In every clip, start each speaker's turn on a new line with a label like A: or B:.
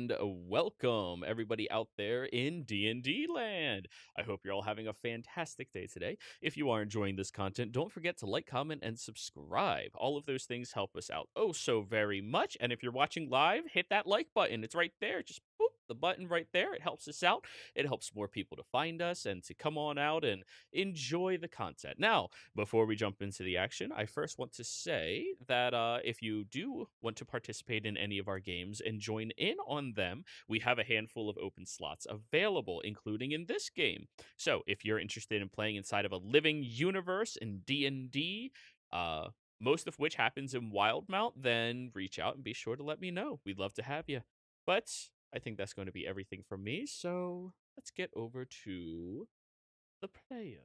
A: and welcome everybody out there in D&D land. I hope you're all having a fantastic day today. If you are enjoying this content, don't forget to like, comment, and subscribe. All of those things help us out oh so very much. And if you're watching live, hit that like button. It's right there. Just boop the button right there. It helps us out. It helps more people to find us and to come on out and enjoy the content. Now, before we jump into the action, I first want to say that if you do want to participate in any of our games and join in on them, we have a handful of open slots available, including in this game. So if you're interested in playing inside of a living universe in D&D, most of which happens in Wildemount, then reach out and be sure to let me know. We'd love to have you. But I think that's going to be everything from me, so let's get over to the players.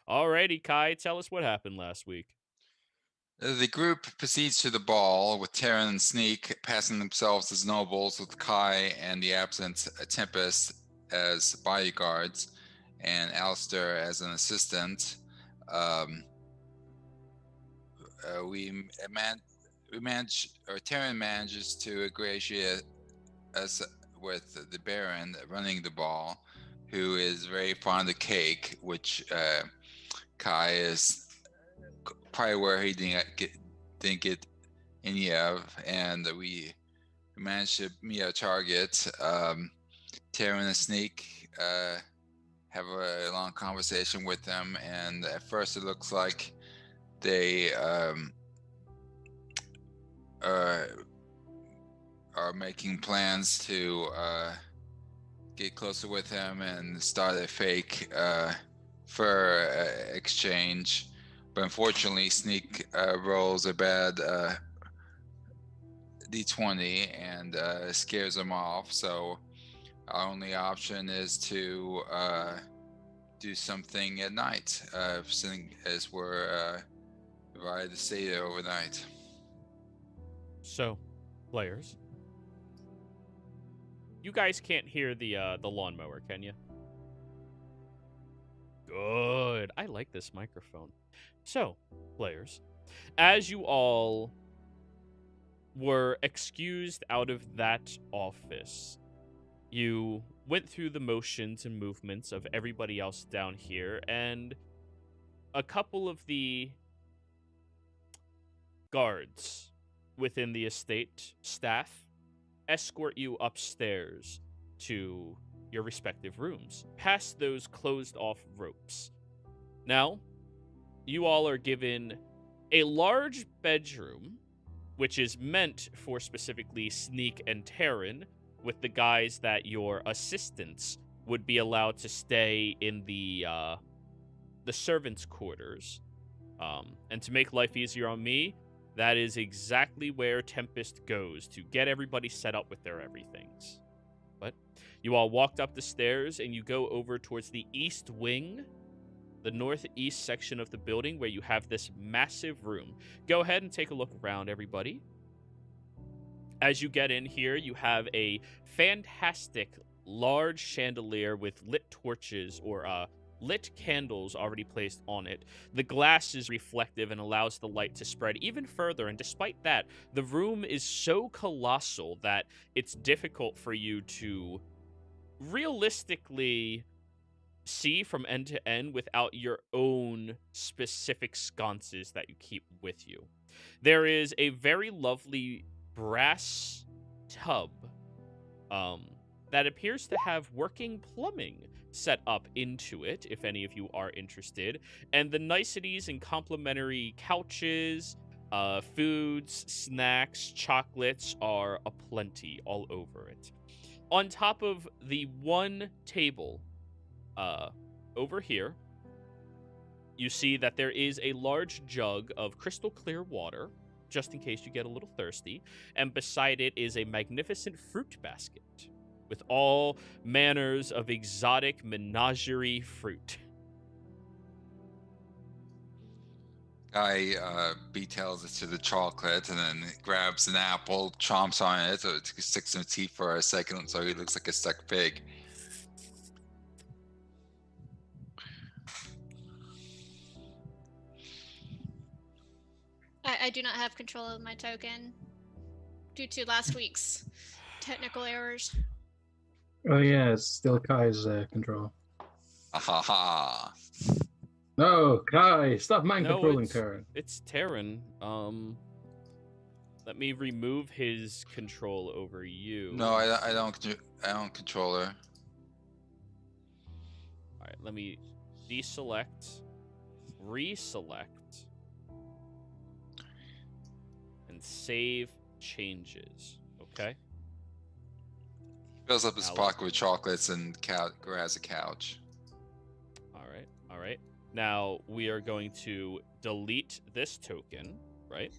A: Alrighty, Kai, tell us what happened last week.
B: The group proceeds to the ball with Terran and Sneak passing themselves as nobles, with Kai and the absent Tempest as bodyguards and Alistair as an assistant. Terran manages to ingratiate us with the Baron running the ball, who is very fond of cake, which Kai is probably where he didn't get any of, and we managed to meet our target. Terran and Sneak have a long conversation with them, and at first it looks like they are making plans to get closer with him and start a fake fur exchange. But unfortunately, Sneak rolls a bad D20 and scares him off. So our only option is to do something at night, as we're invited to stay there overnight.
A: So, players, you guys can't hear the lawnmower, can you? Good. I like this microphone. So, players, as you all were excused out of that office, you went through the motions and movements of everybody else down here, and a couple of the guards within the estate staff escort you upstairs to your respective rooms, past those closed off ropes. Now, you all are given a large bedroom, which is meant for specifically Sneak and Terran, with the guys that your assistants would be allowed to stay in the servants' quarters. And to make life easier on me, that is exactly where Tempest goes to get everybody set up with their everythings. But you all walked up the stairs and you go over towards the east wing, the northeast section of the building, where you have this massive room. Go ahead and take a look around, everybody. As you get in here, you have a fantastic large chandelier with lit torches or lit candles already placed on it. The glass is reflective and allows the light to spread even further, and despite that, the room is so colossal that it's difficult for you to realistically see from end to end without your own specific sconces that you keep with you. There is a very lovely brass tub that appears to have working plumbing set up into it, if any of you are interested, and the niceties and complimentary couches, foods, snacks, chocolates are aplenty all over it. On top of the one table over here, you see that there is a large jug of crystal clear water, just in case you get a little thirsty, and beside it is a magnificent fruit basket with all manners of exotic menagerie fruit.
B: Guy details it to the chocolate and then grabs an apple, chomps on it, so it sticks in his teeth for a second, so he looks like a stuck pig.
C: I do not have control of my token. due to last week's technical errors.
D: Oh yeah, it's still Kai's control.
B: Ha.
D: No, Kai, stop mind
A: No,
D: controlling Terran.
A: it's Terran. Let me remove his control over you.
B: No, I don't control her.
A: All right, let me deselect, reselect, and save changes. Okay.
B: Fills up his pocket with chocolates and grabs a couch.
A: All right. Now we are going to delete this token, right?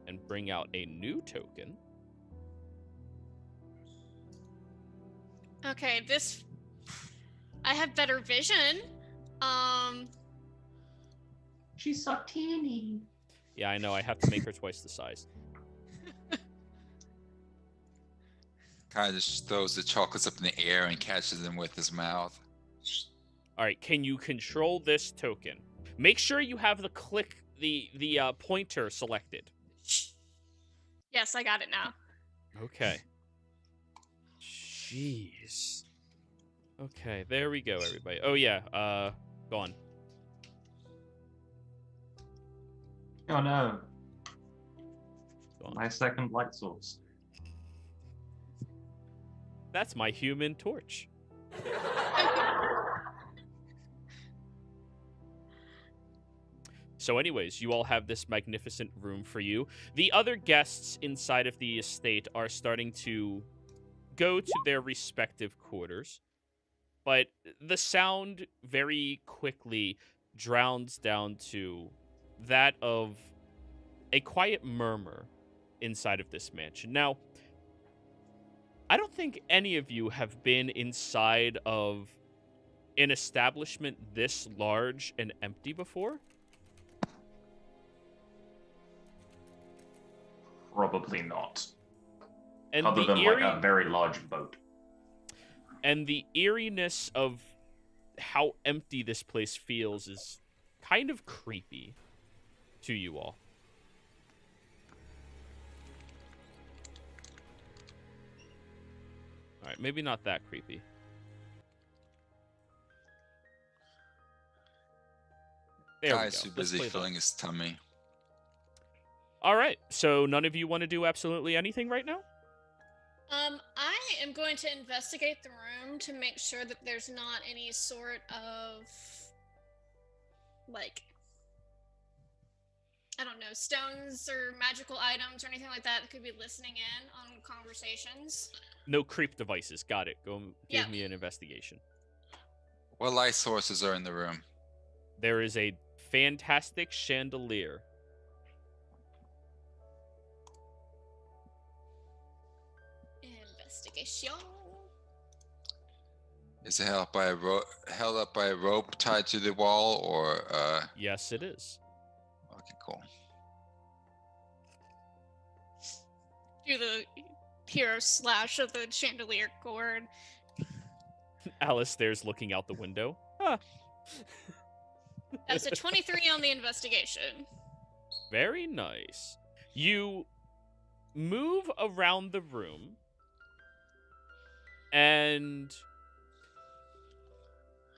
A: And bring out a new token.
C: Okay, this... I have better vision.
E: She's so teeny.
A: Yeah, I know. I have to make her twice the size.
B: Kind of just throws the chocolates up in the air and catches them with his mouth.
A: All right, can you control this token? Make sure you have the pointer selected.
C: Yes, I got it now.
A: Okay. Jeez. Okay, there we go, everybody. Oh yeah, gone.
E: Oh no.
A: Gone.
E: My second light source.
A: That's my human torch. So anyways, you all have this magnificent room for you. The other guests inside of the estate are starting to go to their respective quarters. But the sound very quickly drowns down to that of a quiet murmur inside of this mansion. Now, I don't think any of you have been inside of an establishment this large and empty before.
E: Probably not.
A: And
E: Other
A: the
E: than
A: eerie,
E: like a very large boat.
A: And the eeriness of how empty this place feels is kind of creepy to you all. All right, maybe not that creepy. There
B: Guy's
A: we
B: too
A: go. Let's
B: busy
A: play
B: filling
A: that.
B: his tummy.
A: All right, so none of you want to do absolutely anything right now?
C: I am going to investigate the room to make sure that there's not any sort of, like, I don't know, stones or magical items or anything like that that could be listening in on conversations.
A: No creep devices. Got it. Go give
C: Yeah.
A: me an investigation.
B: What light sources are in the room?
A: There is a fantastic chandelier.
C: Investigation.
B: Is it held up by a rope tied to the wall, or
A: Yes, it is.
B: Okay, cool.
C: Do the hero slash of the chandelier cord.
A: Alistair's looking out the window. Huh.
C: That's a 23 on the investigation.
A: Very nice. You move around the room, and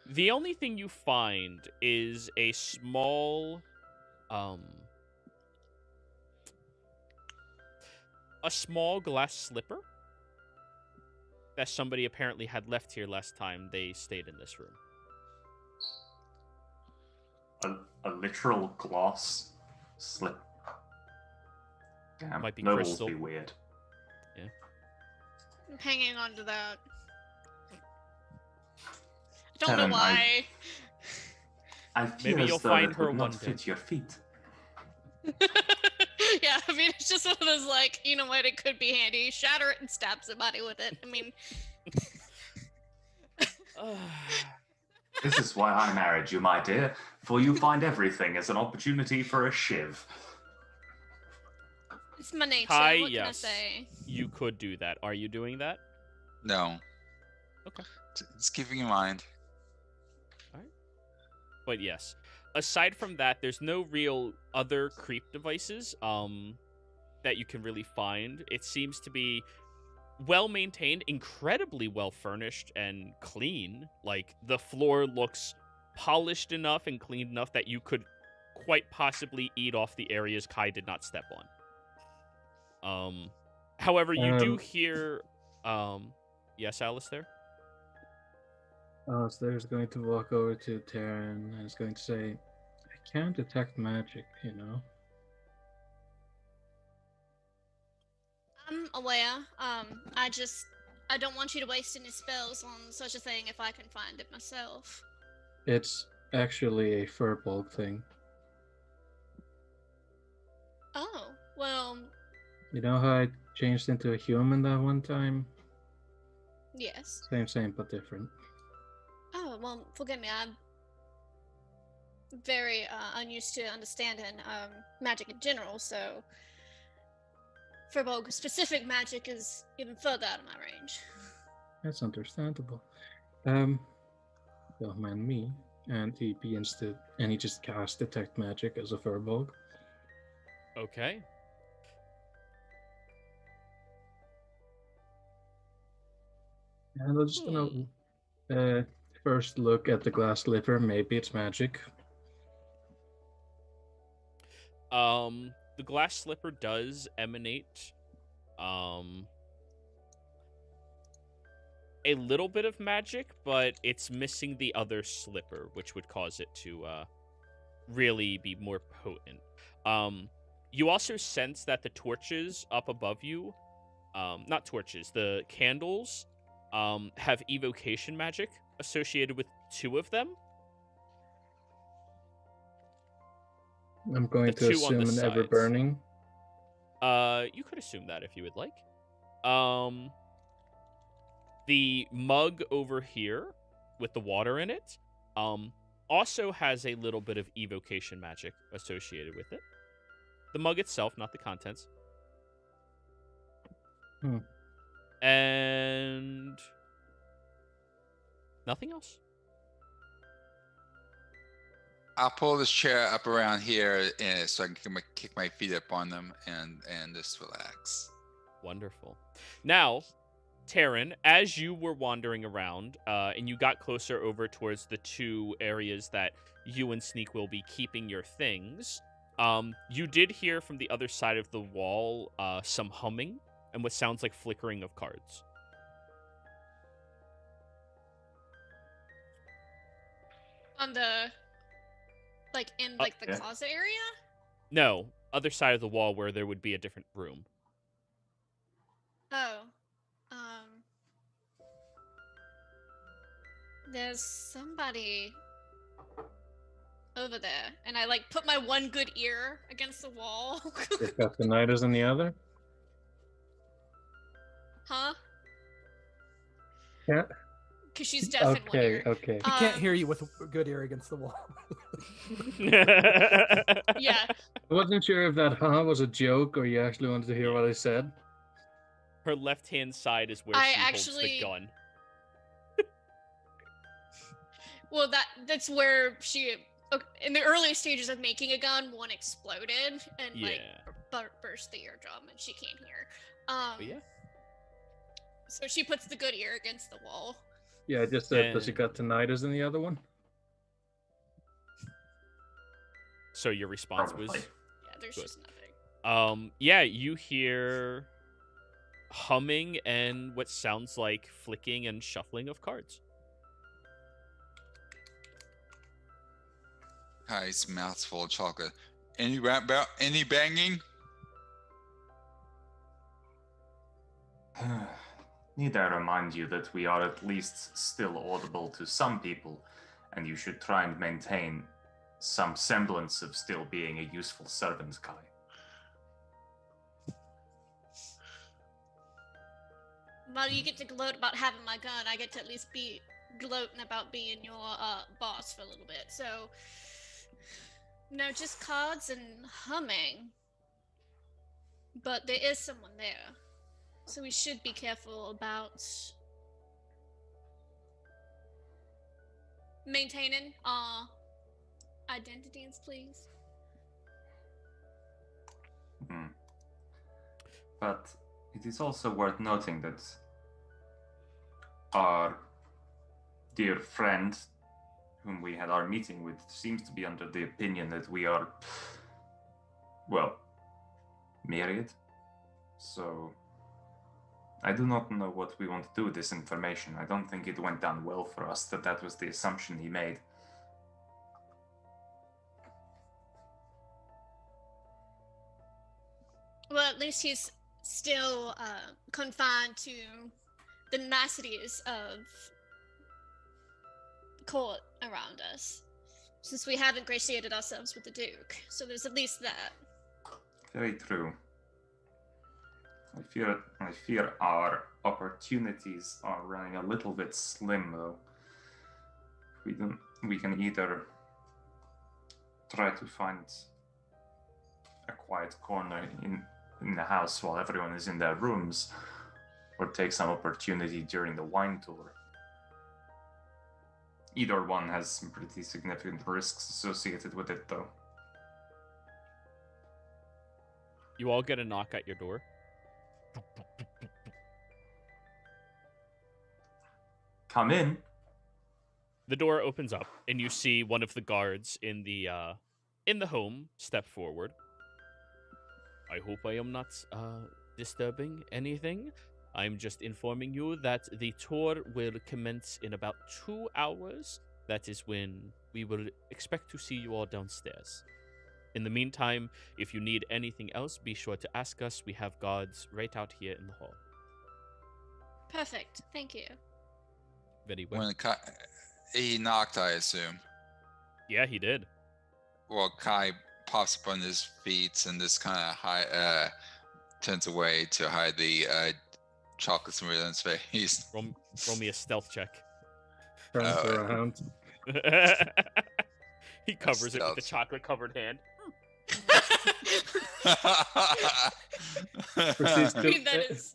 A: the only thing you find is a small, glass slipper that somebody apparently had left here last time they stayed in this room.
E: A literal glass slip. Damn,
A: Might be
E: nobles
A: crystal.
E: be weird.
C: I'm hanging on to that. I don't
E: Tevin,
C: know why.
E: I feel
A: Maybe
E: as
A: you'll
E: though
A: find
E: it
A: her
E: would
A: one
E: not
A: day.
E: fit your feet.
C: Yeah, I mean, it's just one of those, like, you know what, it could be handy. Shatter it and stab somebody with it. I mean...
E: This is why I married you, my dear, for you find everything as an opportunity for a shiv.
C: It's my nature,
A: Kai,
C: what can I
A: yes.
C: say?
A: You could do that. Are you doing that?
B: No.
A: Okay.
B: Just keeping in mind.
A: But yes, aside from that, there's no real other creep devices. that you can really find. It seems to be well maintained, incredibly well furnished and clean. Like, the floor looks polished enough and clean enough that you could quite possibly eat off the areas Kai did not step on. However, you do hear yes, Alistair?
D: Alistair's going to walk over to Terran and is going to say, I can't detect magic, you know.
C: I'm aware. I don't want you to waste any spells on such a thing if I can find it myself.
D: It's actually a furbolg thing.
C: Oh, well,
D: You know how I changed into a human that one time?
C: yes.
D: Same, but different.
C: Oh, well, forgive me. I'm very unused to understanding magic in general, so Furbolg specific magic is even further out of my range.
D: That's understandable. Don't mind me. And he just casts detect magic as a furbolg.
A: Okay.
D: And I'm just gonna first look at the glass slipper. Maybe it's magic.
A: The glass slipper does emanate a little bit of magic, but it's missing the other slipper, which would cause it to really be more potent. You also sense that the torches up above you, not torches, the candles, have evocation magic associated with 2 of them.
D: I'm going to assume an ever burning.
A: You could assume that if you would like. The mug over here with the water in it, also has a little bit of evocation magic associated with it. The mug itself, not the contents. And nothing else.
B: I'll pull this chair up around here so I can kick my feet up on them and just relax.
A: Wonderful. Now, Taryn, as you were wandering around and you got closer over towards the 2 areas that you and Sneak will be keeping your things, you did hear from the other side of the wall some humming and what sounds like flickering of cards.
C: On the, like, in, like, the closet area?
A: No, other side of the wall where there would be a different room.
C: Oh. There's somebody over there, and I, like, put my one good ear against the wall.
D: You've got the nighters in the other?
C: Huh?
D: Yeah.
C: Because she's deaf in one ear.
D: Okay.
F: We can't hear you with a good ear against the wall.
C: Yeah.
D: I wasn't sure if that was a joke or you actually wanted to hear what I said.
A: Her left-hand side is where
C: I
A: she
C: actually...
A: holds the gun.
C: Well, that's where she... In the early stages of making a gun, one exploded and, like, burst the eardrum, and she can't hear.
A: Yeah.
C: So she puts the good ear against the wall.
D: Yeah, I just said, does she got tinnitus in the other one?
A: So your response was...
C: Yeah, there's just nothing.
A: Yeah, you hear humming and what sounds like flicking and shuffling of cards.
B: His mouth's full of chocolate. Any banging?
E: Need I remind you that we are at least still audible to some people, and you should try and maintain some semblance of still being a useful servant, Kai.
C: Well, you get to gloat about having my gun. I get to at least be gloating about being your boss for a little bit. So, no, just cards and humming. But there is someone there. So we should be careful about maintaining our identities, please.
E: But it is also worth noting that our dear friend, whom we had our meeting with, seems to be under the opinion that we are, well, married. So I do not know what we want to do with this information. I don't think it went down well for us that was the assumption he made.
C: Well, at least he's still confined to the niceties of court around us, since we haven't gratiated ourselves with the Duke. So there's at least that.
E: Very true. I fear our opportunities are running a little bit slim, though. We can either try to find a quiet corner in the house while everyone is in their rooms, or take some opportunity during the wine tour. Either one has some pretty significant risks associated with it, though.
A: You all get a knock at your door.
E: Come in.
A: The door opens up, and you see one of the guards in the home step forward. I hope I am not disturbing anything. I'm just informing you that the tour will commence in about 2 hours. That is when we will expect to see you all downstairs. In the meantime, if you need anything else, be sure to ask us. We have guards right out here in the hall.
C: Perfect. Thank you.
A: Very well.
B: When he knocked, I assume.
A: Yeah, he did.
B: Well, Kai pops up on his feet and just kind of turns away to hide the chocolate smear on his face.
A: Roll me a stealth check.
D: Turns around.
A: He covers it with a chocolate-covered hand.
D: Proceeds to,
C: That is...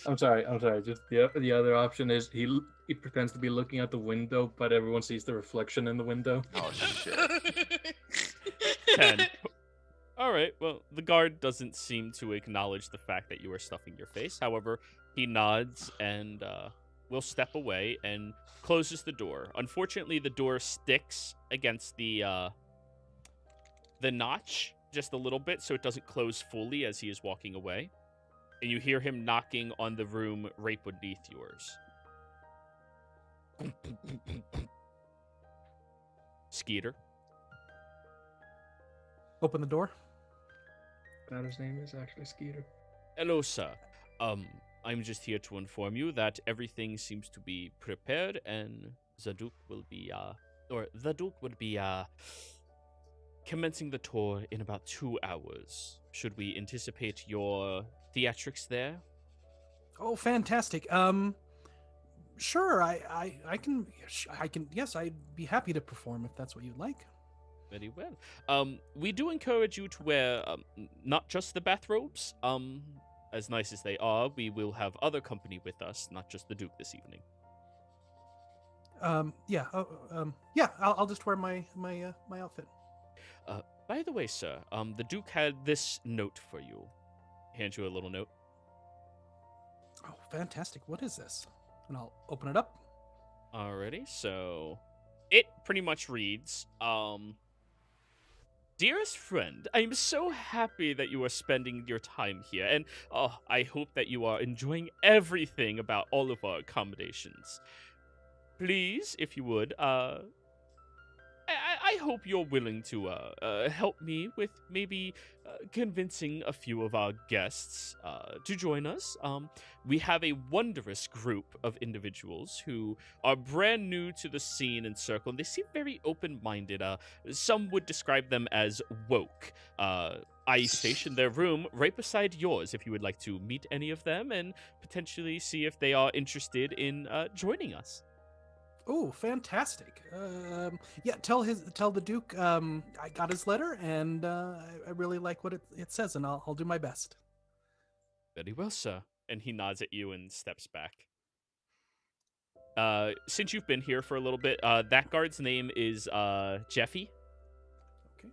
D: I'm sorry. Just the other option is he pretends to be looking out the window, but everyone sees the reflection in the window.
B: Oh shit.
A: 10. All right. Well, the guard doesn't seem to acknowledge the fact that you are stuffing your face. However, he nods and will step away and closes the door. Unfortunately, the door sticks against the notch just a little bit, so it doesn't close fully as he is walking away. And you hear him knocking on the room right beneath yours. Skeeter.
F: Open the door.
D: That his name is actually Skeeter.
A: Hello, sir. I'm just here to inform you that everything seems to be prepared, and the Duke will be commencing the tour in about 2 hours. Should we anticipate your theatrics there?
F: Oh, fantastic. Sure. I can. Yes, I'd be happy to perform if that's what you'd like.
A: Very well. We do encourage you to wear not just the bathrobes. As nice as they are, we will have other company with us, not just the Duke this evening.
F: Yeah. Yeah. I'll just wear my outfit.
A: By the way, sir, the Duke had this note for you. Hand you a little note.
F: Oh, fantastic. What is this? And I'll open it up.
A: Alrighty, so it pretty much reads, Dearest friend, I'm so happy that you are spending your time here, and I hope that you are enjoying everything about all of our accommodations. Please, if you would, I hope you're willing to help me with maybe convincing a few of our guests to join us. We have a wondrous group of individuals who are brand new to the scene and circle, and they seem very open-minded. Some would describe them as woke. I stationed their room right beside yours if you would like to meet any of them and potentially see if they are interested in joining us.
F: Oh, fantastic. Yeah, tell the Duke I got his letter, and I really like what it says, and I'll do my best.
A: Very well, sir. And he nods at you and steps back. Since you've been here for a little bit, that guard's name is Jeffy.
F: Okay.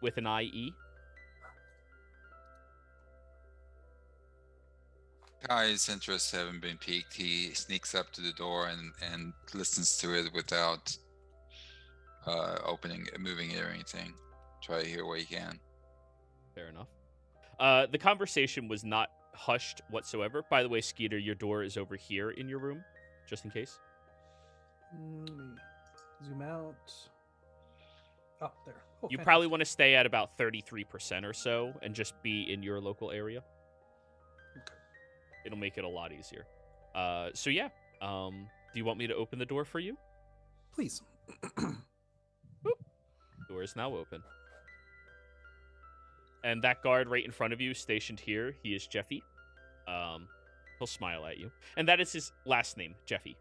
A: With an IE.
B: Kai's interests haven't been piqued. He sneaks up to the door and listens to it without moving it or anything. Try to hear what he can.
A: Fair enough. The conversation was not hushed whatsoever. By the way, Skeeter, your door is over here in your room, just in case.
F: Let me zoom out. Oh, there. Oh,
A: You probably want to stay at about 33% or so and just be in your local area.
F: Okay.
A: It'll make it a lot easier. So yeah, do you want me to open the door for you?
F: Please.
A: Door is now open. And that guard right in front of you, stationed here, he is Jeffy. He'll smile at you. And that is his last name, Jeffy.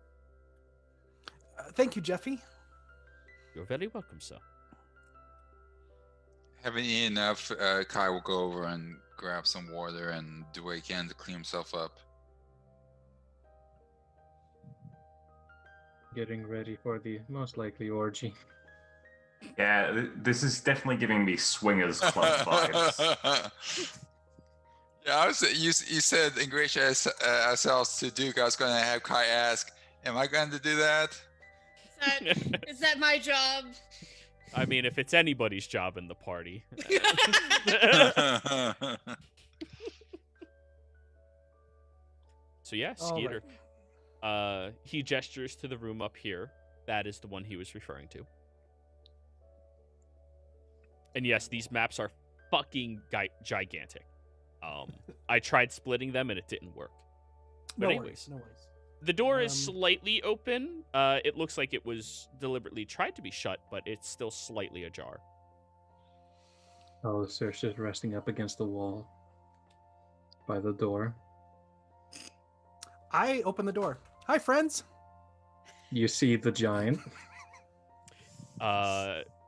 F: Thank you, Jeffy.
A: You're very welcome, sir.
B: Having eaten enough, Kai will go over and grab some water and do what he can to clean himself up.
D: Getting ready for the most likely orgy.
E: Yeah, this is definitely giving me swingers club vibes.
B: Yeah, you said ingratiate ourselves to Duke. I was going to have Kai ask, am I going to do that?
C: Is that my job?
A: I mean, if it's anybody's job in the party. So yeah,
F: All
A: Skeeter.
F: right.
A: He gestures to the room up here. That is the one he was referring to. And yes, these maps are fucking gigantic. I tried splitting them and it didn't work. But anyways,
F: No worries.
A: the door is slightly open. It looks like it was deliberately tried to be shut, but it's still slightly ajar.
D: Alistair's just resting up against the wall by the door.
F: I open the door. Hi, friends.
D: You see the giant.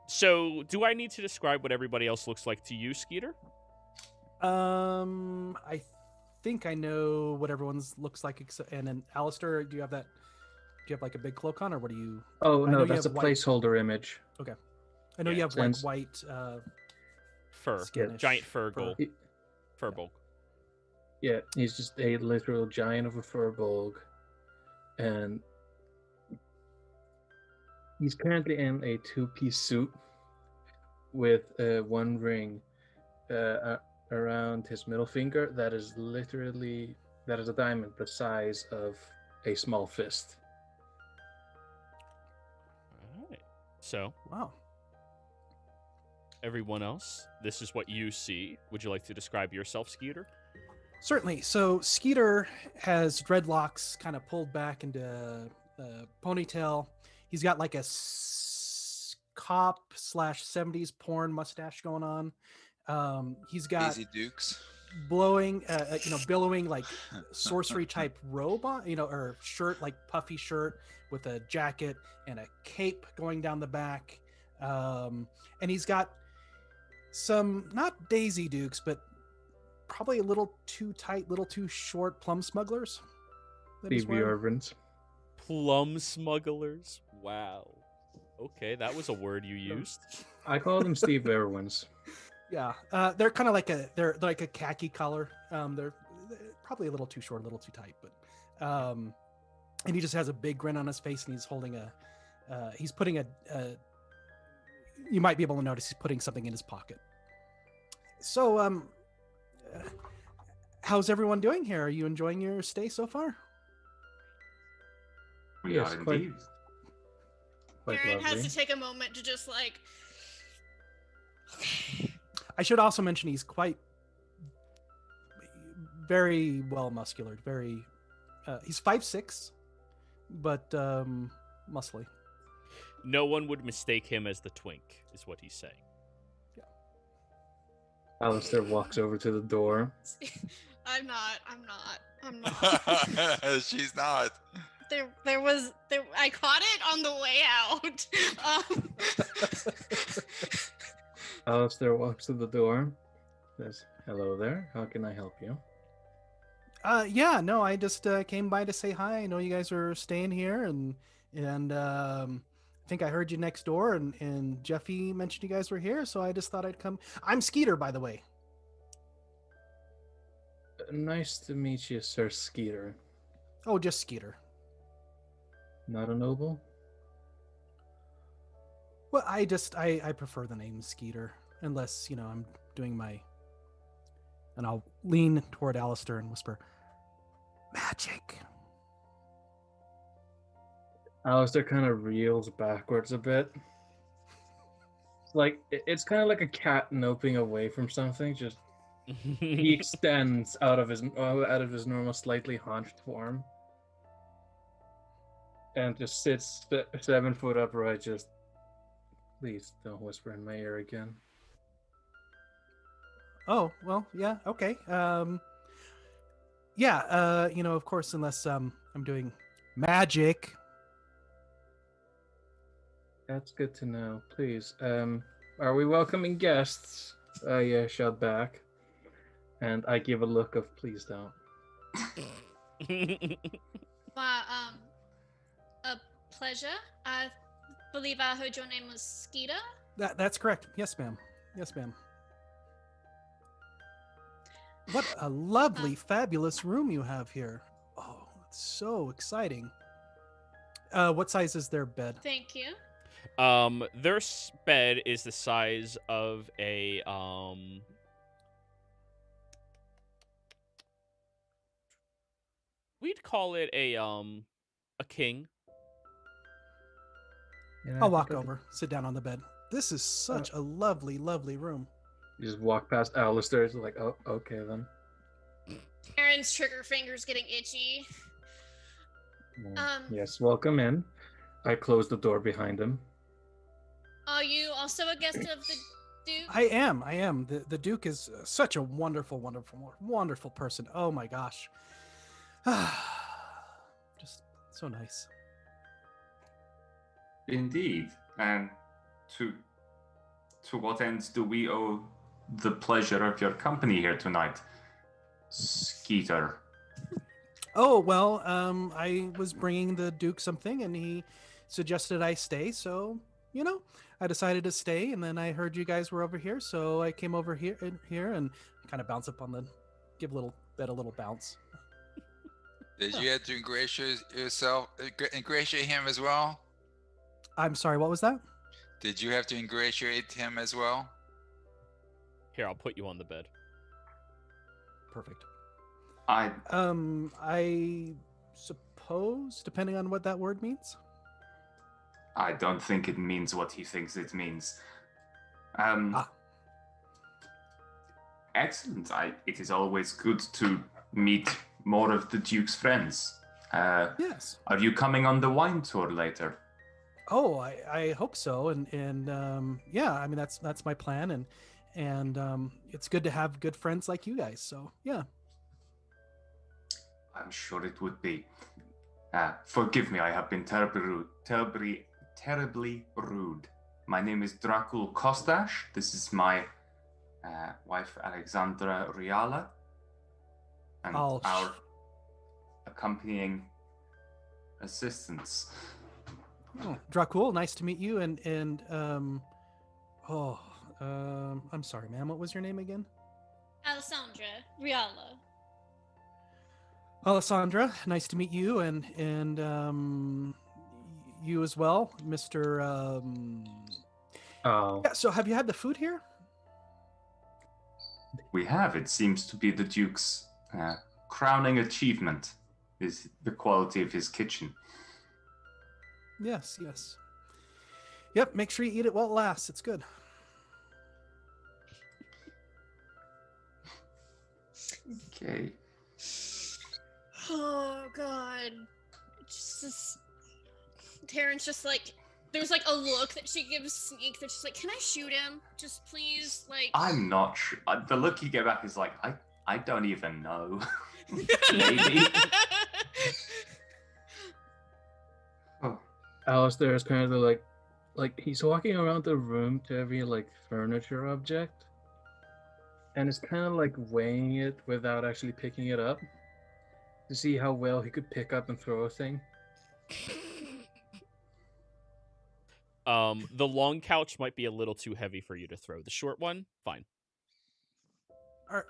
A: So do I need to describe what everybody else looks like to you, Skeeter?
F: I think I know what everyone's looks like. And then, Alistair, do you have like a big cloak on, or what do you?
D: Oh
F: I know
D: no,
F: you
D: that's a
F: have white.
D: placeholder image.
F: I know
A: Yeah,
F: you have
D: since-
F: like white.
A: Fur,
F: Skinish
A: giant fur
F: fur.
A: bulk. Fur bulk.
D: Yeah, he's just a literal giant of a fur bulk, and he's currently in a two-piece suit with one ring around his middle finger. That is a diamond the size of a small fist.
A: All right. So
F: Wow.
A: everyone else, this is what you see. Would you like to describe yourself, Skeeter?
F: Certainly. So Skeeter has dreadlocks kind of pulled back into a ponytail. He's got like a cop / 70s porn mustache going on. He's got
B: Easy Dukes.
F: billowing like sorcery type robe on, or shirt, like puffy shirt with a jacket and a cape going down the back. And he's got some, not Daisy Dukes, but probably a little too tight, little too short plum smugglers. that he's
D: Steve
F: wearing.
D: Irvins.
A: Plum smugglers. Wow. Okay, that was a word you used.
D: I call them Steve Irwins.
F: Yeah, they're kind of like they're like a khaki color. They're probably a little too short, a little too tight, but and he just has a big grin on his face, and he's holding he's putting you might be able to notice he's putting something in his pocket. So, how's everyone doing here? Are you enjoying your stay so far?
E: We
D: Yes,
E: are
D: quite-
E: indeed.
D: Quite
C: Aaron has
D: lovely.
C: to take a moment to just like.
F: I should also mention he's quite very well muscular, very he's 5'6", but muscly.
A: No one would mistake him as the twink, is what he's saying.
D: Alistair walks over to the door.
C: I'm not.
B: She's not.
C: I caught it on the way out.
D: Alistair walks to the door. Says, "Hello there. How can I help you?"
F: Yeah, no, I just came by to say hi. I know you guys are staying here, and I think I heard you next door, and Jeffy mentioned you guys were here, so I just thought I'd come. I'm Skeeter, by the way.
D: Nice to meet you, Sir Skeeter.
F: Oh, just Skeeter.
D: Not a noble?
F: Well, I prefer the name Skeeter, unless, I'm doing my... And I'll lean toward Alistair and whisper, magic.
D: Alistair kind of reels backwards a bit. Like, it's kind of like a cat noping away from something. Just he extends out of his normal, slightly hunched form, and just sits 7 foot upright. Just please don't whisper in my ear again.
F: Oh, well, yeah, okay. Yeah, of course, unless I'm doing magic.
D: That's good to know. Please, are we welcoming guests? I shout back, and I give a look of please don't.
C: Well, a pleasure. I believe I heard your name was Skeeter.
F: That's correct. Yes, ma'am. Yes, ma'am. What a lovely, fabulous room you have here. Oh, it's so exciting. What size is their bed?
C: Thank you.
A: Their bed is the size of a we'd call it a king.
D: Yeah,
F: I'll walk over, sit down on the bed. This is such a lovely, lovely room.
D: You just walk past Alistair. It's like, oh, okay then.
C: Aaron's trigger finger's getting itchy.
D: Yes, welcome in. I closed the door behind him.
C: Are you also a guest of the Duke?
F: I am. The Duke is such a wonderful, wonderful, wonderful person. Oh my gosh. Just so nice.
E: Indeed. And to what ends do we owe the pleasure of your company here tonight, Skeeter?
F: Oh, well, I was bringing the Duke something, and he suggested I stay, so, I decided to stay, and then I heard you guys were over here, so I came over here and kind of bounce up on give a little bounce.
B: Did you have to ingratiate him as well?
F: I'm sorry, what was that?
B: Did you have to ingratiate him as well?
A: Here, I'll put you on the bed.
F: Perfect.
E: I
F: suppose, depending on what that word means.
E: I don't think it means what he thinks it means. Excellent. It is always good to meet more of the Duke's friends.
F: Yes.
E: Are you coming on the wine tour later?
F: Oh, I hope so, and yeah, I mean that's my plan, and it's good to have good friends like you guys. So yeah.
E: I'm sure it would be. Forgive me, I have been terribly rude. My name is Dracul Kostash. This is my wife, Alexandra Riala, and our accompanying assistants.
F: Oh, Dracul, nice to meet you. And I'm sorry, ma'am. What was your name again?
C: Alessandra Riala.
F: Alessandra, nice to meet you, and you as well, Mr.
D: Oh.
F: Yeah, so have you had the food here?
E: We have. It seems to be the Duke's crowning achievement is the quality of his kitchen.
F: Yes. Yep, make sure you eat it while it lasts. It's good.
E: Okay.
C: Oh, God. Taryn's just like, there's like a look that she gives Sneak that's just like, can I shoot him? Just please, like.
E: I'm not sure. The look you get back is like, I don't even know. Maybe. Oh.
D: Alistair is kind of like he's walking around the room to every furniture object, and it's kind of like weighing it without actually picking it up to see how well he could pick up and throw a thing.
A: The long couch might be a little too heavy for you to throw. The short one, fine.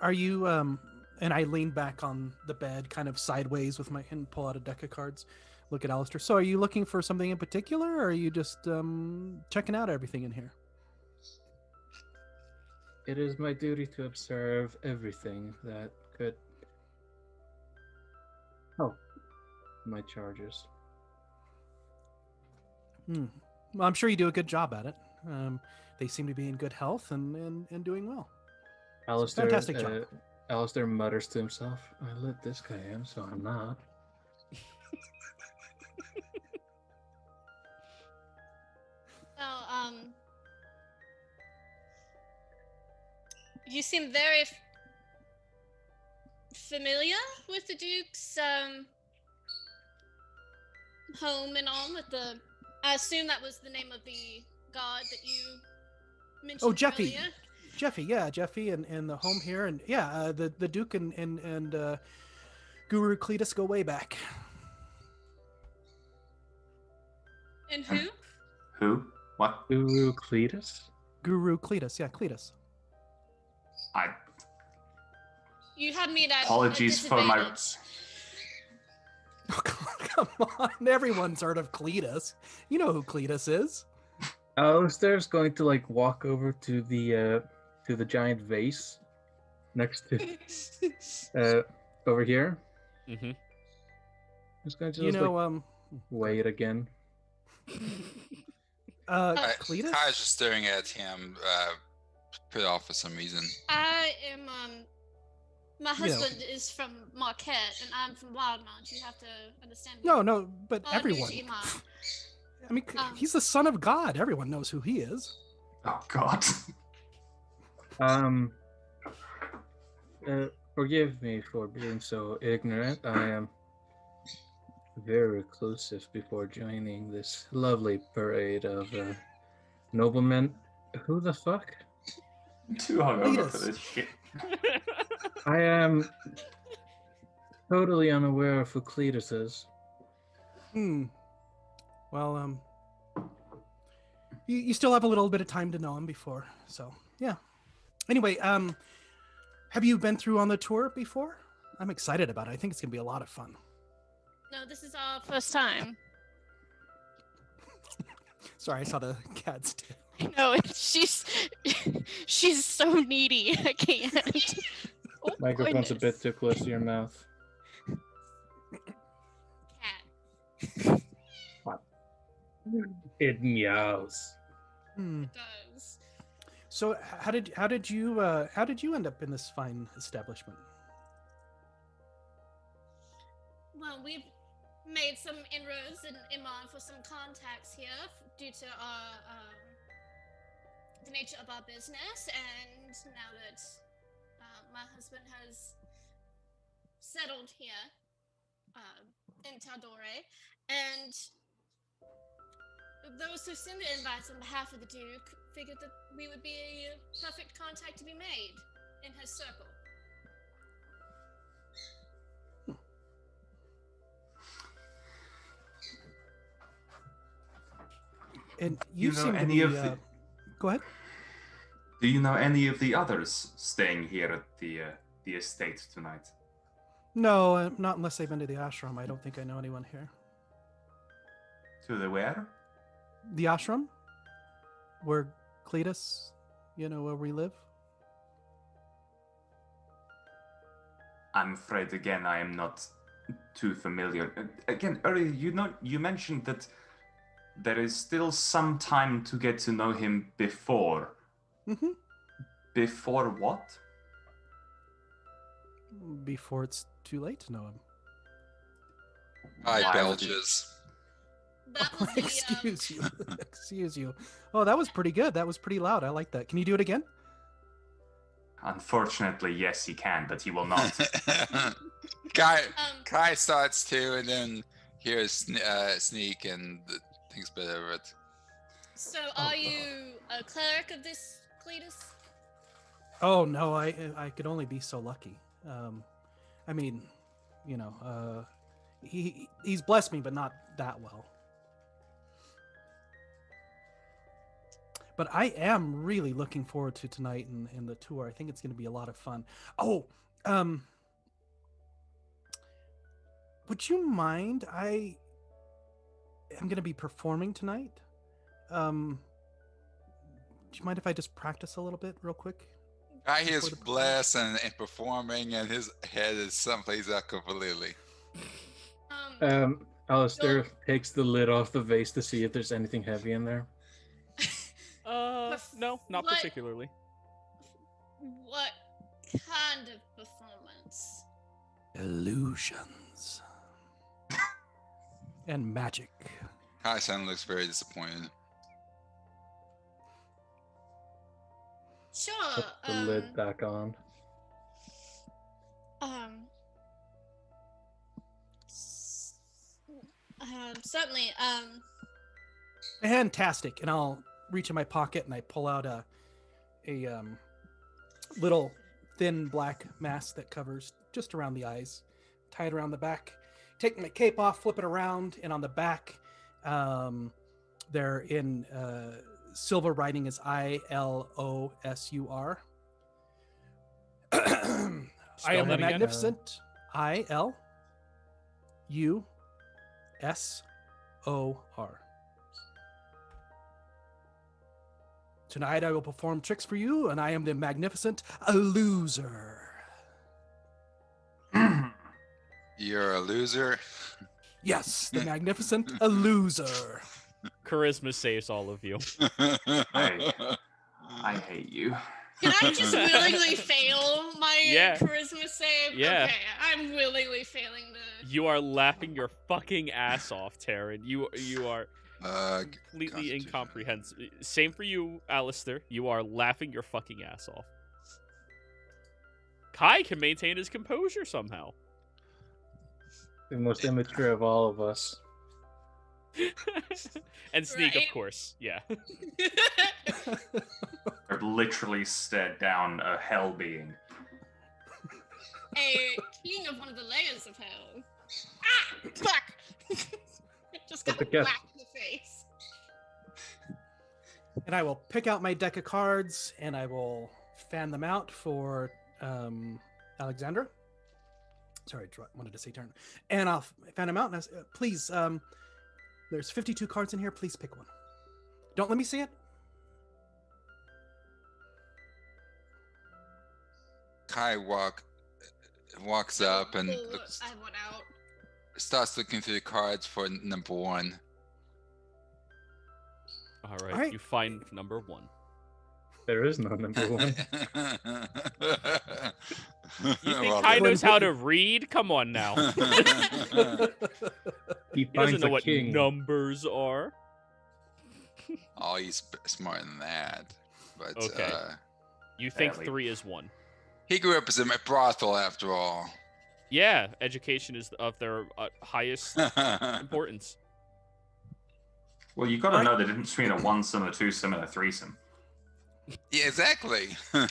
F: Are you And I lean back on the bed, kind of sideways with my and pull out a deck of cards. Look at Alistair. So, are you looking for something in particular, or are you just checking out everything in here?
D: It is my duty to observe everything that could help my charges.
F: Well, I'm sure you do a good job at it. They seem to be in good health and doing well.
D: Alistair,
F: Fantastic job.
D: Alistair mutters to himself, I let this guy in, so I'm not.
C: Well, you seem very familiar with the Duke's home and all. With the, I assume that was the name of the god that you mentioned.
F: Oh, Jeffy.
C: Earlier.
F: Jeffy and the home here, and the Duke and Guru Cletus go way back.
C: And who?
E: Who? What?
D: Guru Cletus?
F: Guru Cletus, yeah, Cletus.
C: You had me at
E: Apologies
C: a
E: for my-
C: disadvantage.
F: Oh, come on. Everyone's heard of Cletus. You know who Cletus is.
D: Alistair's going to like walk over to the giant vase next to over here.
A: Mm-hmm.
D: He's going to
F: You
D: just,
F: know,
D: like, wait again.
F: Cletus?
B: Kai's just staring at him, put off for some reason.
C: I am my
F: You know.
C: husband is from Marquette and I'm from Wildemount. You have to understand.
F: No, but
C: Oh, I'm
F: everyone.
C: usually Iman.
F: I mean, he's the son of God. Everyone knows who he is.
E: Oh God.
D: Forgive me for being so ignorant. I am very reclusive before joining this lovely parade of noblemen. Who the fuck?
E: Too hungover
F: Cletus.
E: for this shit.
D: I am totally unaware of who Cletus is.
F: Well, you still have a little bit of time to know him before, so yeah. Anyway, have you been through on the tour before? I'm excited about it. I think it's gonna be a lot of fun.
C: No, this is our first time.
F: Sorry, I saw the cats too.
C: No, she's so needy. I can't. Oh,
D: Microphone's a
C: goodness.
D: bit too close to your mouth.
C: Cat.
D: It meows.
C: It does.
F: So how did you end up in this fine establishment?
C: Well, we've made some inroads in Iman for some contacts here due to the nature of our business, and now that my husband has settled here in Tal'Dorei, and those who send the invites on behalf of the Duke figured that we would be a perfect contact to be made in his circle.
F: And you
E: know
F: seem to
E: any
F: be,
E: of the-
F: Go ahead.
E: Do you know any of the others staying here at the estate tonight?
F: No, not unless they've been to the ashram. I don't think I know anyone here.
E: To the where?
F: The ashram, where Cletus, where we live.
E: I'm afraid again I am not too familiar. Again, earlier you mentioned that there is still some time to get to know him before.
F: Mm-hmm.
E: Before what?
F: Before it's too late to know him.
B: Hi,
C: Wow.
B: Belges.
C: That was the,
F: Excuse you. Excuse you. Oh, that was pretty good. That was pretty loud. I like that. Can you do it again?
E: Unfortunately, yes, he can, but he will not.
B: Kai starts to, and then here's Sneak and thinks better of it.
C: So, are you a cleric of this Cletus?
F: Oh no, I could only be so lucky. I mean, he's blessed me, but not that well. But I am really looking forward to tonight and the tour. I think it's going to be a lot of fun. Oh, would you mind? I am going to be performing tonight. Do you mind if I just practice a little bit real quick?
B: I hear his blast and performing, and his head is someplace else completely.
D: Alistair takes the lid off the vase to see if there's anything heavy in there.
A: No, not particularly.
C: What kind of performance?
F: Illusions. And magic.
B: Kai-san looks very disappointed.
C: Sure.
D: Put the lid back on.
C: Certainly.
F: Fantastic. And I'll reach in my pocket and I pull out a little thin black mask that covers just around the eyes, tie it around the back, take my cape off, flip it around, and on the back, they're in silver writing is ILOSUR. I am the magnificent ILUSOR. Tonight I will perform tricks for you, and I am the magnificent loser.
B: You're a loser?
F: Yes, the magnificent loser.
A: Charisma saves all of you.
E: I hate you.
C: Can I just willingly fail my charisma save?
A: Yeah.
C: Okay, I'm willingly failing the...
A: You are laughing your fucking ass off, Taryn. You are completely incomprehensible. Same for you, Alistair. You are laughing your fucking ass off. Kai can maintain his composure somehow.
D: The most immature of all of us.
A: And Sneak,
C: Right.
A: of course. Yeah.
E: I've literally stared down a hell being.
C: A king of one of the layers of hell. Ah! Fuck! Just got
D: But the
C: whacked in the face.
F: And I will pick out my deck of cards and I will fan them out for Alexandra. Sorry, I wanted to say turn. And I'll fan them out and I say, please, there's 52 cards in here. Please pick one. Don't let me see it.
B: Kai walks up and
C: Pull I went out.
B: starts looking through the cards for number one.
A: All right.
F: All right.
A: You find number one.
D: There is no number one.
A: You think
B: Well,
A: Kai knows how to read? Come on now.
D: He
A: He doesn't
D: finds
A: know
D: a
A: what
D: king.
A: numbers are.
B: Oh, he's smarter than that. But
A: Okay. You think
E: Barely.
A: 3 is 1.
B: he grew up as a brothel after all.
A: Yeah, education is of their highest importance.
E: Well, you gotta know the difference between a one-some, a two-some, and a threesome.
B: Yeah, exactly.
A: All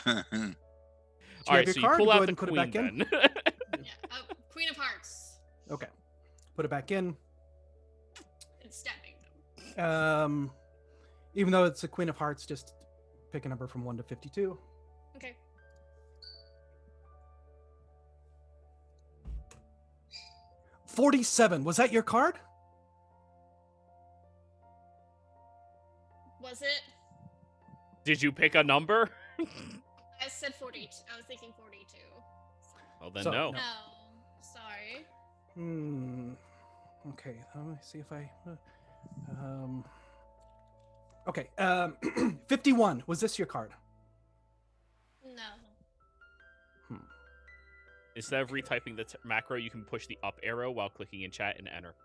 A: right,
F: your
A: so you
F: card?
A: pull
F: Go
A: out
F: ahead
A: the
F: and put it
A: queen
F: back in.
A: then.
C: Yeah. Queen of Hearts.
F: Okay. Put it back in.
C: It's stabbing them.
F: Even though it's a Queen of Hearts, just pick a number from 1 to 52.
C: Okay.
F: $47. Was that your card?
C: Was it?
A: Did you pick a number?
C: I said 42. I was thinking 42.
A: Well, then
F: So,
A: no.
C: No. Sorry.
F: Okay. Let me see if I. Okay. 51. Was this your card?
C: No.
A: Instead of retyping the macro, you can push the up arrow while clicking in chat and enter.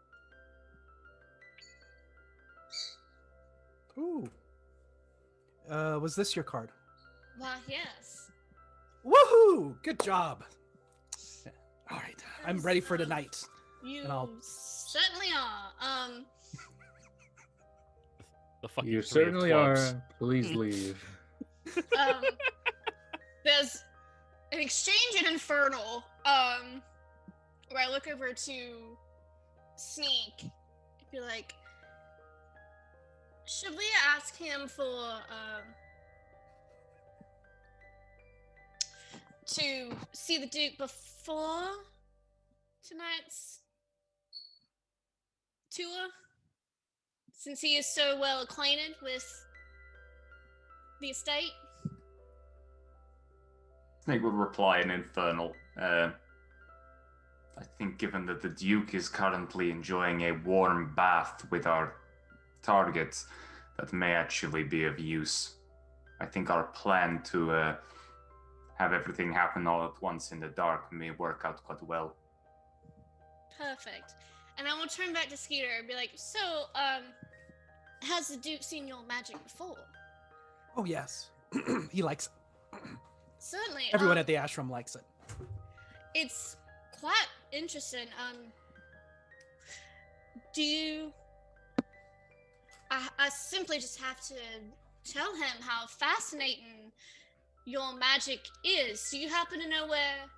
F: Ooh. Was this your card?
C: Why, yes.
F: Woohoo! Good job. All right. I'm ready for tonight.
C: You
F: And I'll-
C: certainly are.
A: The fucking
D: You
A: 3 of
D: certainly
A: clubs.
D: are. Please leave.
C: There's an exchange in Infernal, where I look over to Sneak and be like, should we ask him for, to see the Duke before tonight's tour? Since he is so well acquainted with the estate?
E: Snake will reply in Infernal. I think given that the Duke is currently enjoying a warm bath with our targets, that may actually be of use. I think our plan to have everything happen all at once in the dark may work out quite well.
C: Perfect. And I will turn back to Skeeter and be like, so, has the Duke seen your magic before?
F: Oh, yes. He likes it.
C: Certainly.
F: Everyone at the ashram likes it.
C: It's quite interesting. Do you... I simply just have to tell him how fascinating your magic is. Do you happen to know where...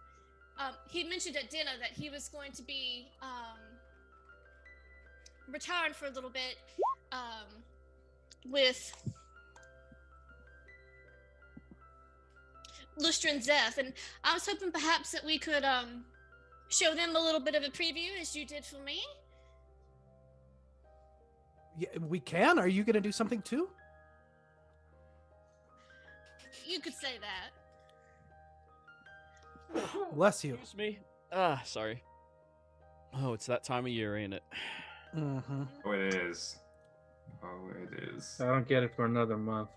C: he mentioned at dinner that he was going to be retiring for a little bit with Lustra and Zeth, and I was hoping perhaps that we could show them a little bit of a preview as you did for me.
F: Yeah, we can. Are you going to do something too?
C: You could say that.
F: Bless you.
A: Excuse me. Sorry. Oh, it's that time of year, ain't it?
F: Mm-hmm.
E: Oh, it is. Oh, it is.
D: I don't get it for another month.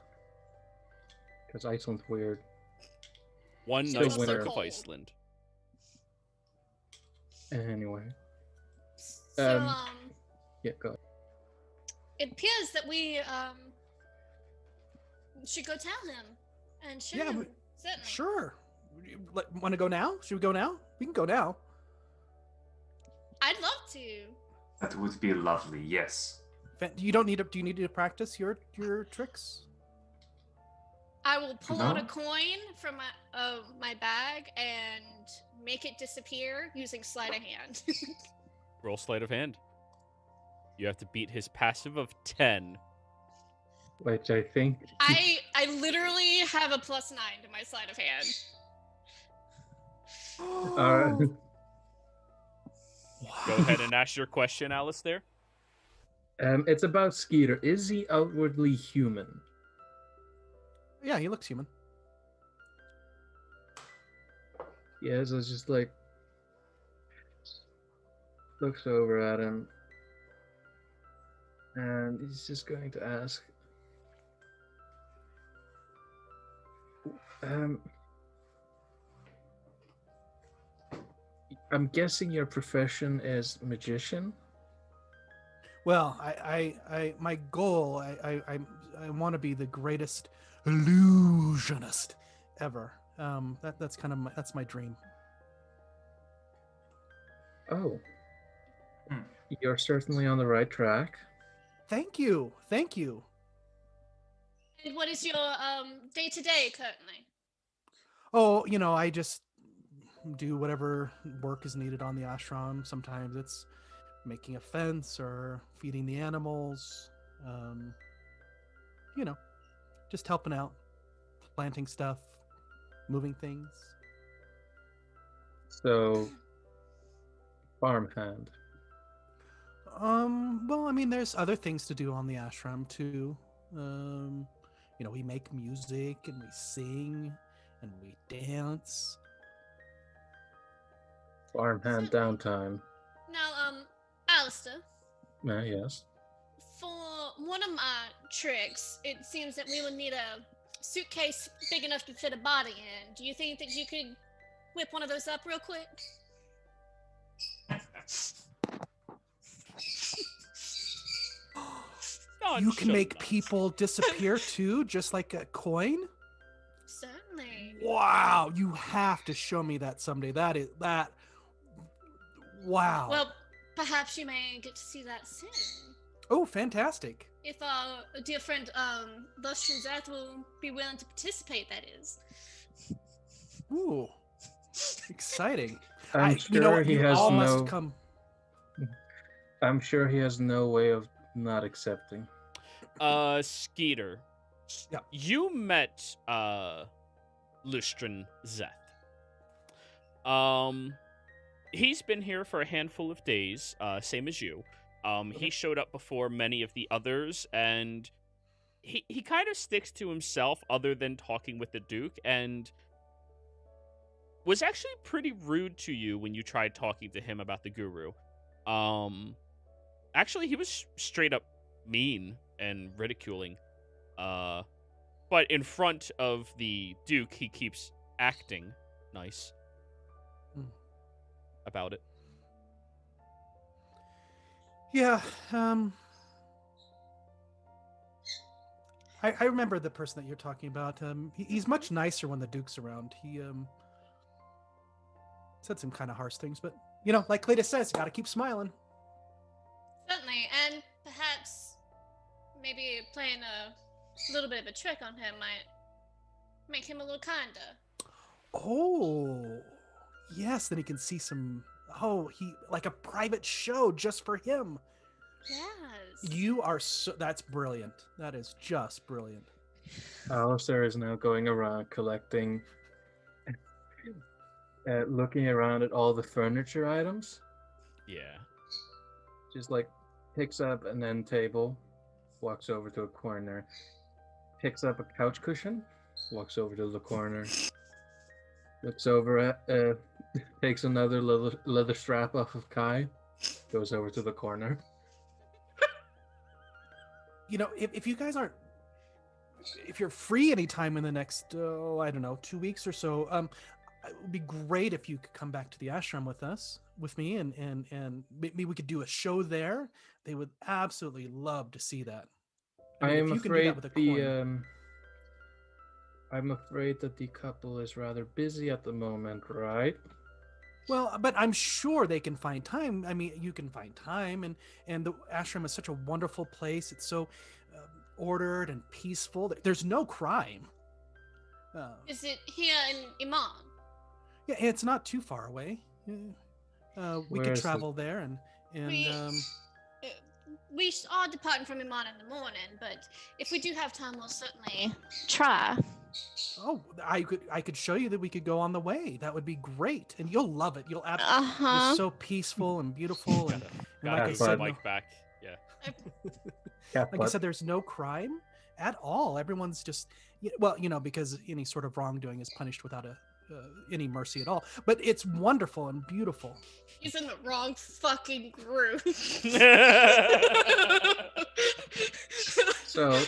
D: Because Iceland's weird.
A: One
D: Still
A: nice
D: winter.
A: clerk of Iceland.
D: Anyway.
C: So,
D: Yeah, go ahead.
C: it appears that we should go tell him and show
F: Yeah,
C: him. Certainly.
F: Sure. Want to go now? Should we go now? We can go now.
C: I'd love to.
E: That would be lovely, yes.
F: You don't need to. Do you need to practice your tricks?
C: I will pull out a
E: No.
C: coin from my bag and make it disappear using sleight of hand.
A: Roll sleight of hand. You have to beat his passive of 10.
D: Which I think...
C: I literally have a +9 to my sleight of hand.
A: Go ahead and ask your question, Alistair.
D: It's about Skeeter. Is he outwardly human?
F: Yeah, he looks human.
D: Yeah, so it's just like... looks over at him. And he's just going to ask... I'm guessing your profession is magician?
F: Well, my goal, I want to be the greatest illusionist ever. That's kind of that's my dream.
D: Oh.
E: Hmm.
D: You're certainly on the right track.
F: Thank you.
C: And what is your day-to-day currently?
F: Oh, I just do whatever work is needed on the ashram. Sometimes it's making a fence or feeding the animals. Just helping out, planting stuff, moving things.
D: So, farmhand.
F: Well, I mean, there's other things to do on the ashram too. We make music and we sing and we dance.
D: Farmhand downtime.
C: Now, Alistair,
D: Yes.
C: for one of my tricks, it seems that we would need a suitcase big enough to fit a body in. Do you think that you could whip one of those up real quick?
F: You can make people disappear too, just like a coin?
C: Certainly.
F: Wow, you have to show me that someday. Wow.
C: Well, perhaps you may get to see that soon.
F: Oh, fantastic.
C: If our dear friend Lustra and Zeth will be willing to participate, that is.
F: Ooh. Exciting.
D: I'm sure he has
F: all
D: no...
F: must come.
D: I'm sure he has no way of not accepting.
A: Skeeter.
F: Yeah.
A: You met Lustran Zeth. He's been here for a handful of days, same as you. He showed up before many of the others, and he kind of sticks to himself other than talking with the Duke, and was actually pretty rude to you when you tried talking to him about the Guru. Actually, he was straight up mean and ridiculing. But in front of the Duke, he keeps acting nice about it.
F: Yeah, I remember the person that you're talking about. He's much nicer when the Duke's around. He said some kind of harsh things, but like Cletus says, you got to keep smiling.
C: Certainly, and perhaps maybe playing a little bit of a trick on him might make him a little kinder.
F: Oh, yes. Then he can see some. Oh, like a private show just for him.
C: Yes.
F: You are that's brilliant. That is just brilliant.
D: Alistair is now going around collecting, looking around at all the furniture items.
A: Yeah.
D: Just like picks up an end table, walks over to a corner, picks up a couch cushion, walks over to the corner, looks over at, takes another leather strap off of Kai, goes over to the corner.
F: If you guys if you're free anytime in the next, 2 weeks or so, it would be great if you could come back to the ashram with me, and maybe we could do a show there. They would absolutely love to see that.
D: I
F: mean,
D: am
F: if you can do
D: afraid
F: that with a coin.
D: I'm afraid that the couple is rather busy at the moment, right?
F: Well, but I'm sure they can find time. I mean, you can find time, and the ashram is such a wonderful place. It's so ordered and peaceful. There's no crime.
C: Is it here in Iman?
F: Yeah, it's not too far away. We could travel there, and
C: we are departing from Iman in the morning, but if we do have time, we'll certainly try.
F: Oh, I could show you that we could go on the way. That would be great, and you'll love it. You'll absolutely. It's so peaceful and beautiful, and like I said,
A: Mike back. Yeah.
F: Like I said, there's no crime at all. Everyone's just because any sort of wrongdoing is punished without any mercy at all. But it's wonderful and beautiful.
C: He's in the wrong fucking group.
D: So,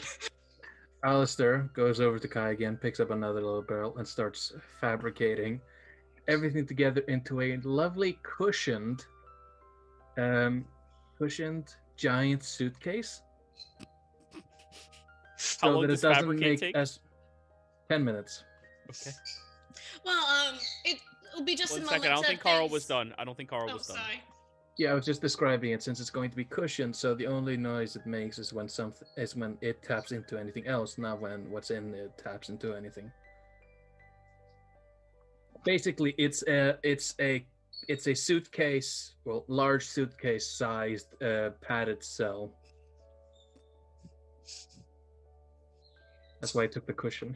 D: Alistair goes over to Kai again, picks up another little barrel, and starts fabricating everything together into a lovely cushioned giant suitcase.
A: How
D: So
A: long
D: that
A: does
D: it doesn't
A: fabricate
D: make
A: take?
D: as 10 minutes.
A: Okay.
C: Well, it'll be just
A: One
C: a
A: second.
C: moment.
A: I don't think Carl was done. I don't think Carl
C: Oh,
A: was done.
C: sorry.
D: Yeah, I was just describing it since it's going to be cushioned, so the only noise it makes is when it taps into anything else, not when what's in it taps into anything. Basically, it's a suitcase, large suitcase-sized padded cell. That's why I took the cushion.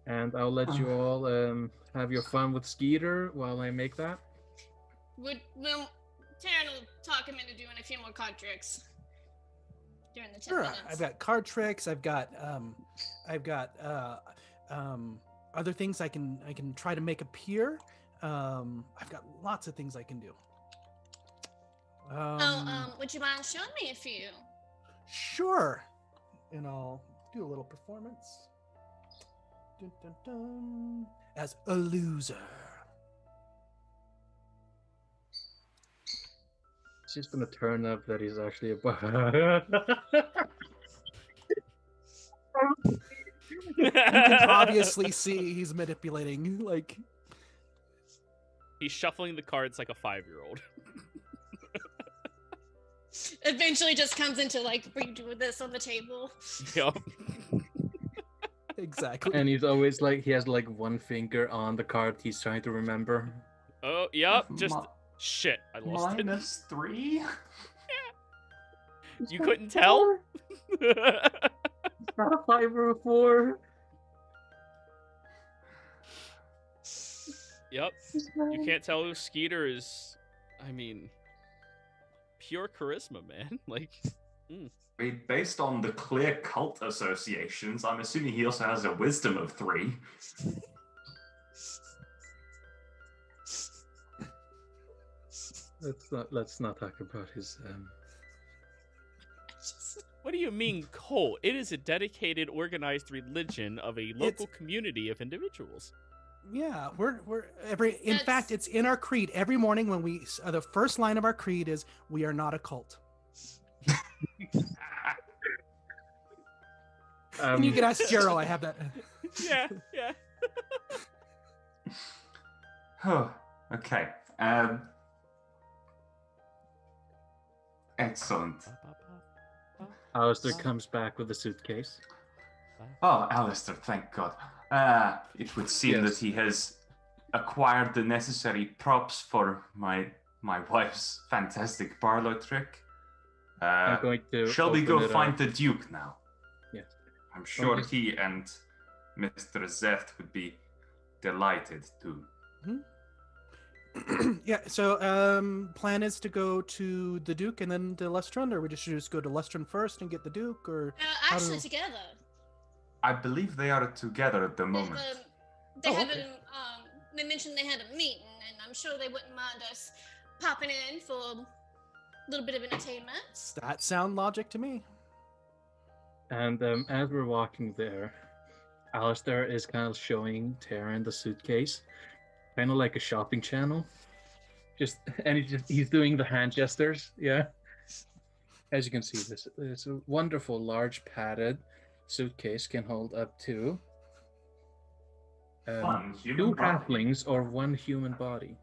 D: And I'll let you all have your fun with Skeeter while I make that.
C: Taryn will talk him into doing a few more card tricks during the 10
F: Sure,
C: minutes.
F: I've got card tricks. I've got other things I can try to make appear. I've got lots of things I can do.
C: Would you mind showing me a few?
F: Sure. And I'll do a little performance. Dun, dun, dun. As a loser.
D: It's just gonna turn up that he's actually a
F: You can obviously see he's manipulating, like...
A: He's shuffling the cards like a 5-year-old.
C: Eventually just comes into like, we do this on the table.
A: Yup.
F: Exactly.
D: And he's always like, he has like one finger on the card he's trying to remember.
A: Oh, yep. Just shit. I lost it.
E: -3?
A: You couldn't tell?
D: It's not a 5 or a 4.
A: Yep. You can't tell who Skeeter is. I mean, pure charisma, man. Like,
E: I mean, based on the clear cult associations, I'm assuming he also has a wisdom of 3.
D: Let's not talk about his.
A: What do you mean cult? It is a dedicated, organized religion of a local community of individuals.
F: Yeah, in fact, it's in our creed. Every morning when we the first line of our creed is we are not a cult. And you can ask Jero, I have that.
A: Yeah.
E: Oh, okay. Excellent.
D: Alistair comes back with a suitcase.
E: Oh, Alistair, thank God. It would seem that he has acquired the necessary props for my wife's fantastic parlor trick.
D: I'm going to.
E: Shall we go find
D: up.
E: the Duke now?
D: Yes.
E: I'm sure he and Mr. Zeft would be delighted to.
F: Yeah, so plan is to go to the Duke and then to Lestron, or we just go to Lestron first and get the Duke, or
C: Actually, together.
E: I believe they are together at the moment.
C: They mentioned they had a meeting, and I'm sure they wouldn't mind us popping in for a little bit of entertainment.
F: That sound logic to me.
D: And as we're walking there, Alistair is kind of showing Taryn the suitcase, kind of like a shopping channel. He's doing the hand gestures, yeah. As you can see, it's a wonderful, large, padded suitcase, can hold up to 2 halflings or 1 human body.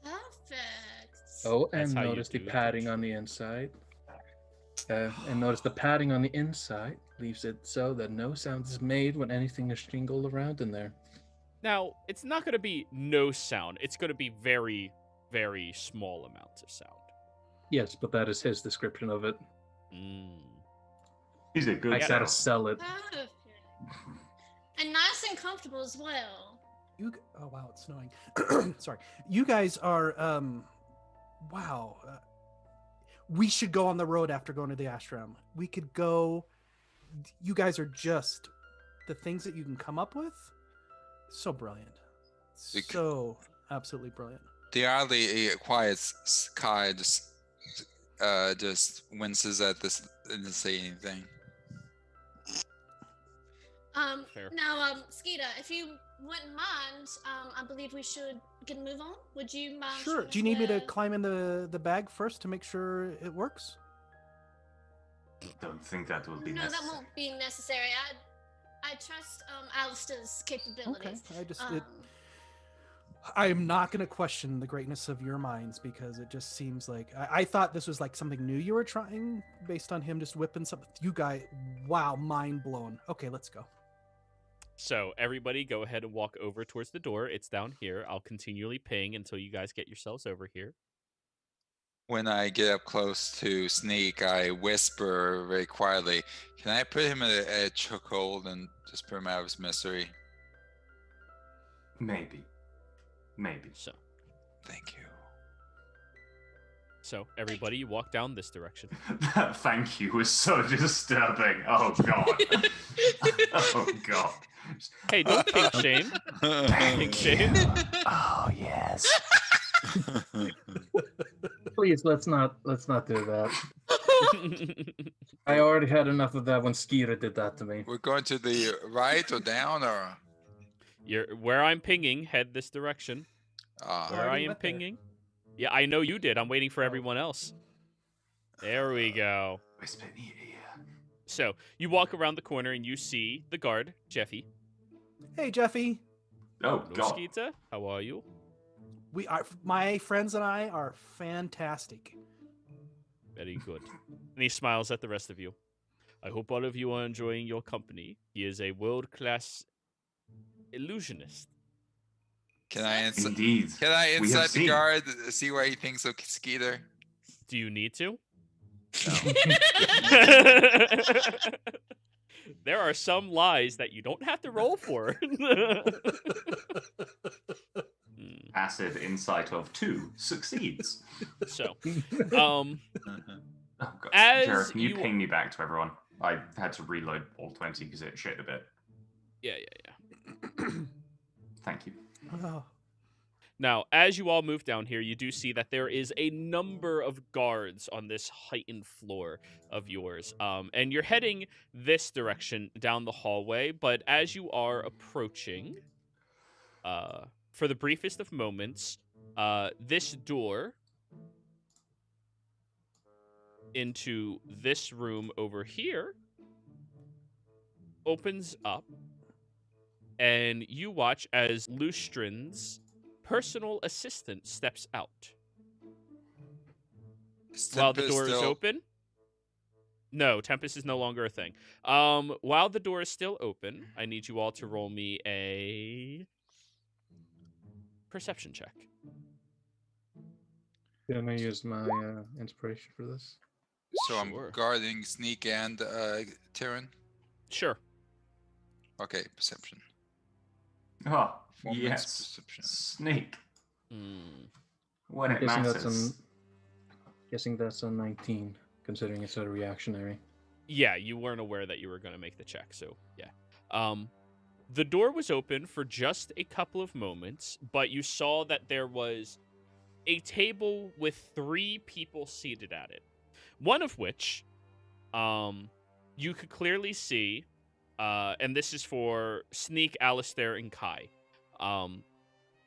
C: Perfect.
D: Oh, and notice the padding on the inside. And notice the padding on the inside leaves it so that no sound is made when anything is jingled around in there.
A: Now, it's not going to be no sound. It's going to be very, very small amounts of sound.
D: Yes, but that is his description of it.
E: He's a good
D: I gotta sell it.
C: Perfect. And nice and comfortable as well.
F: Oh wow, it's snowing. Sorry. You guys are wow. We should go on the road after going to the ashram. We could go. You guys are just the things that you can come up with. So brilliant. So absolutely brilliant.
B: The oddly quiet Kai just winces at this and doesn't say anything.
C: Now, Skeeter, if you wouldn't mind, I believe we should get a move on. Would you mind?
F: Sure. Do you need me to climb in the bag first to make sure it works?
E: Don't think that will be necessary.
C: No, that won't be necessary. I trust Alistair's capabilities.
F: Okay. I am not going to question the greatness of your minds, because it just seems like I thought this was like something new you were trying based on him just whipping something. You guys, wow, mind blown. Okay, let's go.
A: So everybody go ahead and walk over towards the door. It's down here. I'll continually ping until you guys get yourselves over here.
B: When I get up close to Sneak, I whisper very quietly, "Can I put him in a chokehold and just put him out of his misery?"
E: Maybe.
A: So.
B: Thank you.
A: So everybody, you walk down this direction.
E: That thank you was so disturbing. Oh god. Oh god.
A: Hey, don't kink shame. Kink shame.
E: Oh yes.
D: Please, let's not do that. I already had enough of that when Skeeter did that to me.
B: We're going to the right or down, or
A: You're where I'm pinging. Head this direction. Where I am pinging. Yeah, I know you did. I'm waiting for everyone else. There we go. So you walk around the corner and you see the guard, Jeffy.
F: Hey, Jeffy.
E: Oh god.
A: Skeeter, how are you?
F: We are. My friends and I are fantastic.
A: Very good. And he smiles at the rest of you. I hope all of you are enjoying your company. He is a world-class illusionist.
B: can I inside
E: We have
B: the
E: seen.
B: guard see what he thinks of Skeeter?
A: Do you need to?
B: No.
A: There are some lies that you don't have to roll for.
E: Acid insight of 2 succeeds.
A: So,
E: Oh, God.
A: As
E: Jared, can you
A: you-
E: ping me back to everyone? I had to reload all 20 because it shit a bit.
A: yeah.
E: Thank you.
F: Oh,
A: Now, as you all move down here, you do see that there is a number of guards on this heightened floor of yours. And you're heading this direction down the hallway, but as you are approaching, for the briefest of moments, this door into this room over here opens up, and you watch as Lustrin's personal assistant steps out. While the door is open. No, Tempest is no longer a thing. While the door is still open, I need you all to roll me a perception check.
D: Can I use my inspiration for this?
B: So I'm
A: Sure.
B: guarding Sneak and Tyrion.
A: Sure.
B: Okay, perception.
E: Oh,
B: Performance
E: yes.
B: perception.
E: Sneak. When it
D: Guessing
E: matters.
D: Guessing that's a 19, considering it's a reactionary.
A: Yeah, you weren't aware that you were going to make the check, so yeah. The door was open for just a couple of moments, but you saw that there was a table with 3 people seated at it. One of which, you could clearly see, and this is for Sneak, Alistair, and Kai.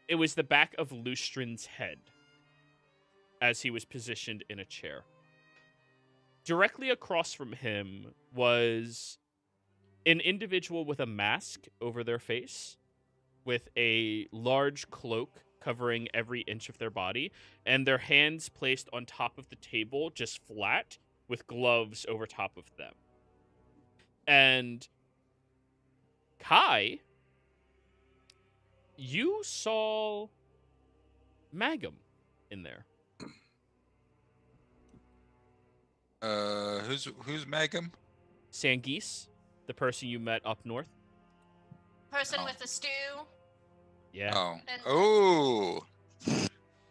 A: It was the back of Lustrin's head as he was positioned in a chair. Directly across from him was an individual with a mask over their face, with a large cloak covering every inch of their body, and their hands placed on top of the table, just flat, with gloves over top of them. And Kai, you saw Magum in there.
B: Who's Magum?
A: Sangeese, the person you met up north.
C: Person
B: Oh.
C: with the stew.
A: Yeah.
B: Oh.
C: And-
B: Oh.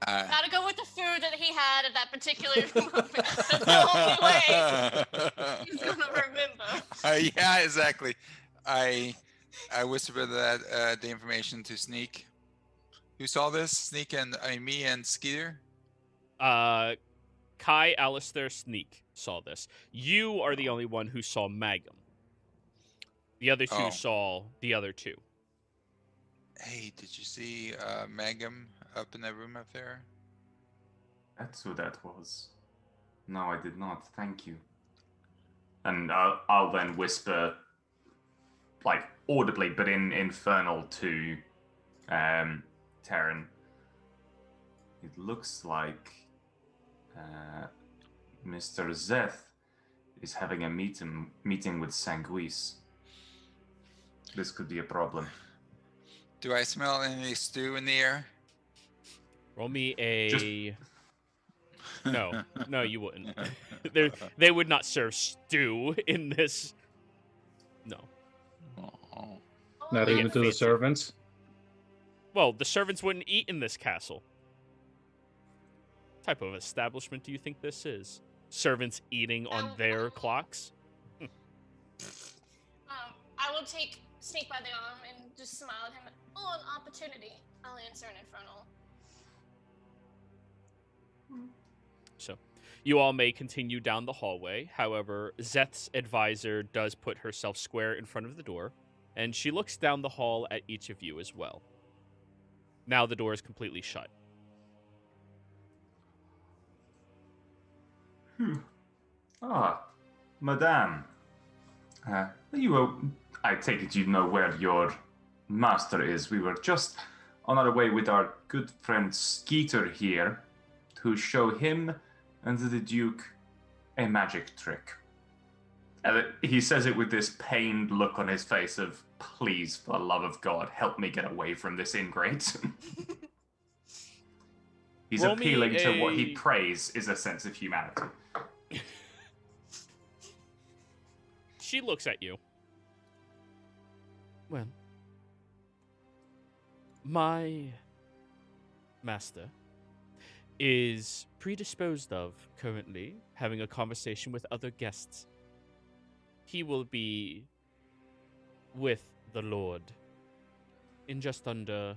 C: Gotta go with the food that he had at that particular moment. That's the only way he's gonna remember.
B: Yeah, exactly. I whispered that the information to Sneak. Who saw this? Sneak and me and Skeeter.
A: Kai, Alistair, Sneak saw this. You are the only one who saw Magum. The other two
B: Oh.
A: saw the other two.
B: Hey, did you see Magum up in that room up there?
E: That's who that was. No, I did not. Thank you. And I'll then whisper, like audibly, but in infernal to Terran. It looks like Mr. Zeth is having a meeting with Sanguis. This could be a problem.
B: Do I smell any stew in the air?
A: Roll me a...
E: Just-
A: No, you wouldn't. They would not serve stew in this. No.
B: Oh.
D: Not
A: They
D: even
A: get
D: to the
A: fancy.
D: servants.
A: Well, the servants wouldn't eat in this castle. What type of establishment do you think this is? Servants eating on their clocks?
C: I will take Snake by the arm and just smile at him. Oh, an opportunity. I'll answer an infernal.
A: So, you all may continue down the hallway. However, Zeth's advisor does put herself square in front of the door, and she looks down the hall at each of you as well. Now the door is completely shut.
E: Ah, Madame. I take it you know where your master is. We were just on our way with our good friend Skeeter here to show him and the Duke a magic trick. And he says it with this pained look on his face of, please, for the love of God, help me get away from this ingrate. He's
A: Roll me
E: appealing to what he
A: a-
E: prays is a sense of humanity.
A: She looks at you. Well, my master is predisposed of currently having a conversation with other guests. He will be with the Lord in just under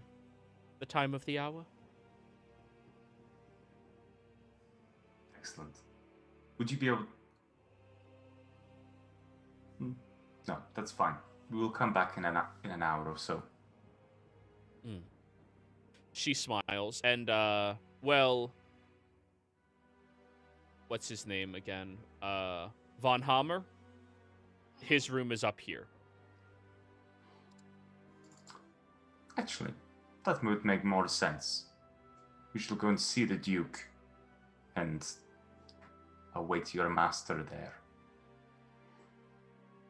A: the time of the hour.
E: Excellent. Would you be able... No, that's fine. We will come back in an hour or so.
A: She smiles, and, well... What's his name again? Von Hammer? His room is up here.
E: Actually, that would make more sense. We shall go and see the Duke and await your master there.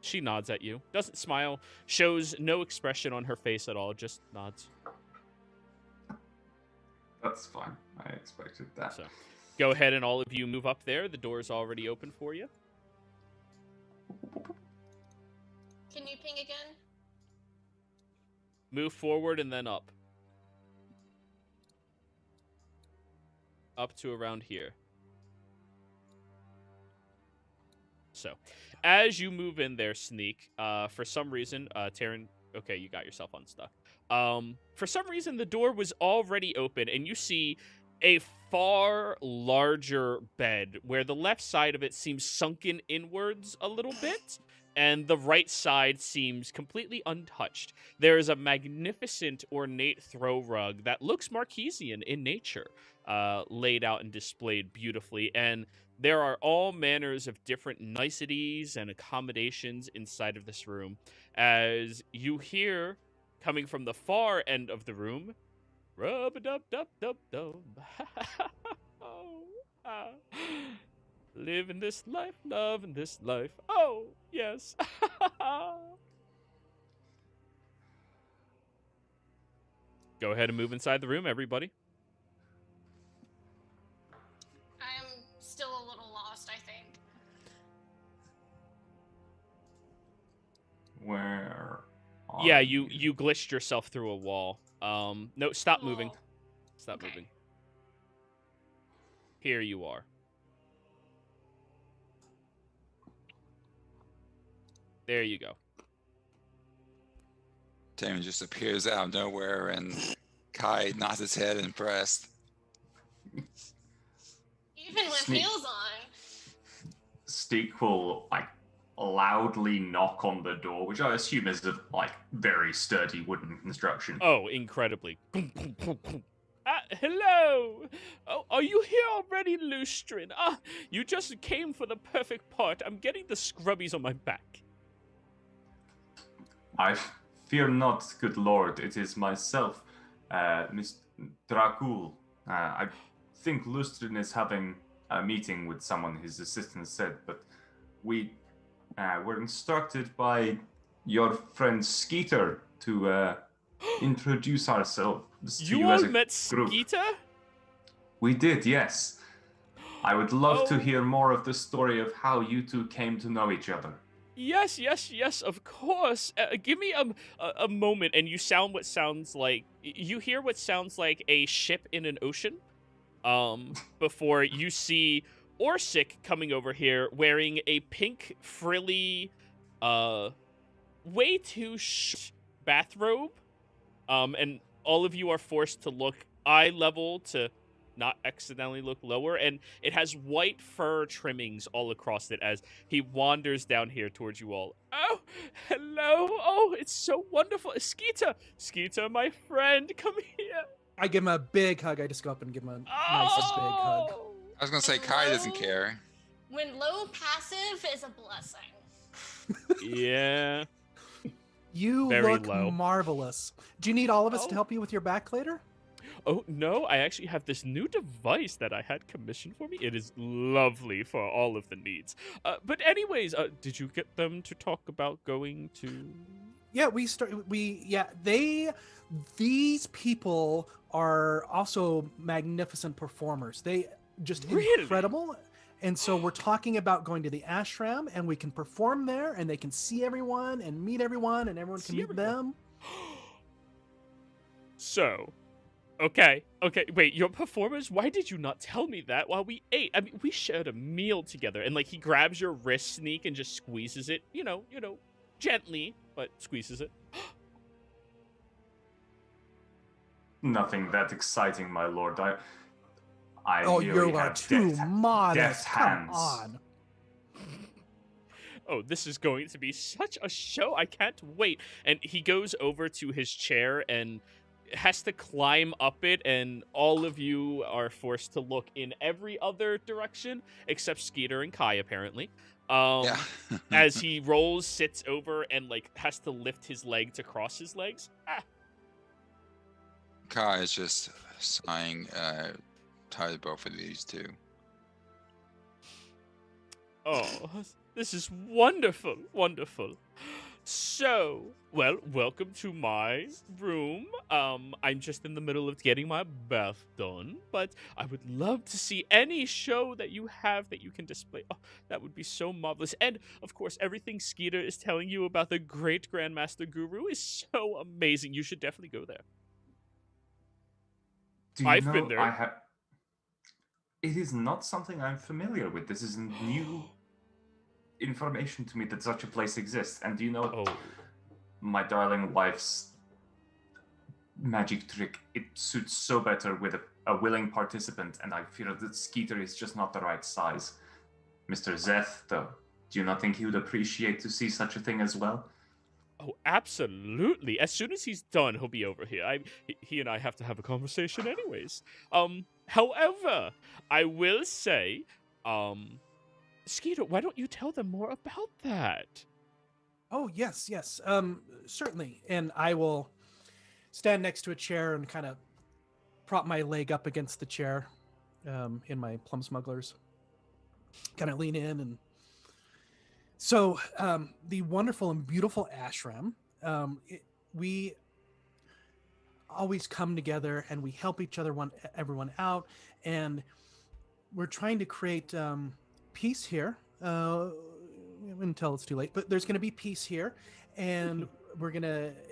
A: She nods at you, doesn't smile, shows no expression on her face at all, just nods.
E: That's fine. I expected that.
A: So, go ahead and all of you move up there. The door's already open for you.
C: Can you ping again?
A: Move forward and then up. Up to around here. So, as you move in there, Sneak, for some reason, Taryn, okay, you got yourself unstuck. For some reason, the door was already open, and you see a far larger bed, where the left side of it seems sunken inwards a little bit, and the right side seems completely untouched. There is a magnificent, ornate throw rug that looks Marquesian in nature, laid out and displayed beautifully, and there are all manners of different niceties and accommodations inside of this room, as you hear, coming from the far end of the room, rub-a-dub-dub-dub-dub. Live in this life, love in this life. Oh, yes. Go ahead and move inside the room, everybody.
C: I am still a little lost, I think.
E: Where?
A: Yeah, you glitched yourself through a wall. No, stop moving.
C: Cool.
A: Stop
C: Okay.
A: moving. Here you are. There you go.
B: Damon just appears out of nowhere, and Kai nods his head impressed.
C: Even with
E: Sneak.
C: heels on.
E: Steak will loudly knock on the door, which I assume is of very sturdy wooden construction.
A: Oh, incredibly. Hello! Oh, are you here already, Lustrin? You just came for the perfect part. I'm getting the scrubbies on my back.
E: I fear not, good lord. It is myself, Miss Dracul. I think Lustrin is having a meeting with someone, his assistant said, but we were instructed by your friend Skeeter to introduce ourselves to
A: You
E: you as
A: all
E: a
A: met
E: group.
A: Skeeter?
E: We did, yes. I would love to hear more of the story of how you two came to know each other.
A: Yes, of course. Give me a moment, and you sound what sounds like... You hear what sounds like a ship in an ocean, before you see Orsic coming over here wearing a pink, frilly, way too bathrobe, and all of you are forced to look eye level to not accidentally look lower, and it has white fur trimmings all across it as he wanders down here towards you all. Oh, hello. Oh, it's so wonderful. Skeeter, my friend, come here.
F: I give him a big hug. I just go up and give him a nice big hug.
A: Oh.
B: I was gonna say Kai doesn't care.
C: When low passive is a blessing.
A: Yeah.
F: You
A: Very
F: look
A: low.
F: marvelous. Do you need all of us
A: Oh.
F: to help you with your back later?
A: Oh, no, I actually have this new device that I had commissioned for me. It is lovely for all of the needs. But anyways, did you get them to talk about going to...
F: Yeah, these people are also magnificent performers. They just
A: Really?
F: incredible. And so we're talking about going to the ashram, and we can perform there, and they can see everyone and meet everyone, and everyone can meet them.
A: So, okay, wait, your performers, why did you not tell me that while we ate? I mean, we shared a meal together, and like he grabs your wrist, Sneak, and just squeezes it, you know, gently, but squeezes it.
E: Nothing that exciting, my lord. I
F: Oh,
E: merely
F: you are
E: have
F: too
E: deft
F: modest. Come
E: hands.
F: on.
A: Oh, this is going to be such a show. I can't wait. And he goes over to his chair and has to climb up it, and all of you are forced to look in every other direction except Skeeter and Kai, apparently.
B: Yeah.
A: As he rolls, sits over, and like has to lift his leg to cross his legs.
B: Kai is just sighing, tired of both of these two.
A: Oh, this is wonderful, wonderful. So, well, welcome to my room. I'm just in the middle of getting my bath done, but I would love to see any show that you have that you can display. Oh, that would be so marvelous. And, of course, everything Skeeter is telling you about the great Grandmaster Guru is so amazing. You should definitely go there. I've been there.
E: It is not something I'm familiar with. This is new information to me that such a place exists. And do you know, my darling wife's magic trick, it suits so better with a willing participant, and I fear that Skeeter is just not the right size. Mr. Zeth, though, do you not think he would appreciate to see such a thing as well?
A: Oh, absolutely. As soon as he's done, he'll be over here. He and I have to have a conversation anyways. However, I will say, Skeeter, why don't you tell them more about that?
F: Oh, yes. Certainly. And I will stand next to a chair and kind of prop my leg up against the chair in my plum smugglers. Kind of lean in. And so the wonderful and beautiful ashram, we always come together and we help each other, everyone out. And we're trying to create peace here until it's too late, but there's going to be peace here, and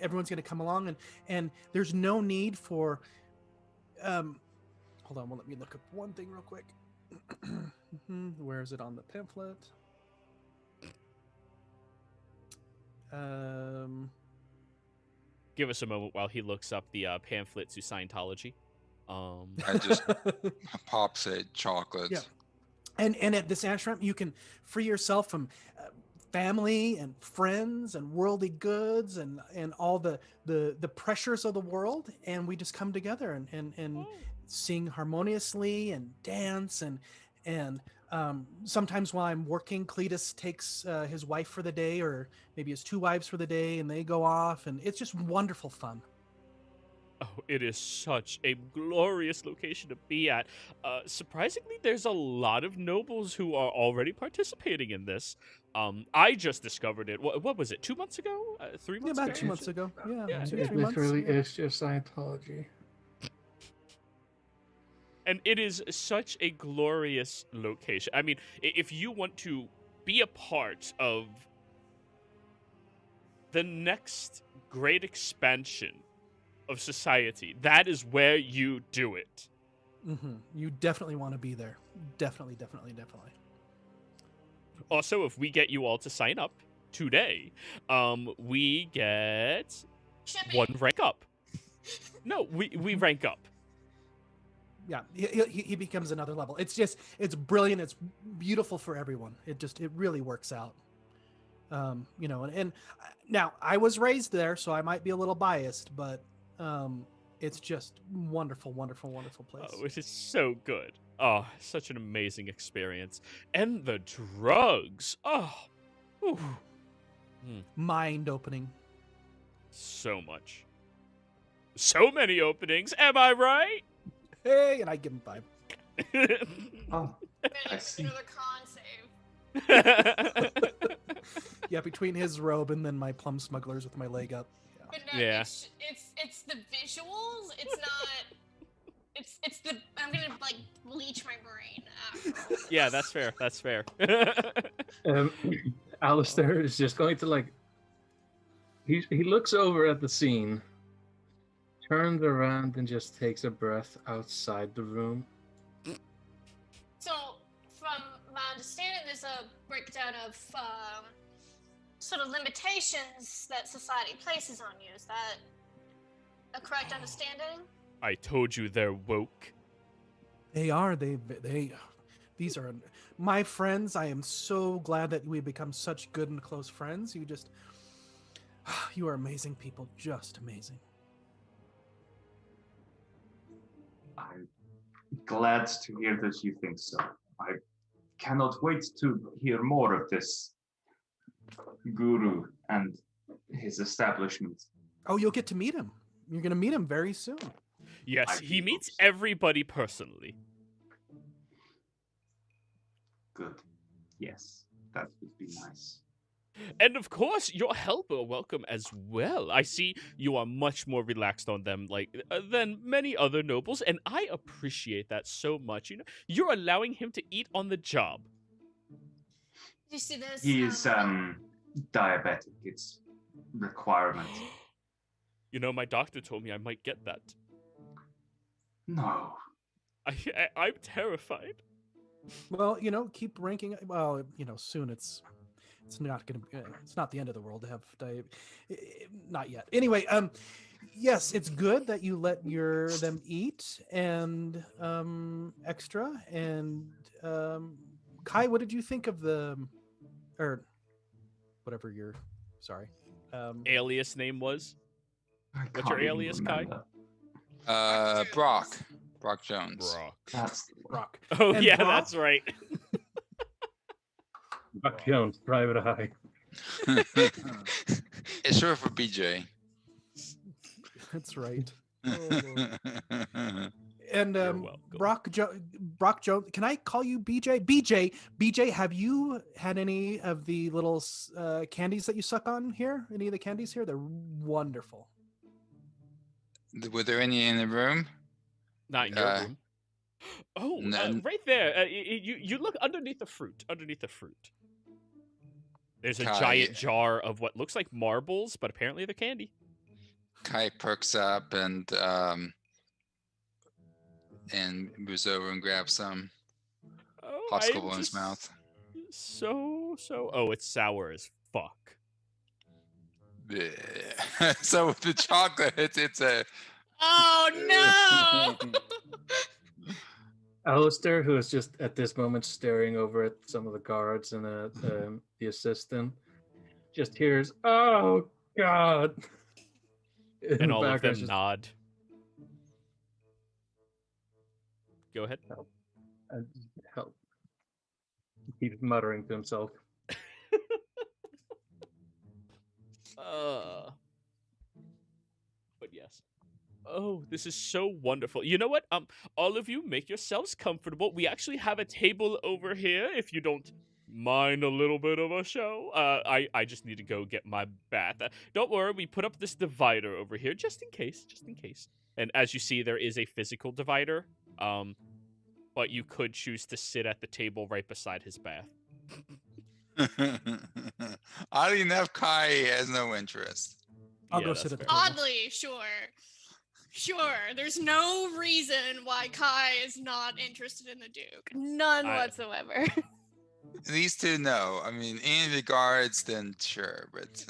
F: everyone's going to come along, and there's no need for hold on, let me look up one thing real quick. Where is it on the pamphlet?
A: Give us a moment while he looks up the pamphlet to Scientology.
B: I just pops it chocolates.
F: Yeah. And at this ashram, you can free yourself from family and friends and worldly goods and all the pressures of the world, and we just come together and sing harmoniously and dance and sometimes while I'm working, Cletus takes his wife for the day, or maybe his two wives for the day, and they go off, and it's just wonderful fun.
A: Oh, it is such a glorious location to be at. Surprisingly, there's a lot of nobles who are already participating in this. I just discovered it. What was it? 2 months ago? 3 months ago?
F: About 2 months ago. Yeah,
D: It literally is just Scientology.
A: And it is such a glorious location. I mean, if you want to be a part of the next great expansion of society, that is where you do it.
F: Mm-hmm. You definitely want to be there. Definitely.
A: Also, if we get you all to sign up today, we get
C: Shipping.
A: 1 rank up. No, we rank up.
F: Yeah, he becomes another level. It's brilliant. It's beautiful for everyone. It really works out. And now I was raised there, so I might be a little biased, but it's just wonderful place.
A: Oh, it is so good. Oh, such an amazing experience. And the drugs. Oh. Whew.
F: Mind opening.
A: So much. So many openings, am I right?
F: Hey, and I give him 5.
E: Oh, I see.
C: Another con save.
F: Yeah, between his robe and then my plum smugglers with my leg up.
C: But no,
A: Yeah.
C: it's the visuals. It's not. It's the. I'm gonna like bleach my brain
A: Yeah, that's fair. That's fair.
D: Alistair is just going to like. He looks over at the scene, turns around, and just takes a breath outside the room.
C: So, from my understanding, there's a breakdown of sort of limitations that society places on you. Is that a correct understanding?
A: I told you they're woke.
F: They are. These are my friends. I am so glad that we become such good and close friends. You are amazing people. Just amazing.
E: I'm glad to hear that you think so. I cannot wait to hear more of this guru and his establishment.
F: Oh, you'll get to meet him. You're going to meet him very soon.
A: Yes,
E: I
A: he
E: do
A: meets
E: hope so.
A: everybody personally.
E: Good. Yes, that would be nice.
A: And of course, your helper welcome as well. I see you are much more relaxed on them than many other nobles, and I appreciate that so much. You know, you're allowing him to eat on the job.
C: Do you see this?
E: He is diabetic. It's requirement.
A: You know, my doctor told me I might get that.
E: No.
A: I'm terrified.
F: Well, keep ranking. Well, soon it's not going to. It's not the end of the world to have not yet. Anyway, yes, it's good that you let them eat and extra. And Kai, what did you think of or whatever your
A: Alias name was?
E: I
A: What's your
E: can't even
A: alias, Kai?
E: remember.
B: Brock Jones.
A: Brock.
E: That's the one.
F: Rock?
A: Oh,
F: And
A: yeah,
F: Brock?
A: that's right.
D: Buck Jones, Private Eye.
B: It's short for BJ.
F: That's right. Oh, Lord. And
A: You're welcome.
F: Brock Jones, can I call you BJ? BJ, have you had any of the little candies that you suck on here? Any of the candies here? They're wonderful.
B: Were there any in the room?
A: Not in your room. Oh,
B: No.
A: right there. You look underneath the fruit. There's a
B: Kai.
A: giant jar of what looks like marbles, but apparently they're candy.
B: Kai perks up and moves over and grabs some.
A: Oh,
B: Popsicle
A: I'm
B: in his
A: just
B: mouth.
A: So. Oh, it's sour as fuck.
B: Bleh. So with the chocolate, it's a.
C: Oh no!
D: Alistair, who is just at this moment staring over at some of the guards and the assistant, just hears, "Oh God!" In
A: And
D: the
A: all of them
D: background, just-
A: nod. Go ahead.
D: and help. He keeps muttering to himself.
A: But yes. Oh, this is so wonderful. You know what? All of you make yourselves comfortable. We actually have a table over here if you don't mind a little bit of a show. I just need to go get my bath. Don't worry, we put up this divider over here just in case. And as you see, there is a physical divider. But you could choose to sit at the table right beside his bath.
B: Oddly enough, Kai has no interest.
F: I'll
A: Yeah,
F: go
A: that's
F: sit at the
A: fair.
F: table.
C: Oddly, sure. There's no reason why Kai is not interested in the Duke. None whatsoever.
B: These two, no. I mean, any of the guards, then sure, but.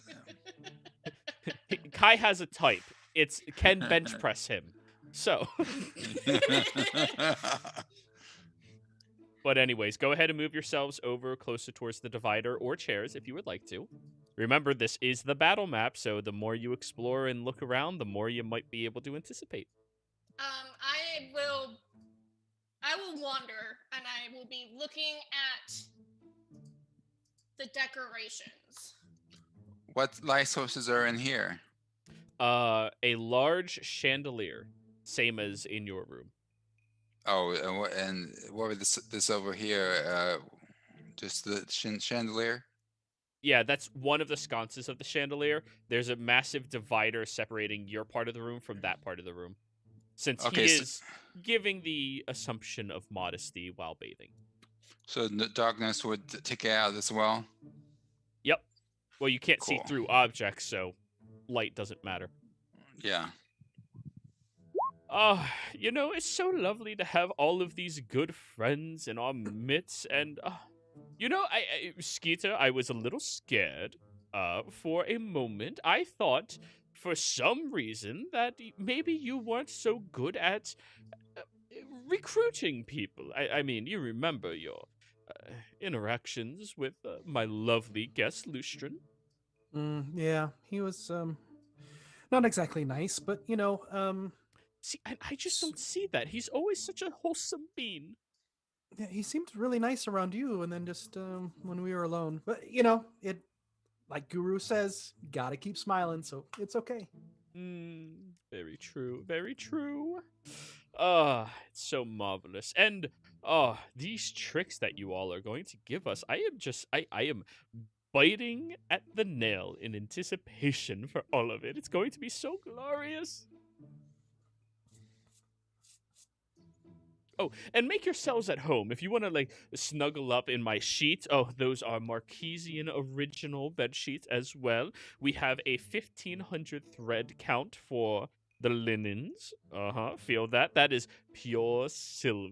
A: Kai has a type. It's can bench press him. So. But anyways, go ahead and move yourselves over closer towards the divider or chairs if you would like to. Remember, this is the battle map, so the more you explore and look around, the more you might be able to anticipate.
C: I will wander and I will be looking at the decorations.
B: What light sources are in here?
A: A large chandelier, same as in your room.
B: Oh, and what was this over here? Just the chandelier?
A: Yeah, that's one of the sconces of the chandelier. There's a massive divider separating your part of the room from that part of the room. Since
B: Okay,
A: he
B: so-
A: is giving the assumption of modesty while bathing.
B: So the darkness would take it out as well?
A: Yep. Well, you can't see
B: Cool.
A: through objects, so light doesn't matter.
B: Yeah.
A: It's so lovely to have all of these good friends in our midst, and Skeeter, I was a little scared. For a moment, I thought, for some reason, that maybe you weren't so good at uh, recruiting people. I mean, you remember your interactions with my lovely guest, Lustrin.
F: Yeah, he was not exactly nice, but
A: See, I just don't see that. He's always such a wholesome being.
F: yeah, he seemed really nice around you, and then just when we were alone. But it like Guru says, gotta keep smiling, so it's okay.
A: Very true. Very true. It's so marvelous. And these tricks that you all are going to give us, I am biting at the nail in anticipation for all of it. It's going to be so glorious. Oh, and make yourselves at home. If you want to snuggle up in my sheets, those are Marquesian original bed sheets as well. We have a 1,500 thread count for the linens. Feel that? That is pure silk.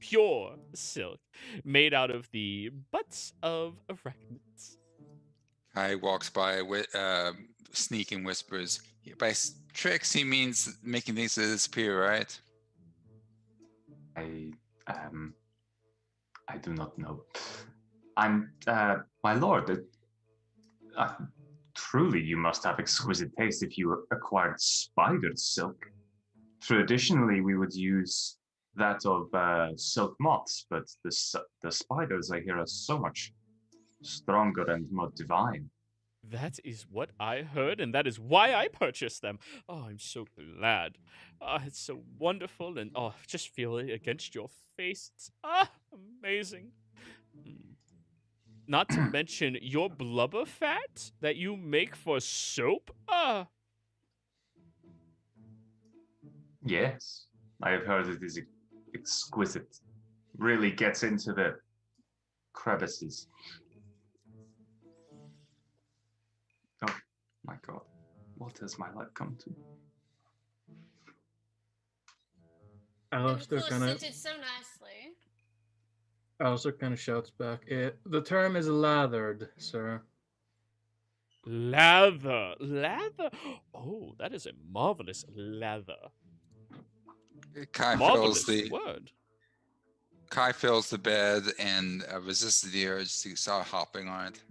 A: Pure silk. Made out of the butts of arachnids.
B: Kai walks by with sneaking whispers. By tricks, he means making things disappear, right?
E: I do not know. I'm my lord. Truly, you must have exquisite taste if you acquired spider silk. Traditionally, we would use that of silk moths, but the spiders I hear are so much stronger and more divine.
A: That is what I heard, and that is why I purchased them. Oh, I'm so glad. It's so wonderful, and just feel it against your face. It's amazing. Not to mention your blubber fat that you make for soap.
E: Yes, I have heard it is exquisite. Really gets into the crevices. Oh my god, what has my life come to?
D: Alistair kind of
C: scented so nicely.
D: Alistair kind of shouts back. The term is lathered, sir.
A: Lather. Oh, that is a marvelous lather.
B: Kai
A: Marvelous
B: fills the
A: word.
B: Kai fills the bed and resists the urge to start hopping on it.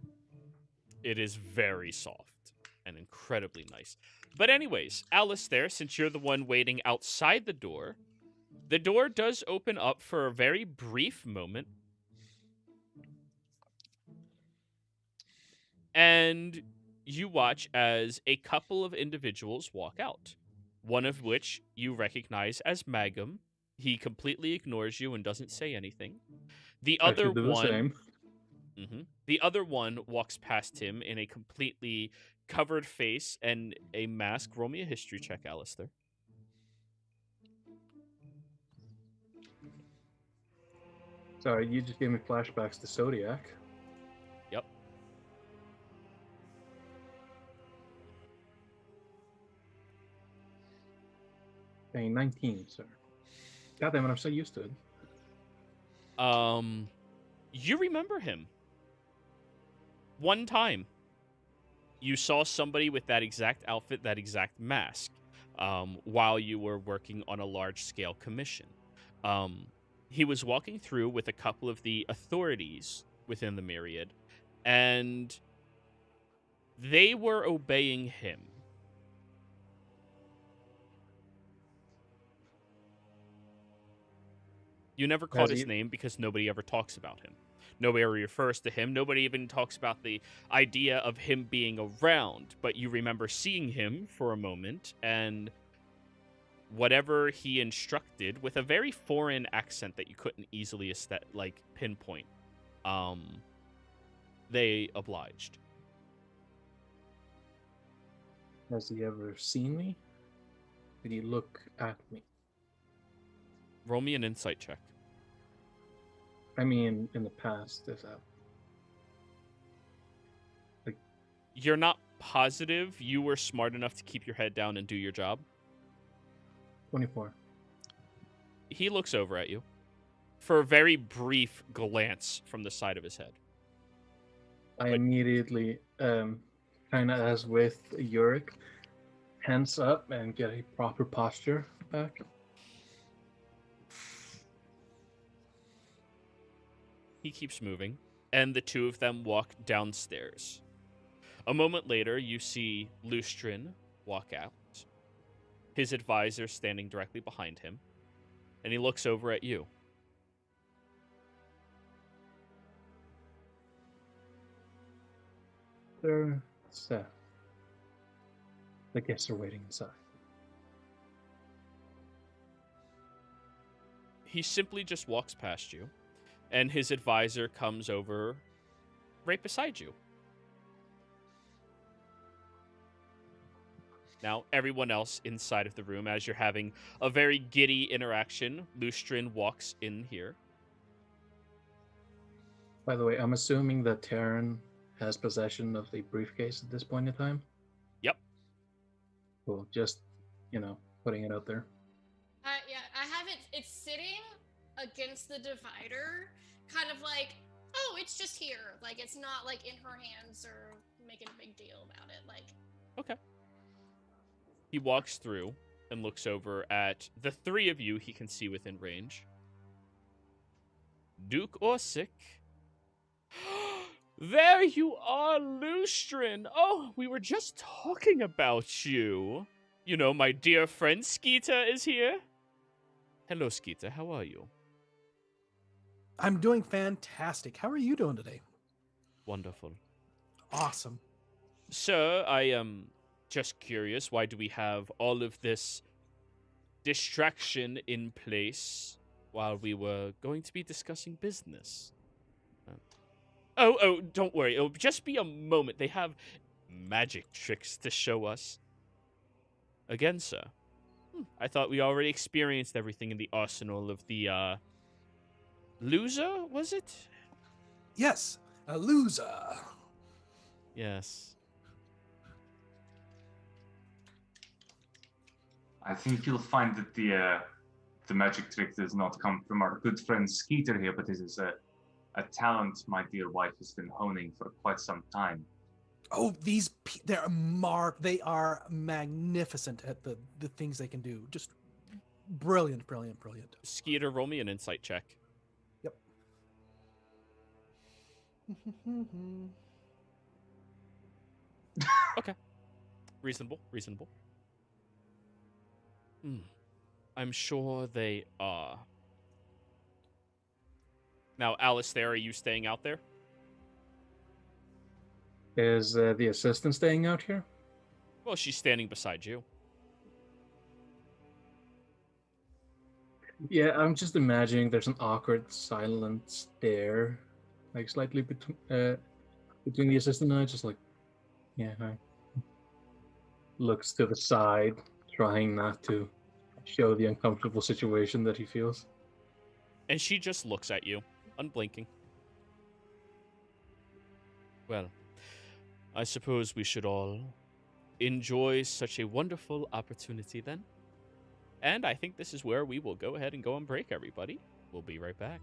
A: It is very soft and incredibly nice. But anyways, Alistair, since you're the one waiting outside the door does open up for a very brief moment. And you watch as a couple of individuals walk out. One of which you recognize as Magum. He completely ignores you and doesn't say anything. The other one... The other one walks past him in a completely covered face and a mask. Roll me a history check, Alistair.
D: Sorry, you just gave me flashbacks to Zodiac.
A: Yep.
D: Saying 19, sir. God damn it, I'm so used to it.
A: You remember him. One time, you saw somebody with that exact outfit, that exact mask, while you were working on a large-scale commission. He was walking through with a couple of the authorities within the Myriad, and they were obeying him. You never caught his name because nobody ever talks about him. Nobody refers to him. Nobody even talks about the idea of him being around. But you remember seeing him for a moment, and whatever he instructed with a very foreign accent that you couldn't easily pinpoint, they obliged.
D: Has he ever seen me? Did he look at me?
A: Roll me an insight check.
D: I mean, in the past, is that
A: You're not positive you were smart enough to keep your head down and do your job.
D: 24?
A: He looks over at you for a very brief glance from the side of his head.
D: I immediately, kind of as with Yurik, hands up and get a proper posture back.
A: He keeps moving, and the two of them walk downstairs. A moment later, you see Lustrin walk out, his advisor standing directly behind him, and he looks over at you.
D: Sir, Seth. The guests are waiting inside.
A: He simply just walks past you, and his advisor comes over right beside you. Now, everyone else inside of the room, as you're having a very giddy interaction, Lustrin walks in here.
D: By the way, I'm assuming that Terran has possession of the briefcase at this point in time.
A: Yep.
D: Cool. Just, putting it out there.
C: Yeah, I have it. It's sitting against the divider, kind of like, oh, it's just here. Like, it's not like in her hands or making a big deal about it. Like,
A: okay. He walks through and looks over at the three of you he can see within range. Duke Orsic. There you are, Lustrin. Oh, we were just talking about you. You know, my dear friend Skeeter is here. Hello, Skeeter. How are you?
F: I'm doing fantastic. How are you doing today?
A: Wonderful.
F: Awesome.
A: Sir, I am just curious. Why do we have all of this distraction in place while we were going to be discussing business? Oh, don't worry. It'll just be a moment. They have magic tricks to show us. Again, sir. I thought we already experienced everything in the arsenal of the, loser, was it?
F: Yes, a loser.
A: Yes.
E: I think you'll find that the magic trick does not come from our good friend Skeeter here, but this is a talent my dear wife has been honing for quite some time.
F: Oh, they are magnificent at the things they can do. Just brilliant, brilliant, brilliant.
A: Skeeter, roll me an insight check.
F: Yep.
A: Okay. Reasonable. I'm sure they are. Now, Alistair, are you staying out there?
D: Is the assistant staying out here?
A: Well, she's standing beside you.
D: Yeah, I'm just imagining there's an awkward, silent stare, like slightly between the assistant and I, just like, yeah, hi. Looks to the side, trying not to show the uncomfortable situation that he feels.
A: And she just looks at you, unblinking. Well, I suppose we should all enjoy such a wonderful opportunity then. And I think this is where we will go ahead and go on break, everybody. We'll be right back.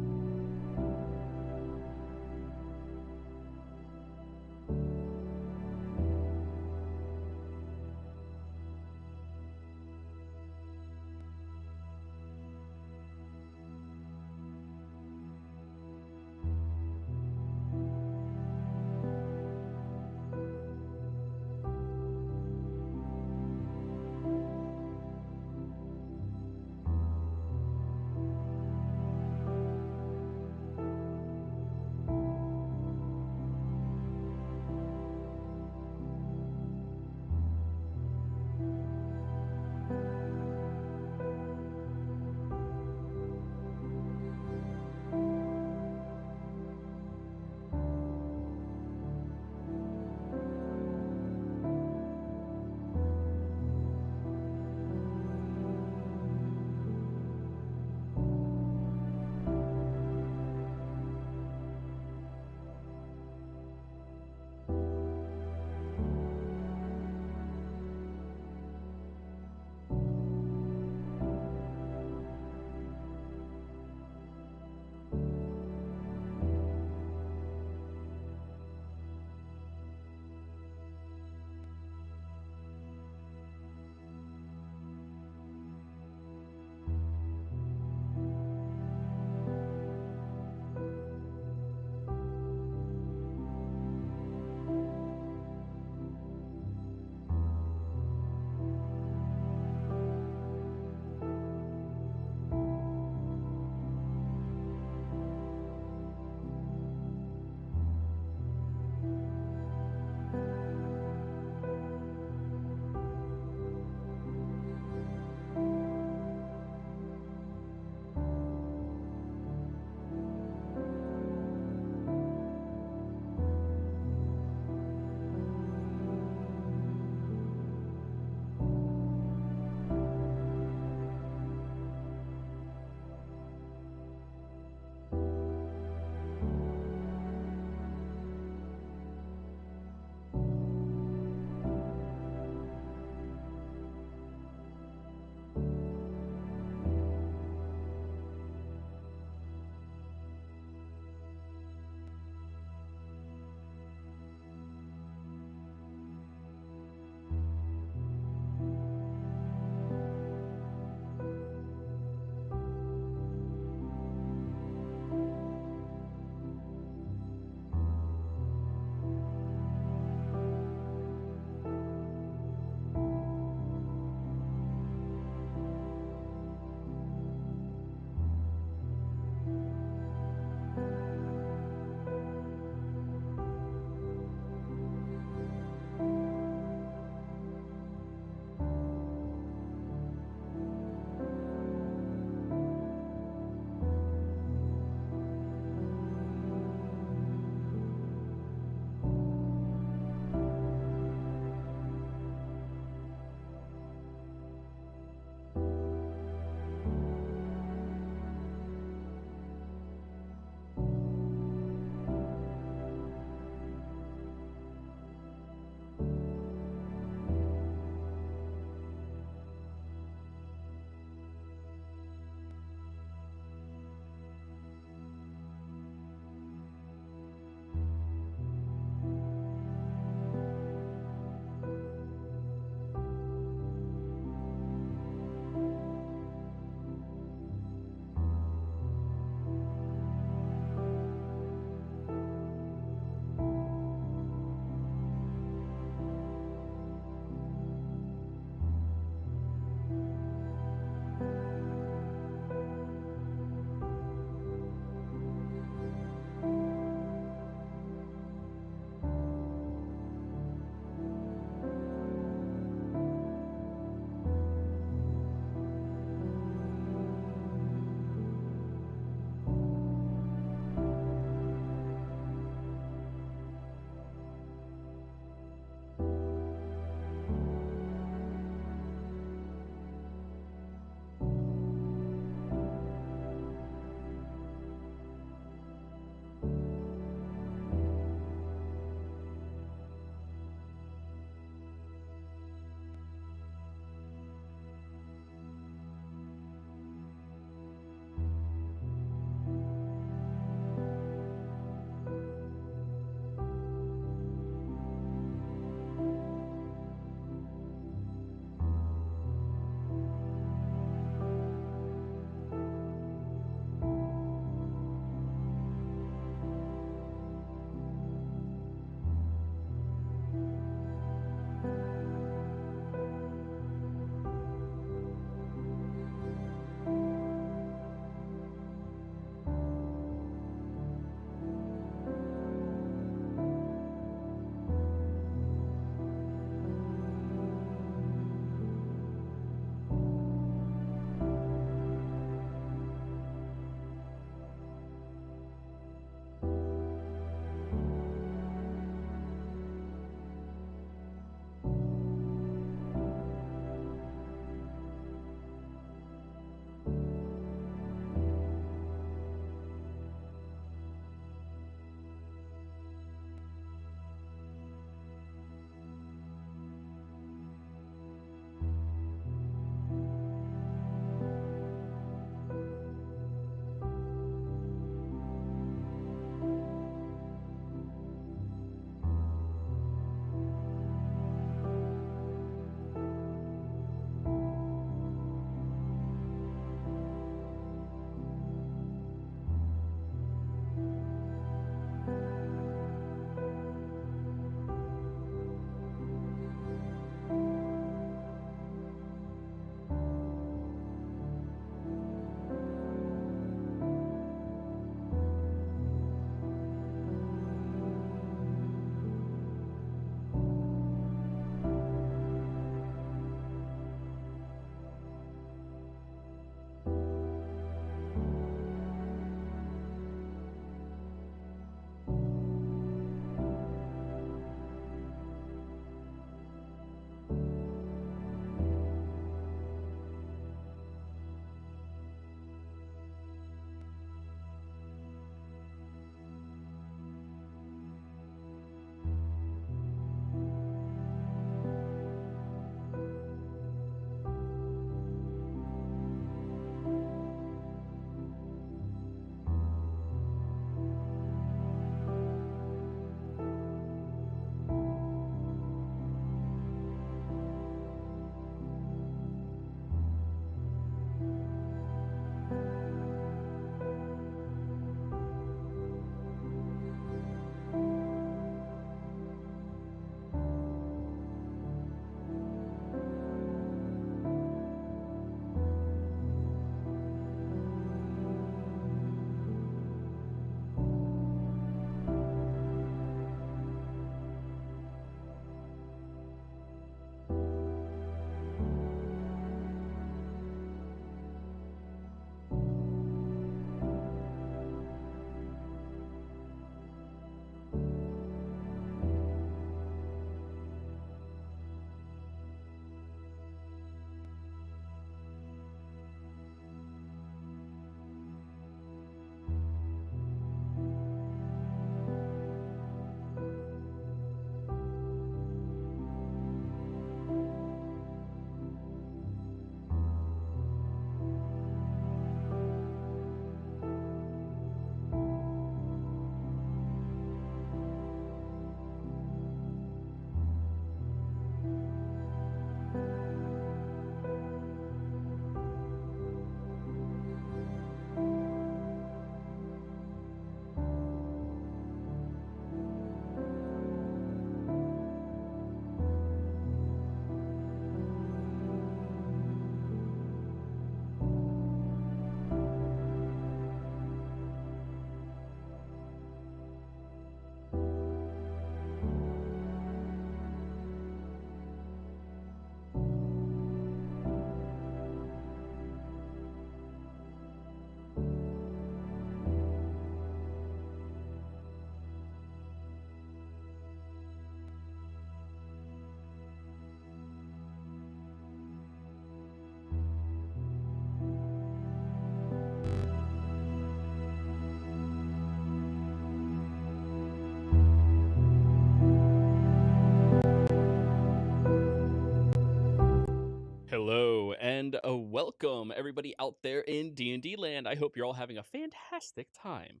A: and welcome everybody out there in D&D land. I hope you're all having a fantastic time.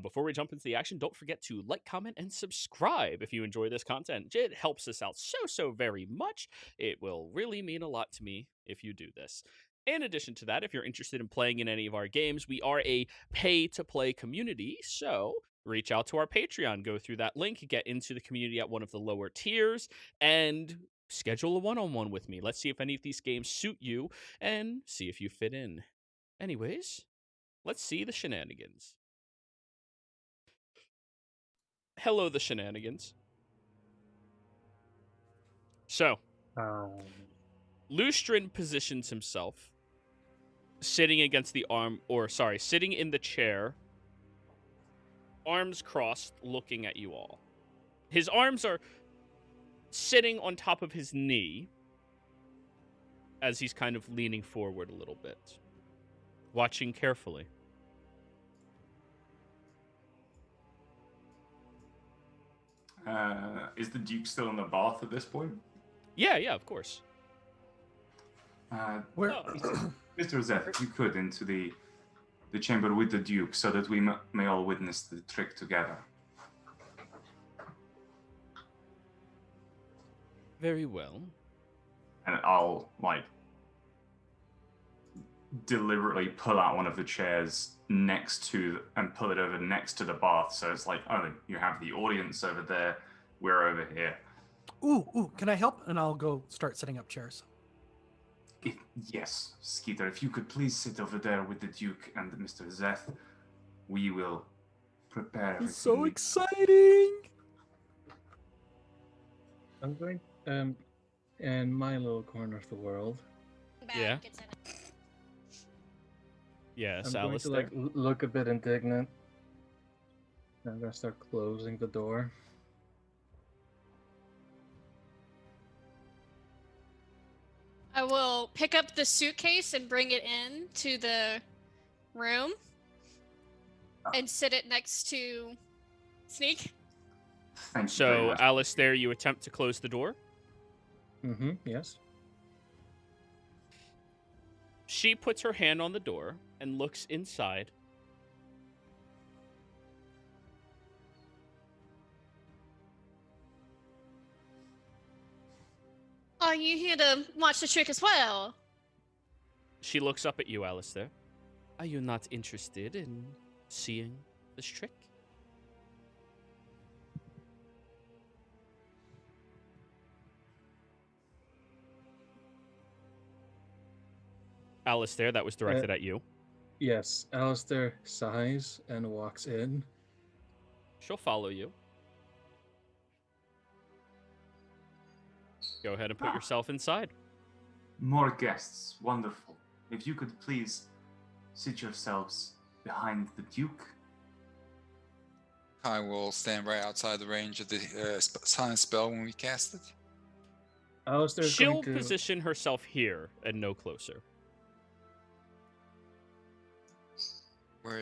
A: Before we jump into the action, don't forget to like, comment, and subscribe if you enjoy this content. It helps us out so very much. It will really mean a lot to me if you do this. In addition to that, if you're interested in playing in any of our games, we are a pay-to-play community, so reach out to our Patreon, go through that link, get into the community at one of the lower tiers, and schedule a one-on-one with me. Let's see if any of these games suit you and see if you fit in. Anyways, let's see the shenanigans. Hello, the shenanigans. So, Lustrin positions himself sitting against the sitting in the chair, arms crossed, looking at you all. His arms are sitting on top of his knee as he's kind of leaning forward a little bit, watching carefully.
E: Is the Duke still in the bath at this point?
A: Yeah, of course.
F: Where?
E: Mr. Zeth, if you could, into the chamber with the Duke, so that we may all witness the trick together.
A: Very well.
E: And I'll, deliberately pull out one of the chairs and pull it over next to the bath, so it's like, oh, you have the audience over there, we're over here.
F: Ooh, can I help? And I'll go start setting up chairs.
E: Yes, Skeeter, if you could please sit over there with the Duke and Mr. Zeth, we will prepare everything.
F: It's so exciting!
D: I'm going, in my little corner of the world.
A: Yeah. Yes,
D: I'm going
A: Alistair.
D: to look a bit indignant. I'm gonna start closing the door.
C: I will pick up the suitcase and bring it in to the room and sit it next to Sneak.
E: Thank you very
A: So,
E: much.
A: Alistair, you attempt to close the door.
D: Yes.
A: She puts her hand on the door and looks inside.
C: Are you here to watch the trick as well?
A: She looks up at you, Alistair. Are you not interested in seeing this trick? Alistair, that was directed at you.
D: Yes, Alistair sighs and walks in.
A: She'll follow you. Go ahead and put yourself inside.
E: More guests, wonderful. If you could please sit yourselves behind the Duke.
B: I will stand right outside the range of the silent spell when we cast it.
D: Alistair's
A: She'll
D: going to...
A: position herself here and no closer.
B: Where?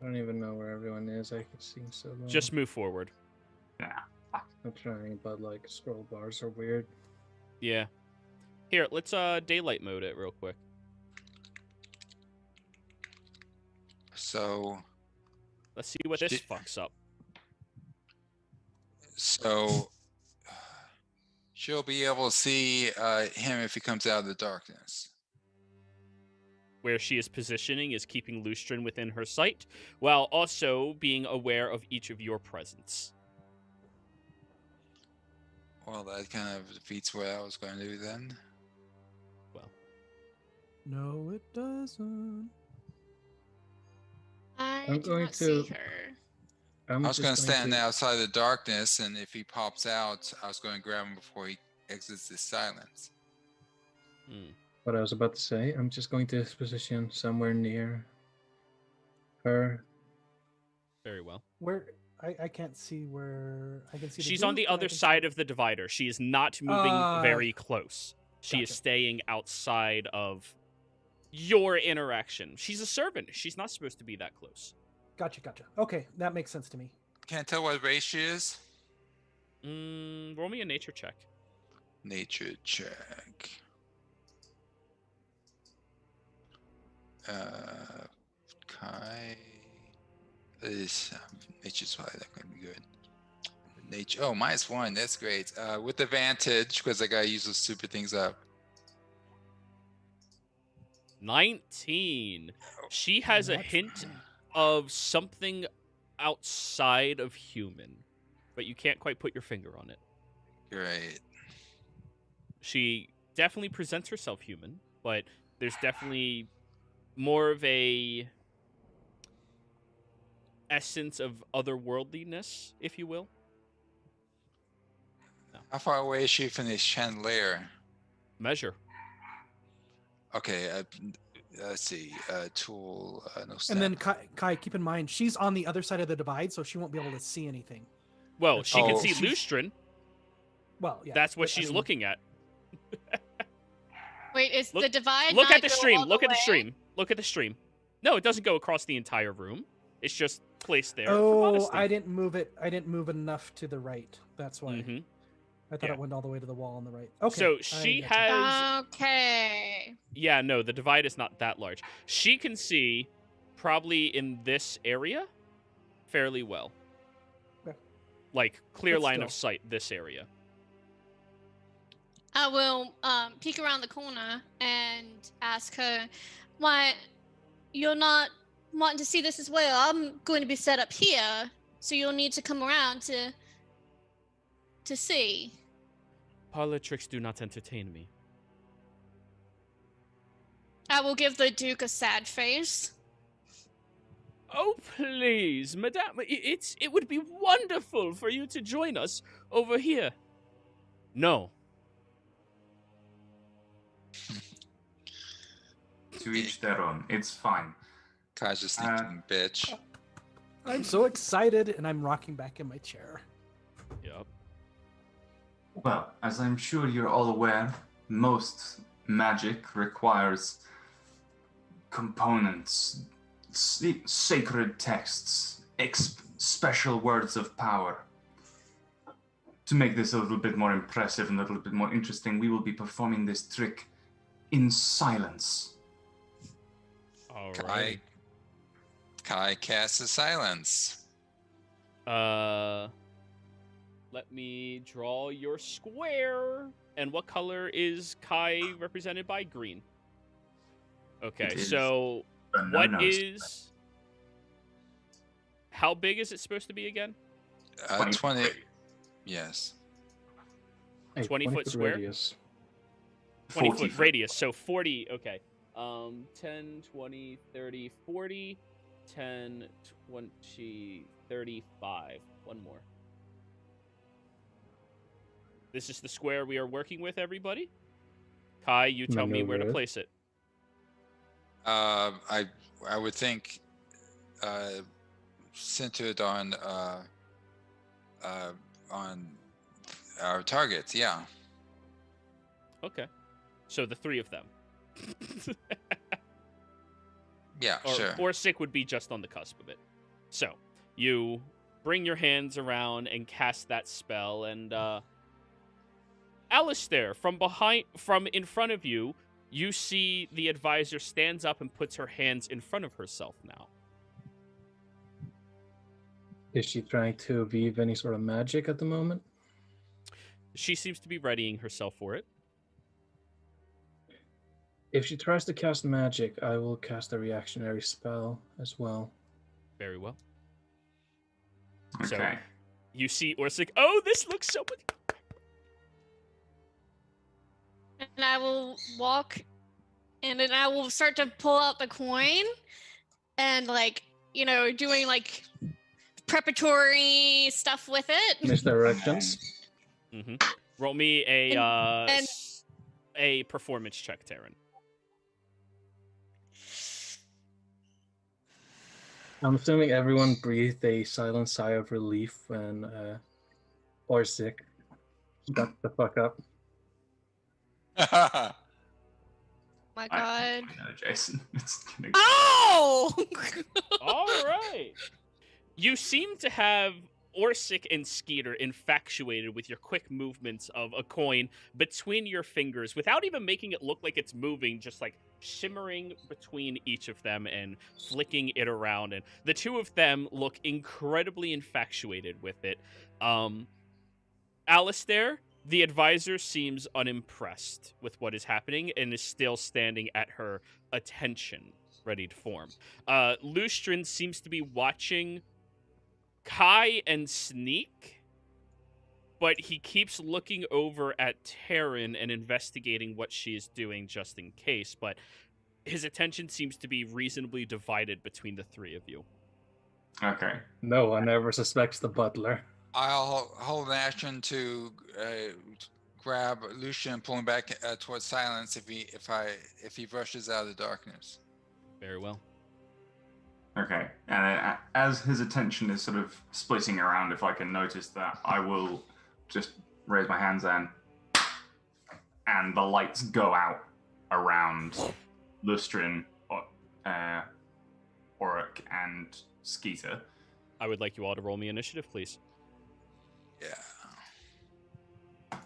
D: I don't even know where everyone is. I can see so long.
A: Just move forward.
E: Yeah.
D: I'm trying, but scroll bars are weird.
A: Yeah. Here, let's daylight mode it real quick.
B: So.
A: Let's see what this fucks up.
B: So. She'll be able to see him if he comes out of the darkness.
A: Where she is positioning is keeping Lustrin within her sight, while also being aware of each of your presence.
B: Well, that kind of defeats what I was going to do then.
A: Well.
F: No, it doesn't.
C: I do
D: going
C: not
D: to-
C: see her.
B: I was going to stand outside the darkness, and if he pops out, I was going to grab him before he exits the silence.
D: What I was about to say, I'm just going to position somewhere near her.
A: Very well.
F: Where I can't see where I can see.
A: She's
F: the
A: on the
F: Duke, and I
A: other
F: can
A: side of the divider. She is not moving very close. She is
F: gotcha.
A: staying outside of your interaction. She's a servant. She's not supposed to be that close.
F: Gotcha. Okay, that makes sense to me.
B: Can't tell what race she is.
A: Roll me a nature check.
B: Nature check. Kai is nature's probably not going to be good. Nature. Oh, -1. That's great. With advantage because I gotta use those stupid things up.
A: 19. She has a hint of something outside of human, but you can't quite put your finger on it.
B: Great.
A: She definitely presents herself human, but there's definitely more of a essence of otherworldliness, if you will. No.
B: How far away is she from this chandelier?
A: Measure.
B: Okay, let's see. Tool, no staff.
F: And then Kai, keep in mind, she's on the other side of the divide, so she won't be able to see anything.
A: Well, she can
B: Oh.
A: see Lustrin.
F: Well, yeah.
A: That's what
F: but, I
A: she's
F: mean,
A: looking at.
C: Wait, is
A: Look-
C: the divide
A: Look
C: not
A: at the
C: go
A: stream.
C: all
A: Look at the
C: way?
A: stream. Look at the stream. No, it doesn't go across the entire room. It's just placed there. for
F: Oh,
A: modesty.
F: I didn't move it. I didn't move enough to the right. That's why.
A: Mhm.
F: I thought
A: Yeah.
F: it went all the way to the wall on the right. Okay.
A: So
F: I
A: she
F: gotcha.
A: has.
C: Okay.
A: Yeah, no, the divide is not that large. She can see probably in this area fairly well.
F: Okay.
A: Like clear
F: But
A: line of
F: still.
A: sight this area.
C: I will peek around the corner and ask her, why you're not wanting to see this as well? I'm going to be set up here, so you'll need to come around to see.
A: Parlor tricks do not entertain me.
C: I will give the Duke a sad face.
A: Oh, please, madame, it would be wonderful for you to join us over here. No.
E: To each their own. It's fine.
B: Kai's just thinking, bitch.
F: I'm so excited, and I'm rocking back in my chair.
A: Yep.
E: Well, as I'm sure you're all aware, most magic requires components, sacred texts, special words of power. To make this a little bit more impressive and a little bit more interesting, we will be performing this trick in silence.
A: All right.
B: Kai casts a silence.
A: Let me draw your square. And what color is Kai represented by? Green. Okay,
E: It is
A: so
E: a
A: what
E: no-no.
A: is... How big is it supposed to be again?
B: 20. Yes.
D: Hey,
A: 20-foot square?
D: Radius.
A: 20
E: 40
A: foot radius, so 40, okay. 10, 20, 30, 40, 10, 20, 35. One more. This is the square we are working with, everybody. Kai, you tell me where to
D: Maneuver.
A: place it.
B: I would think centered on our targets. Yeah.
A: Okay. So the three of them.
B: Yeah.
A: Or
B: Sure.
A: Orsic would be just on the cusp of it. So you bring your hands around and cast that spell, and Alistair, from in front of you, you see the advisor stands up and puts her hands in front of herself now.
D: Is she trying to weave any sort of magic at the moment?
A: She seems to be readying herself for it.
D: If she tries to cast magic, I will cast a reactionary spell as well.
A: Very well.
E: Okay.
A: So you see Orsic, oh, this looks so much...
C: And I will walk, and then I will start to pull out the coin, and doing preparatory stuff with it.
D: Misdirections.
A: Mm-hmm. Roll me a performance check, Taryn.
D: I'm assuming everyone breathed a silent sigh of relief when Orsic got the fuck up.
C: My God.
E: I know, Jason. It's gonna
C: Oh!
A: All right. You seem to have Orsic and Skeeter infatuated with your quick movements of a coin between your fingers without even making it look like it's moving, just like shimmering between each of them and flicking it around. And the two of them look incredibly infatuated with it. Alistair, the advisor, seems unimpressed with what is happening and is still standing at her attention, ready to form. Lustrin seems to be watching Kai and Sneak, but he keeps looking over at Taryn and investigating what she is doing just in case, but his attention seems to be reasonably divided between the three of you.
E: Okay.
D: No one ever suspects the butler.
B: I'll hold an action to grab Lucian and pull him back towards Silence if he rushes out of the darkness.
A: Very well.
E: Okay, and as his attention is sort of splitting around, if I can notice that, I will just raise my hands and the lights go out around Lustrin, Oric, and Skeeter.
A: I would like you all to roll me initiative, please.
B: Yeah.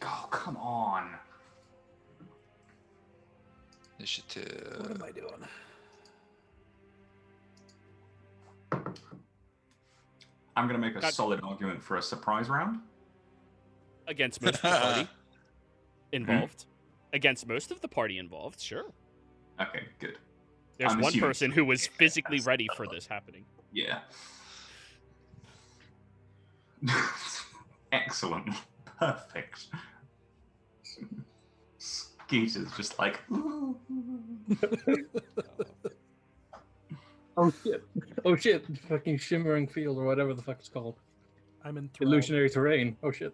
E: Oh, come on.
B: Initiative.
F: What am I doing?
E: I'm going to make a solid argument for a surprise round.
A: Against most of the party involved. Against most of the party involved, sure.
E: Okay, good.
A: There's
E: I'm
A: one
E: assuming-
A: person who was physically ready for this happening.
E: Yeah. Excellent. Perfect. Skeeter's just like, ooh.
D: Oh shit! Fucking shimmering field or whatever the fuck it's called.
F: I'm enthralled.
D: Illusionary terrain. Oh shit!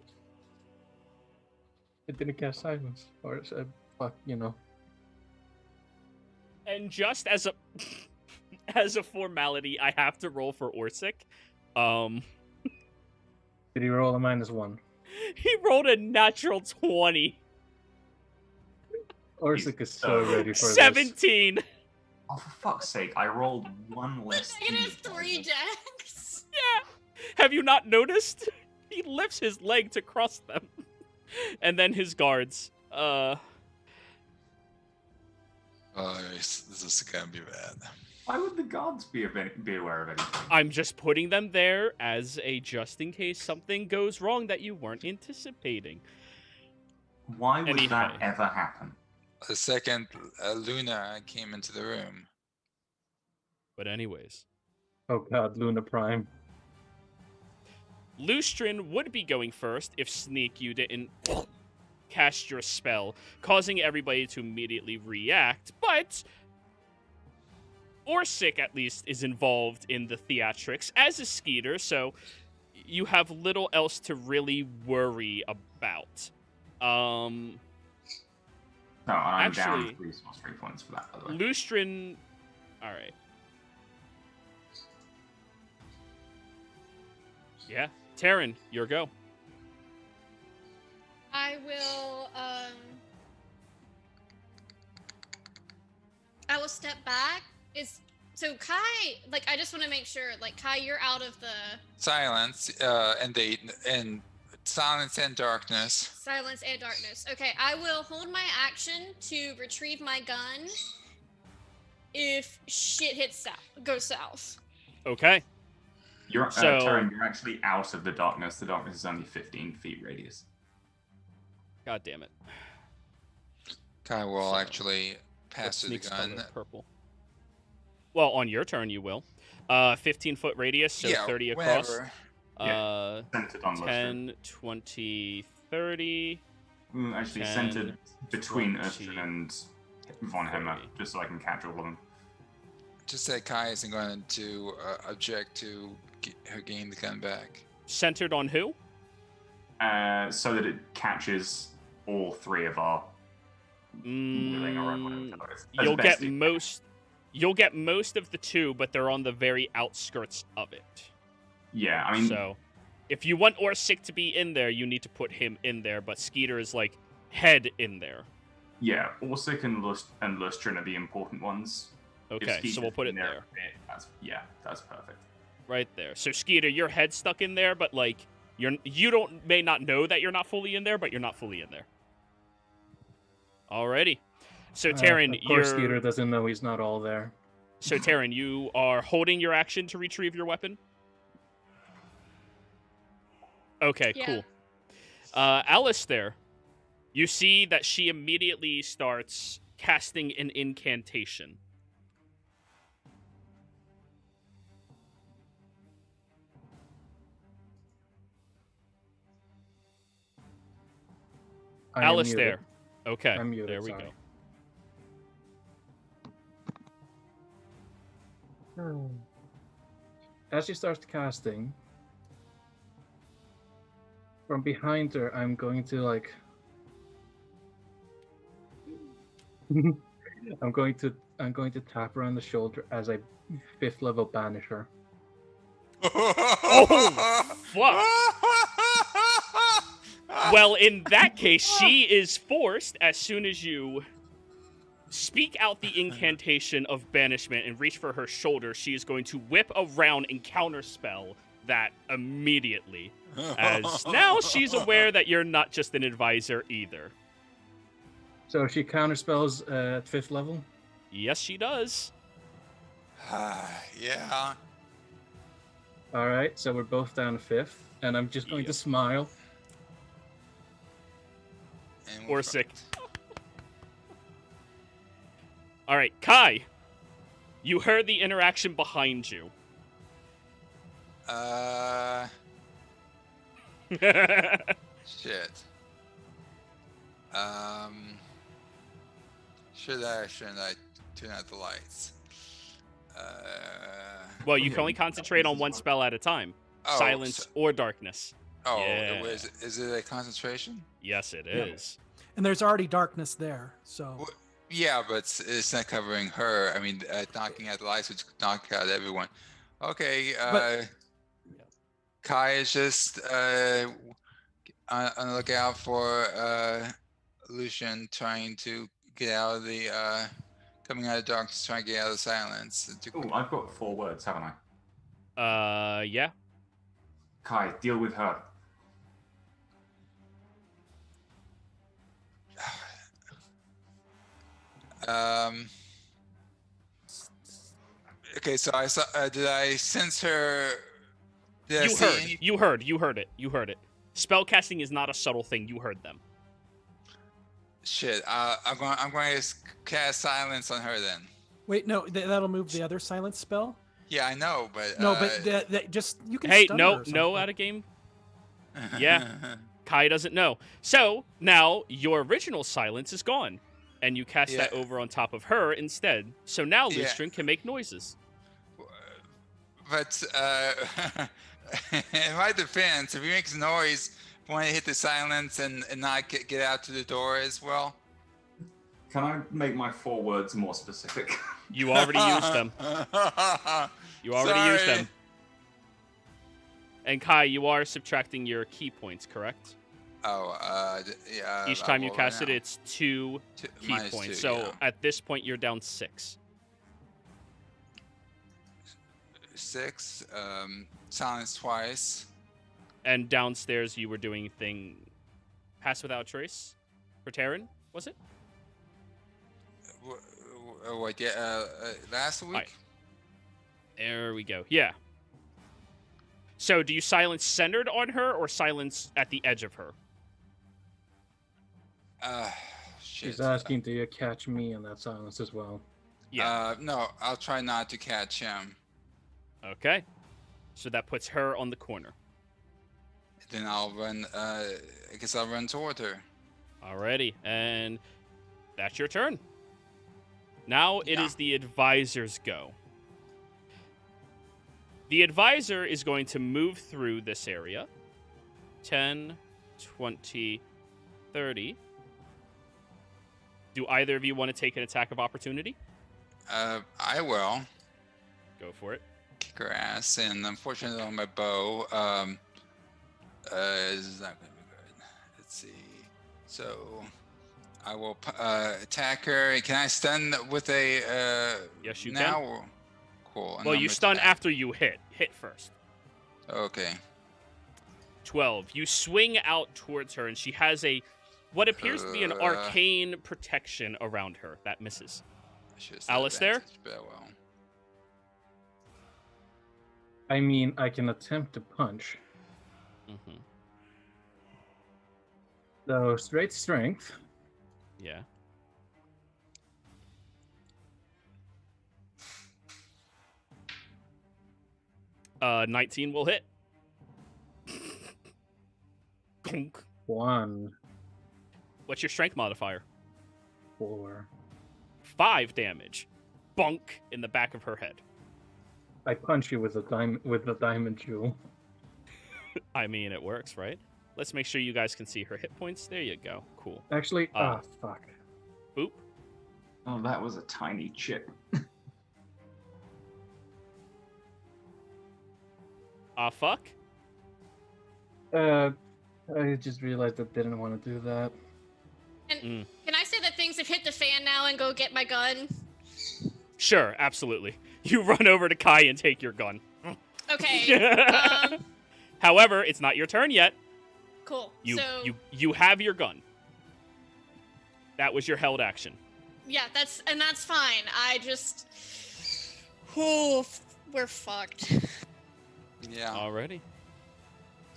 D: It didn't cast silence, or it said, "Fuck," you know.
A: And just as a formality, I have to roll for Orsic.
D: Did he roll a -1?
A: He rolled a natural 20.
D: Orsic is so ready for this.
A: 17.
E: Oh, for fuck's sake, I rolled one less.
C: -3 decks.
A: Yeah. Have you not noticed? He lifts his leg to cross them. And then his guards.
B: Oh, this is gonna be bad.
E: Why would the gods be aware of anything?
A: I'm just putting them there as a just in case something goes wrong that you weren't anticipating.
E: Why would
A: Anyway.
E: that ever happen?
B: The second Luna came into the room.
A: But anyways.
D: Oh god, Luna Prime.
A: Lustrin would be going first if Sneak you didn't cast your spell, causing everybody to immediately react, but Orsic at least is involved in the theatrics, as is Skeeter, so you have little else to really worry about.
E: No, I'm
A: Actually,
E: down 3 sorcery points for that, by the way.
A: Lustrin... Alright. Yeah. Taryn, your go.
C: I will step back. So Kai, like, I just want to make sure, like, Kai, you're out of the
B: Silence and silence and darkness.
C: silence and darkness. Okay, I will hold my action to retrieve my gun if shit goes south.
A: Okay.
E: You're,
A: So-
E: Taryn, you're actually out of the darkness. The darkness is only 15 feet radius.
A: God damn it.
B: Kai will
A: So,
B: actually pass
A: What's
B: through the
A: Sneak's
B: gun.
A: color? Purple. Well, on your turn you will. 15-foot radius, so
B: yeah,
A: 30 across.
B: whenever.
E: Centered on Lustrin.
A: 10, 20, 30.
E: Actually
A: 10,
E: centered between
A: 20,
E: Lustrin and Von Hemmer,
A: 30.
E: just so I can catch all of them.
B: Just say Kai isn't going to object to her getting the gun back.
A: Centered on who?
E: So that it catches all 3 of our wheeling around, whatever the hell it is. As
A: You'll
E: best
A: get
E: it-
A: most. You'll get most of the 2, but they're on the very outskirts of it.
E: Yeah, I mean,
A: So, if you want Orsic to be in there, you need to put him in there. But Skeeter is like head in there.
E: yeah, Orsic and Lustrin are the important ones. If
A: Okay, so
E: Skeeter's
A: we'll put
E: in
A: it there.
E: That's perfect.
A: Right there. So Skeeter, your head's stuck in there, but like you may not know that you're not fully in there, but you're not fully in there. Alrighty. So Taryn,
D: of course, Skeeter doesn't know he's not all there.
A: So Taryn, you are holding your action to retrieve your weapon? Okay,
C: Yeah.
A: cool. Alistair, you see that she immediately starts casting an incantation. Alistair. Okay,
D: I'm muted,
A: there we
D: sorry.
A: go.
D: As she starts casting, from behind her, I'm going to like. I'm going to tap her on the shoulder as I 5th level banish her.
A: Oh, fuck. Well, in that case, she is forced, as soon as you speak out the incantation of banishment and reach for her shoulder, she is going to whip around and counterspell that immediately. As now she's aware that you're not just an advisor either.
D: So she counterspells at 5th level?
A: Yes, she does.
B: Yeah.
D: Alright, so we're both down to 5th, and I'm just going to smile.
B: And
A: Or sick. Alright, Kai. You heard the interaction behind you.
B: Shit. Shouldn't I turn out the lights?
A: Well, you can only concentrate on one spell at a time.
B: Oh,
A: Silence or darkness.
B: Oh,
A: Yeah.
B: is it a concentration?
A: Yes, it is.
F: And there's already darkness there, so.
B: Yeah, but it's not covering her. I mean, knocking out the lights would knock out everyone. Okay, Kai is just on the lookout for Lucian trying to get out of the coming out of the darkness, trying to get out of the silence.
E: Oh, I've got 4 words, haven't I?
A: Yeah.
E: Kai, deal with her.
B: Okay, so I saw. Did I sense her? Did I see any-
A: You heard it. Spellcasting is not a subtle thing. You heard them.
B: Shit. I'm going to cast silence on her then.
F: Wait, no, that'll move the other silence spell.
B: Yeah, I know, but
F: No, but that just you can.
A: Hey,
F: stun
A: no,
F: her or
A: no,
F: something.
A: out of game. Yeah. Kai doesn't know. So now your original silence is gone, and you cast that over on top of her instead. So now Lystrin can make noises.
B: But in my defense, if he makes noise, want to hit the silence and not get out to the door as well.
E: Can I make my 4 words more specific?
A: You already used them. You already used them. And Kai, you are subtracting your key points, correct?
B: Oh, yeah.
A: Each time you cast it, it's 2 key
B: -2,
A: points. So at this point, you're down 6.
B: 6. Silence twice.
A: And downstairs, you were doing Pass Without Trace for Terran, was it?
B: What? Yeah. Last week.
A: Right. There we go. Yeah. So, do you silence centered on her or silence at the edge of her?
B: Shit.
D: She's asking, do you catch me in that silence as well?
A: Yeah.
B: No, I'll try not to catch him.
A: Okay. So that puts her on the corner.
B: Then I'll run. I guess I'll run toward her.
A: Alrighty, and that's your turn. Now it is the advisor's go. The advisor is going to move through this area. 10, 20, 30. Do either of you want to take an attack of opportunity?
B: I will.
A: Go for it.
B: Kick her ass, and unfortunately on my bow, this is not going to be good. Let's see. So I will attack her. Can I stun with a
A: Yes, you
B: now?
A: can.
B: Cool.
A: Well, you
B: Number
A: stun
B: 10.
A: after you hit. Hit first.
B: Okay.
A: 12. You swing out towards her, and she has what appears to be an arcane protection around her. That misses.
B: I should have said
A: Alistair?
B: advantage, but well.
D: I mean, I can attempt to punch.
A: Mm-hmm.
D: So, straight strength.
A: Yeah. Uh, 19 will hit. Gonk.
D: 1,
A: What's your strength modifier?
D: 4.
A: 5 damage. Bonk in the back of her head.
D: I punch you with the diamond jewel.
A: I mean, it works, right? Let's make sure you guys can see her hit points. There you go. Cool.
D: Actually, fuck.
A: Boop.
E: Oh, that was a tiny chip.
A: Fuck.
D: I just realized I didn't want to do that.
C: And can I say that things have hit the fan now and go get my gun?
A: Sure, absolutely. You run over to Kai and take your gun.
C: Okay.
A: However, it's not your turn yet.
C: Cool.
A: You have your gun. That was your held action.
C: Yeah, that's fine. I just. Oh, we're fucked.
B: Yeah.
A: Alrighty.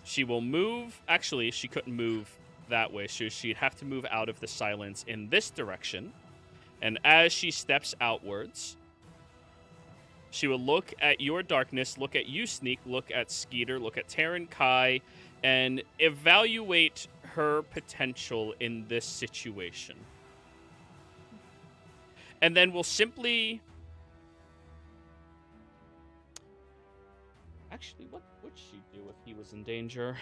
A: She will move. Actually, she couldn't move that way, so she'd have to move out of the silence in this direction. And as she steps outwards, she will look at your darkness, look at you, Sneak, look at Skeeter, look at Terran, Kai, and evaluate her potential in this situation. And then we'll simply... Actually, what would she do if he was in danger?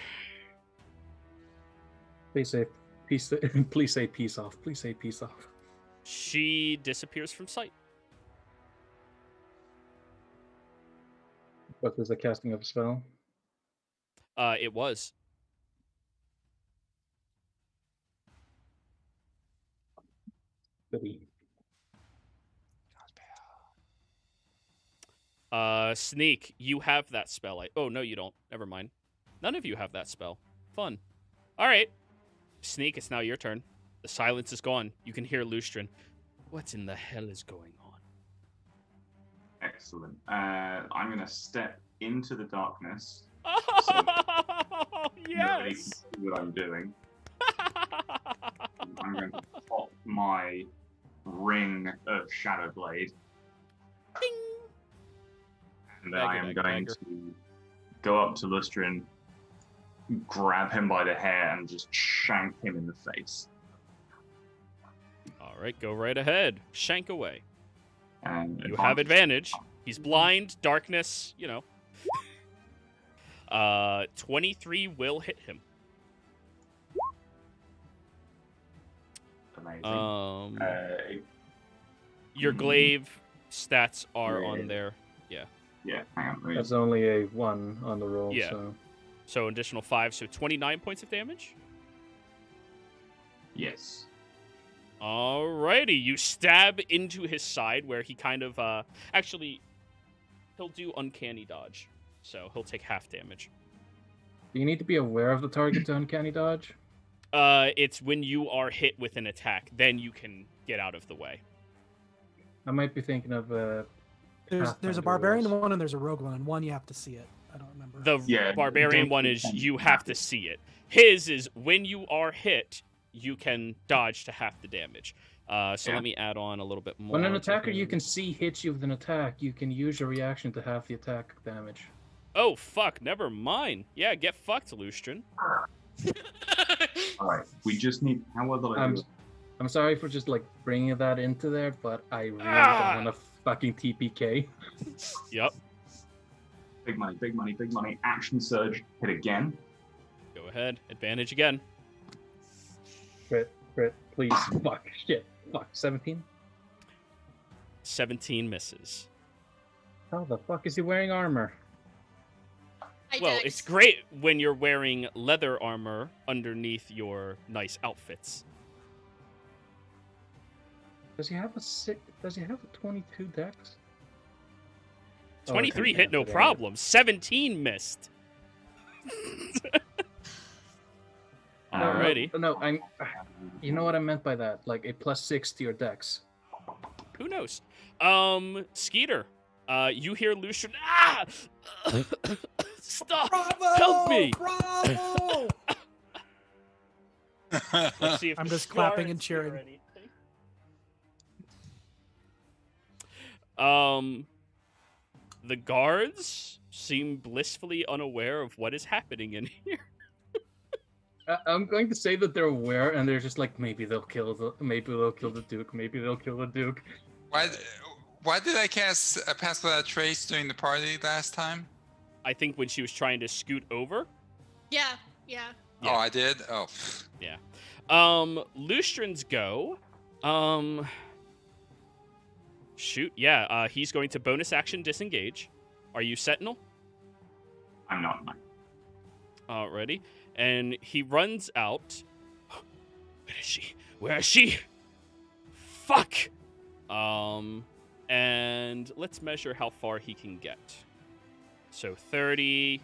D: Please say peace. Please say peace off. Please say peace off.
A: She disappears from sight.
D: What was the casting of a spell?
A: It was.
D: Goody.
A: Sneak, you have that spell. Oh, no, you don't. Never mind. None of you have that spell. Fun. All right. Sneak, it's now your turn. The silence is gone. You can hear Lustrin. What in the hell is going on?
E: Excellent. I'm going to step into the darkness.
A: Oh,
E: Nobody can
A: yes!
E: see what I'm doing. I'm going to pop my ring of Shadow Blade.
A: Ding!
E: And I am going to go up to Lustrin, grab him by the hair, and just shank him in the face.
A: All right, go right ahead. Shank away.
E: And
A: You have advantage. He's blind, darkness, 23 will hit him.
E: Amazing.
A: Your glaive stats are on there.
E: Yeah, hang on.
D: That's only a 1 on the roll.
A: Yeah. So additional 5, so 29 points of damage.
E: Yes.
A: Alrighty, you stab into his side where he kind of, actually, he'll do uncanny dodge, so he'll take half damage.
D: Do you need to be aware of the target to uncanny dodge?
A: It's when you are hit with an attack, then you can get out of the way.
D: I might be thinking of
F: There's a
D: Pathfinder
F: barbarian
D: rules.
F: one and there's a rogue one, and one you have to see it. I don't remember.
A: The barbarian one is you have to see it. His is when you are hit, you can dodge to half the damage. Let me add on a little bit more.
D: When an attacker you can see hits you with an attack, you can use your reaction to half the attack damage.
A: Oh, fuck, never mind. Yeah, get fucked, Lustrin.
E: Alright, we just need... How well did I do?
D: I'm sorry for just like bringing that into there, but I really don't want to fucking TPK.
A: Yep.
E: Big money, big money, big money. Action surge. Hit again.
A: Go ahead. Advantage again.
D: Crit, please. Fuck, shit. Fuck, 17?
A: 17 misses.
D: How the fuck is he wearing armor?
A: Well, it's great when you're wearing leather armor underneath your nice outfits.
D: Does he have a 22 dex?
A: 23
D: okay,
A: hit no
D: okay.
A: problem. 17 missed. Alrighty.
D: No, you know what I meant by that? Like a +6 to your dex.
A: Who knows? Skeeter, you hear Lucian. Ah! Stop!
F: Bravo!
A: Help me!
F: Bravo!
A: Let's see if
F: I'm
A: the
F: just clapping and
A: guards hear
F: cheering.
A: anything. The guards seem blissfully unaware of what is happening in here.
D: I'm going to say that they're aware, and they're just like, maybe they'll kill the Duke, maybe they'll kill the Duke.
B: Why did I cast a Pass Without Trace during the party last time?
A: I think when she was trying to scoot over.
C: Yeah.
A: Yeah.
B: Oh, I did? Oh.
A: Yeah. Lustran's go. Shoot. Yeah. He's going to bonus action disengage. Are you Sentinel?
E: I'm not.
A: Alrighty. And he runs out. Where is she? Where is she? Fuck. And let's measure how far he can get. So 30.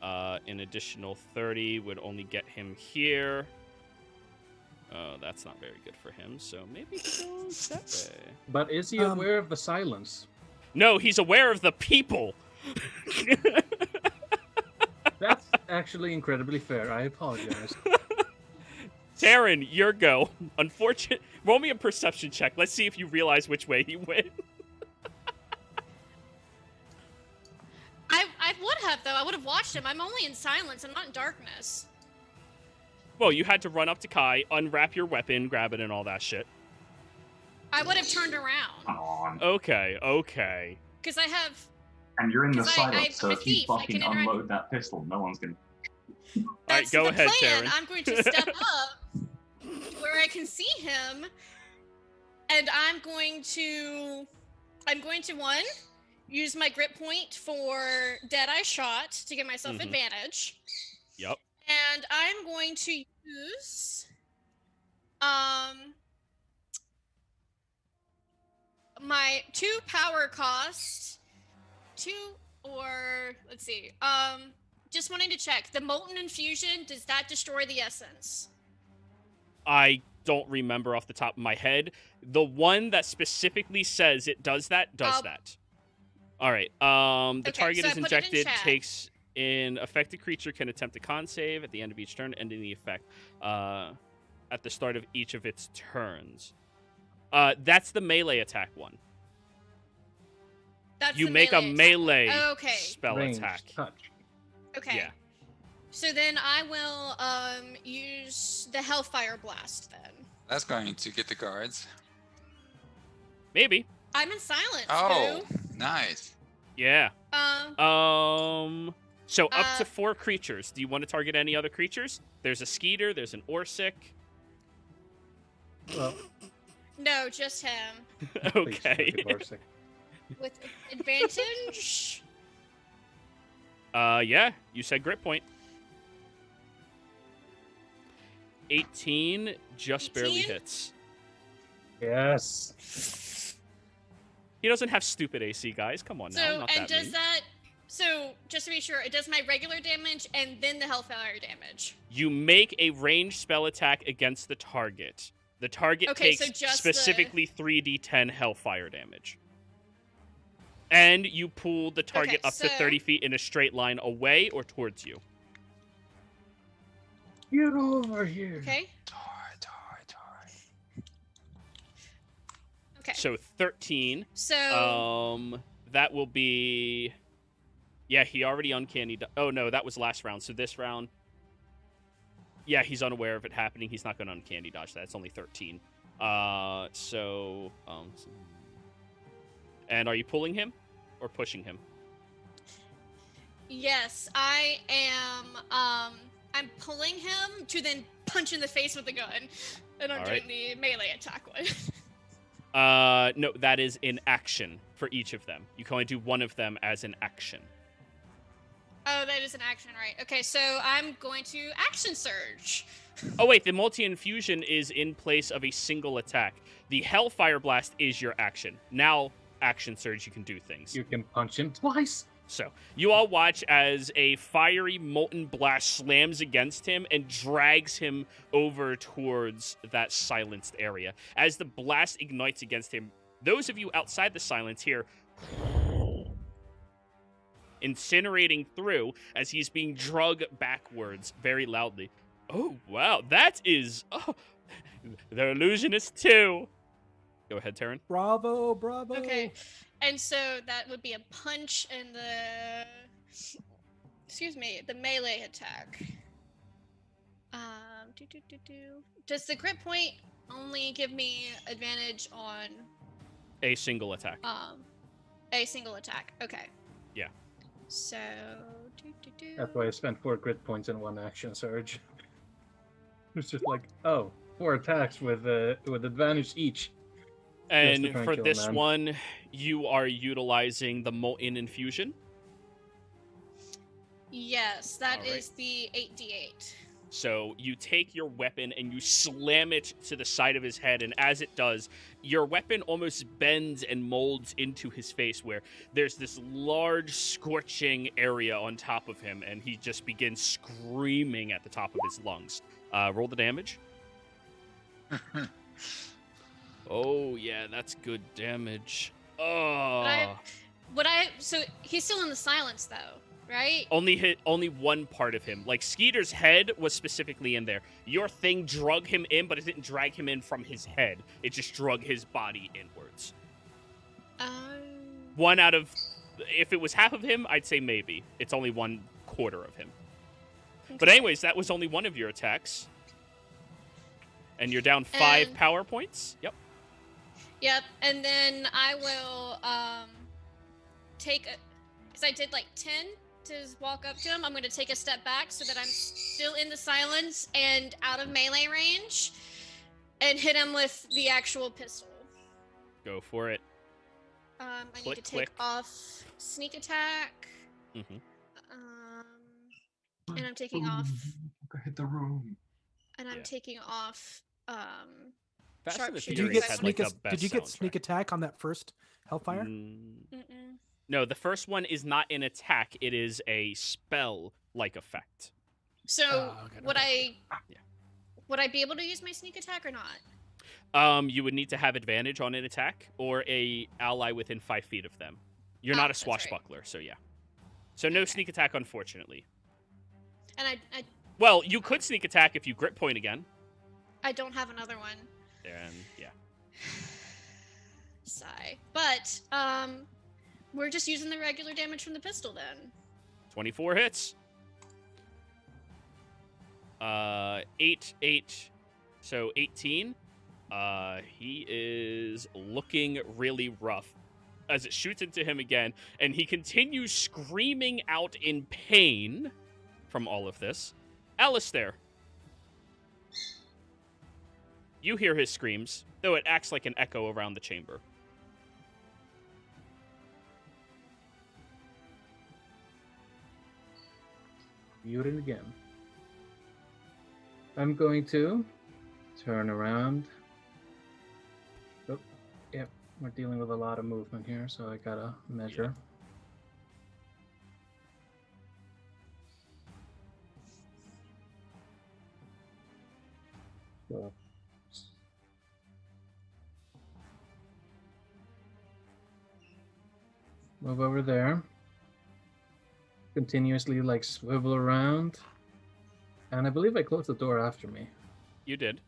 A: An additional 30 would only get him here. Oh, that's not very good for him, so maybe he goes that way.
D: But is he aware of the silence?
A: No, he's aware of the people!
D: That's actually incredibly fair. I apologize.
A: Taryn, your go. Roll me a perception check. Let's see if you realize which way he went.
C: I would have, though. I would have watched him. I'm only in silence. I'm not in darkness.
A: Well, you had to run up to Kai, unwrap your weapon, grab it, and all that shit.
C: I would have turned around.
E: Come on.
A: Okay.
C: Because I have...
E: And you're in the
C: 'Cause
E: silence, so
C: I'm a
E: if you
C: thief. I
E: fucking
C: can interact-
E: unload that pistol, no one's gonna.
C: That's
A: go
C: the
A: ahead,
C: plan.
A: Taryn.
C: I'm going to step up where I can see him, and I'm going to one, use my grip point for Deadeye Shot to give myself advantage.
A: Yep.
C: And I'm going to use my 2 power cost, 2 or let's see. Just wanting to check. The Molten Infusion, does that destroy the essence?
A: I don't remember off the top of my head. The one that specifically says it does that, that. All right. The target
C: so
A: is
C: I put it in
A: injected,
C: chat.
A: takes an affected creature can attempt a con save at the end of each turn, ending the effect at the start of each of its turns. That's the melee attack one.
C: That's
A: You
C: the
A: make a
C: attack.
A: melee
C: Okay.
A: spell
D: Ranged
A: attack.
D: touch.
C: Okay.
A: Yeah.
C: So then I will use the Hellfire Blast then.
B: That's going to get the guards.
A: Maybe.
C: I'm in silence.
B: Oh,
C: Boo.
B: nice.
A: Yeah. So up to
C: Uh,
A: 4 creatures. Do you want to target any other creatures? There's a Skeeter. There's an Orsic.
D: Well,
C: No, just him.
A: Okay.
C: With advantage?
A: Yeah. You said grip point. 18 just barely
C: 18?
A: hits.
D: Yes.
A: He doesn't have stupid AC, guys. Come on now.
C: So,
A: Not
C: and
A: that
C: does
A: mean.
C: that... So, just to be sure, it does my regular damage and then the Hellfire damage.
A: You make a ranged spell attack against the target. The target
C: Okay,
A: takes
C: so just
A: specifically 3d10 Hellfire damage. And you pull the target
C: Okay,
A: up to
C: so-
A: 30 feet in a straight line away or towards you.
D: Get over here.
C: Okay?
B: Tar.
C: Okay.
A: So 13.
C: So...
A: That will be... Yeah, he already uncanny... Oh, no, that was last round. So this round... Yeah, he's unaware of it happening. He's not going to uncanny dodge that. It's only 13. And are you pulling him or pushing him?
C: Yes, I am. I'm pulling him to then punch in the face with the gun, and I'm
A: All
C: doing
A: right.
C: the melee attack one.
A: No, that is in action for each of them. You can only do one of them as an action.
C: Oh, that is an action, right? Okay, so I'm going to action surge.
A: Oh, wait, the multi-infusion is in place of a single attack. The Hellfire Blast is your action. Now, action surge, you can do things.
D: You can punch him twice.
A: So, you all watch as a fiery molten blast slams against him and drags him over towards that silenced area. As the blast ignites against him, those of you outside the silence hear incinerating through as he's being dragged backwards very loudly. Oh, wow, that is... Oh, they're illusionists too. Go ahead, Taryn.
F: Bravo, bravo.
C: Okay, and so that would be a punch and the melee attack. Does the grip point only give me advantage on
A: A single attack.
C: a single attack? Okay.
A: Yeah.
C: So.
D: That's why I spent 4 grit points in 1 action surge. It's just like, oh, 4 attacks with advantage each.
A: And
D: Yes,
A: for
D: kill,
A: this
D: man.
A: one, you are utilizing the molten infusion.
C: Yes, that
A: All right.
C: is the 8d8.
A: So you take your weapon and you slam it to the side of his head, and as it does, your weapon almost bends and molds into his face, where there's this large scorching area on top of him, and he just begins screaming at the top of his lungs. Roll the damage. Oh yeah, that's good damage. Oh,
C: So he's still in the silence though, right?
A: only hit only one part of him. Like Skeeter's head was specifically in there. Your thing drug him in, but it didn't drag him in from his head. It just drug his body inwards. One out of, if it was half of him, I'd say maybe. It's only 1/4 of him. But
C: Okay.
A: anyways, that was only one of your attacks. And you're down 5
C: And-
A: power points. Yep.
C: Yep, and then I will take a, because I did like 10 to walk up to him. I'm going to take a step back so that I'm still in the silence and out of melee range, and hit him with the actual pistol.
A: Go for it.
C: I need
A: Click,
C: to take
A: click.
C: off sneak attack.
A: Mm-hmm.
C: And I'm taking off.
E: Hit the room.
C: And I'm
A: Yeah.
C: taking off.
A: Fast and the
C: Sharpshooter.
F: Did you
A: Furious
F: get
A: had,
F: sneak?
A: like, the best
F: Did you get
A: soundtrack.
F: sneak attack on that first hellfire?
C: Mm-mm.
A: No, the first one is not an attack. It is a spell-like effect.
C: So
F: Oh, okay,
C: would
F: okay.
A: Yeah.
C: would I be able to use my sneak attack or not?
A: You would need to have advantage on an attack or a ally within 5 feet of them. You're not a
C: That's right.
A: swashbuckler, so yeah. So no
C: Okay.
A: sneak attack, unfortunately.
C: And I
A: Well, you could sneak attack if you grip point again.
C: don't have another one.
A: And yeah.
C: Sigh. But we're just using the regular damage from the pistol then.
A: 24 hits. 8, so 18. He is looking really rough as it shoots into him again, and he continues screaming out in pain from all of this. Alistair. You hear his screams, though it acts like an echo around the chamber.
D: Muted again. I'm going to turn around. Oh, yep, we're dealing with a lot of movement here, so I gotta measure. So, move over there. Continuously like swivel around. And I believe I closed the door after me.
A: You did.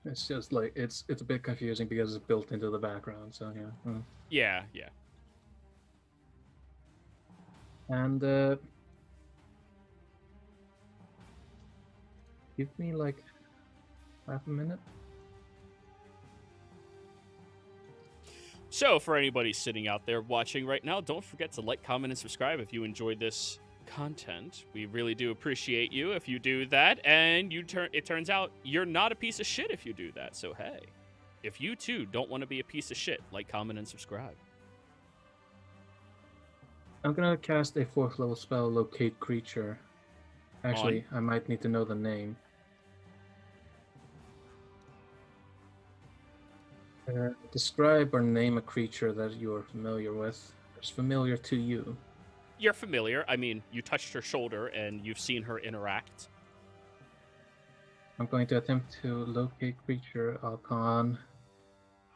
D: It's just like it's a bit confusing because it's built into the background, so yeah.
A: Yeah, yeah.
D: And give me like half a minute.
A: So, for anybody sitting out there watching right now, don't forget to like, comment, and subscribe if you enjoyed this content. We really do appreciate you if you do that, and it turns out you're not a piece of shit if you do that. So, hey, if you too don't want to be a piece of shit, like, comment, and subscribe.
D: I'm gonna cast a 4th level spell, Locate Creature. Actually, I might need to know the name. Describe or name a creature that you are familiar with. It's familiar to you.
A: You're familiar. I mean, you touched her shoulder and you've seen her interact.
D: I'm going to attempt to locate creature upon,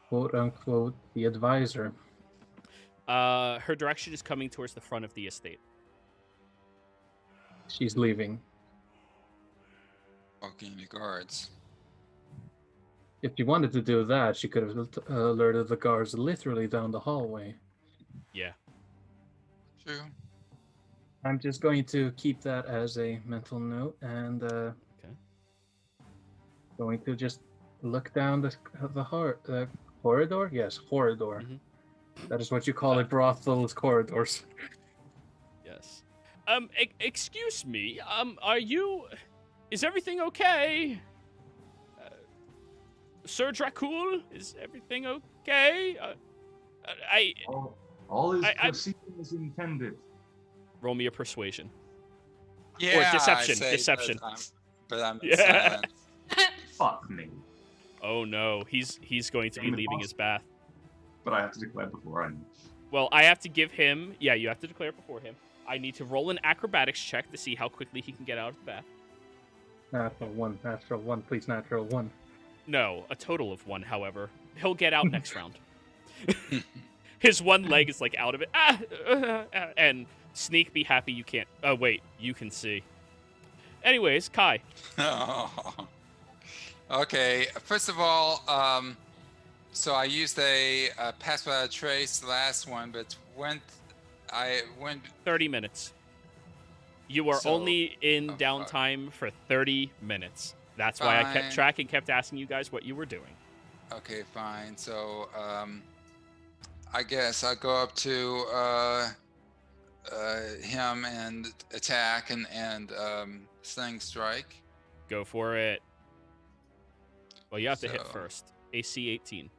D: quote unquote, the advisor.
A: Her direction is coming towards the front of the estate.
D: She's leaving.
B: Walking the guards.
D: If she wanted to do that, she could have alerted the guards literally down the hallway.
A: Yeah.
B: True.
D: I'm just going to keep that as a mental note and going to just look down the corridor? Yes, corridor.
A: Mm-hmm.
D: That is what you call a brothel's corridors.
A: Yes. Excuse me. Is everything okay? Sir Dracul, is everything okay?
E: All is proceeding as intended.
A: Roll me a persuasion.
B: Yeah.
A: Or deception.
B: I say,
A: Deception.
B: But I'm
A: Yeah.
B: silent.
E: Fuck me.
A: Oh no, he's going to be leaving his bath.
E: But I have to declare beforehand.
A: Well, I have to give him... Yeah, you have to declare before him. I need to roll an acrobatics check to see how quickly he can get out of the bath.
D: Natural one, please, natural one.
A: No, a total of 1, however. He'll get out next round. His one leg is, like, out of it. And Sneak, be happy you can't... Oh, wait, you can see. Anyways, Kai.
B: Okay, first of all, so I used a pass without a trace, the last one, but went
A: 30 minutes. You are only in downtime for 30 minutes. That's why I kept track and kept asking you guys what you were doing.
B: Okay, fine. So, I guess I'll go up to him and attack and sling strike.
A: Go for it. Well, you have to hit first. AC 18.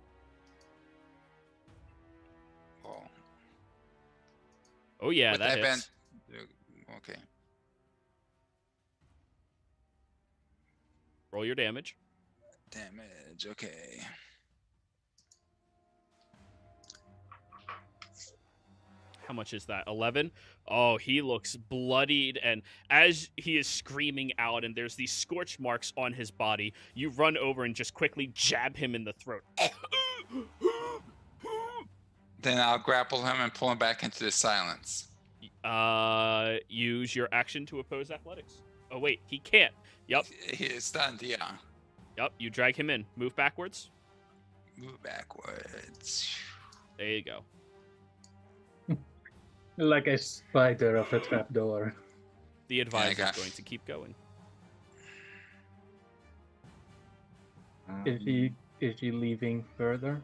A: Oh yeah, that hits.
B: Okay.
A: Roll your damage.
B: Damage, okay.
A: How much is that? 11? Oh, he looks bloodied, and as he is screaming out and there's these scorch marks on his body, you run over and just quickly jab him in the throat.
B: Then I'll grapple him and pull him back into the silence.
A: Use your action to oppose athletics. Oh, wait, he can't. Yep.
B: He is stunned, yeah.
A: Yep, you drag him in. Move backwards.
B: Move backwards.
A: There you go.
D: Like a spider of a trapdoor.
A: The advisor is going to keep going.
D: Is he leaving further?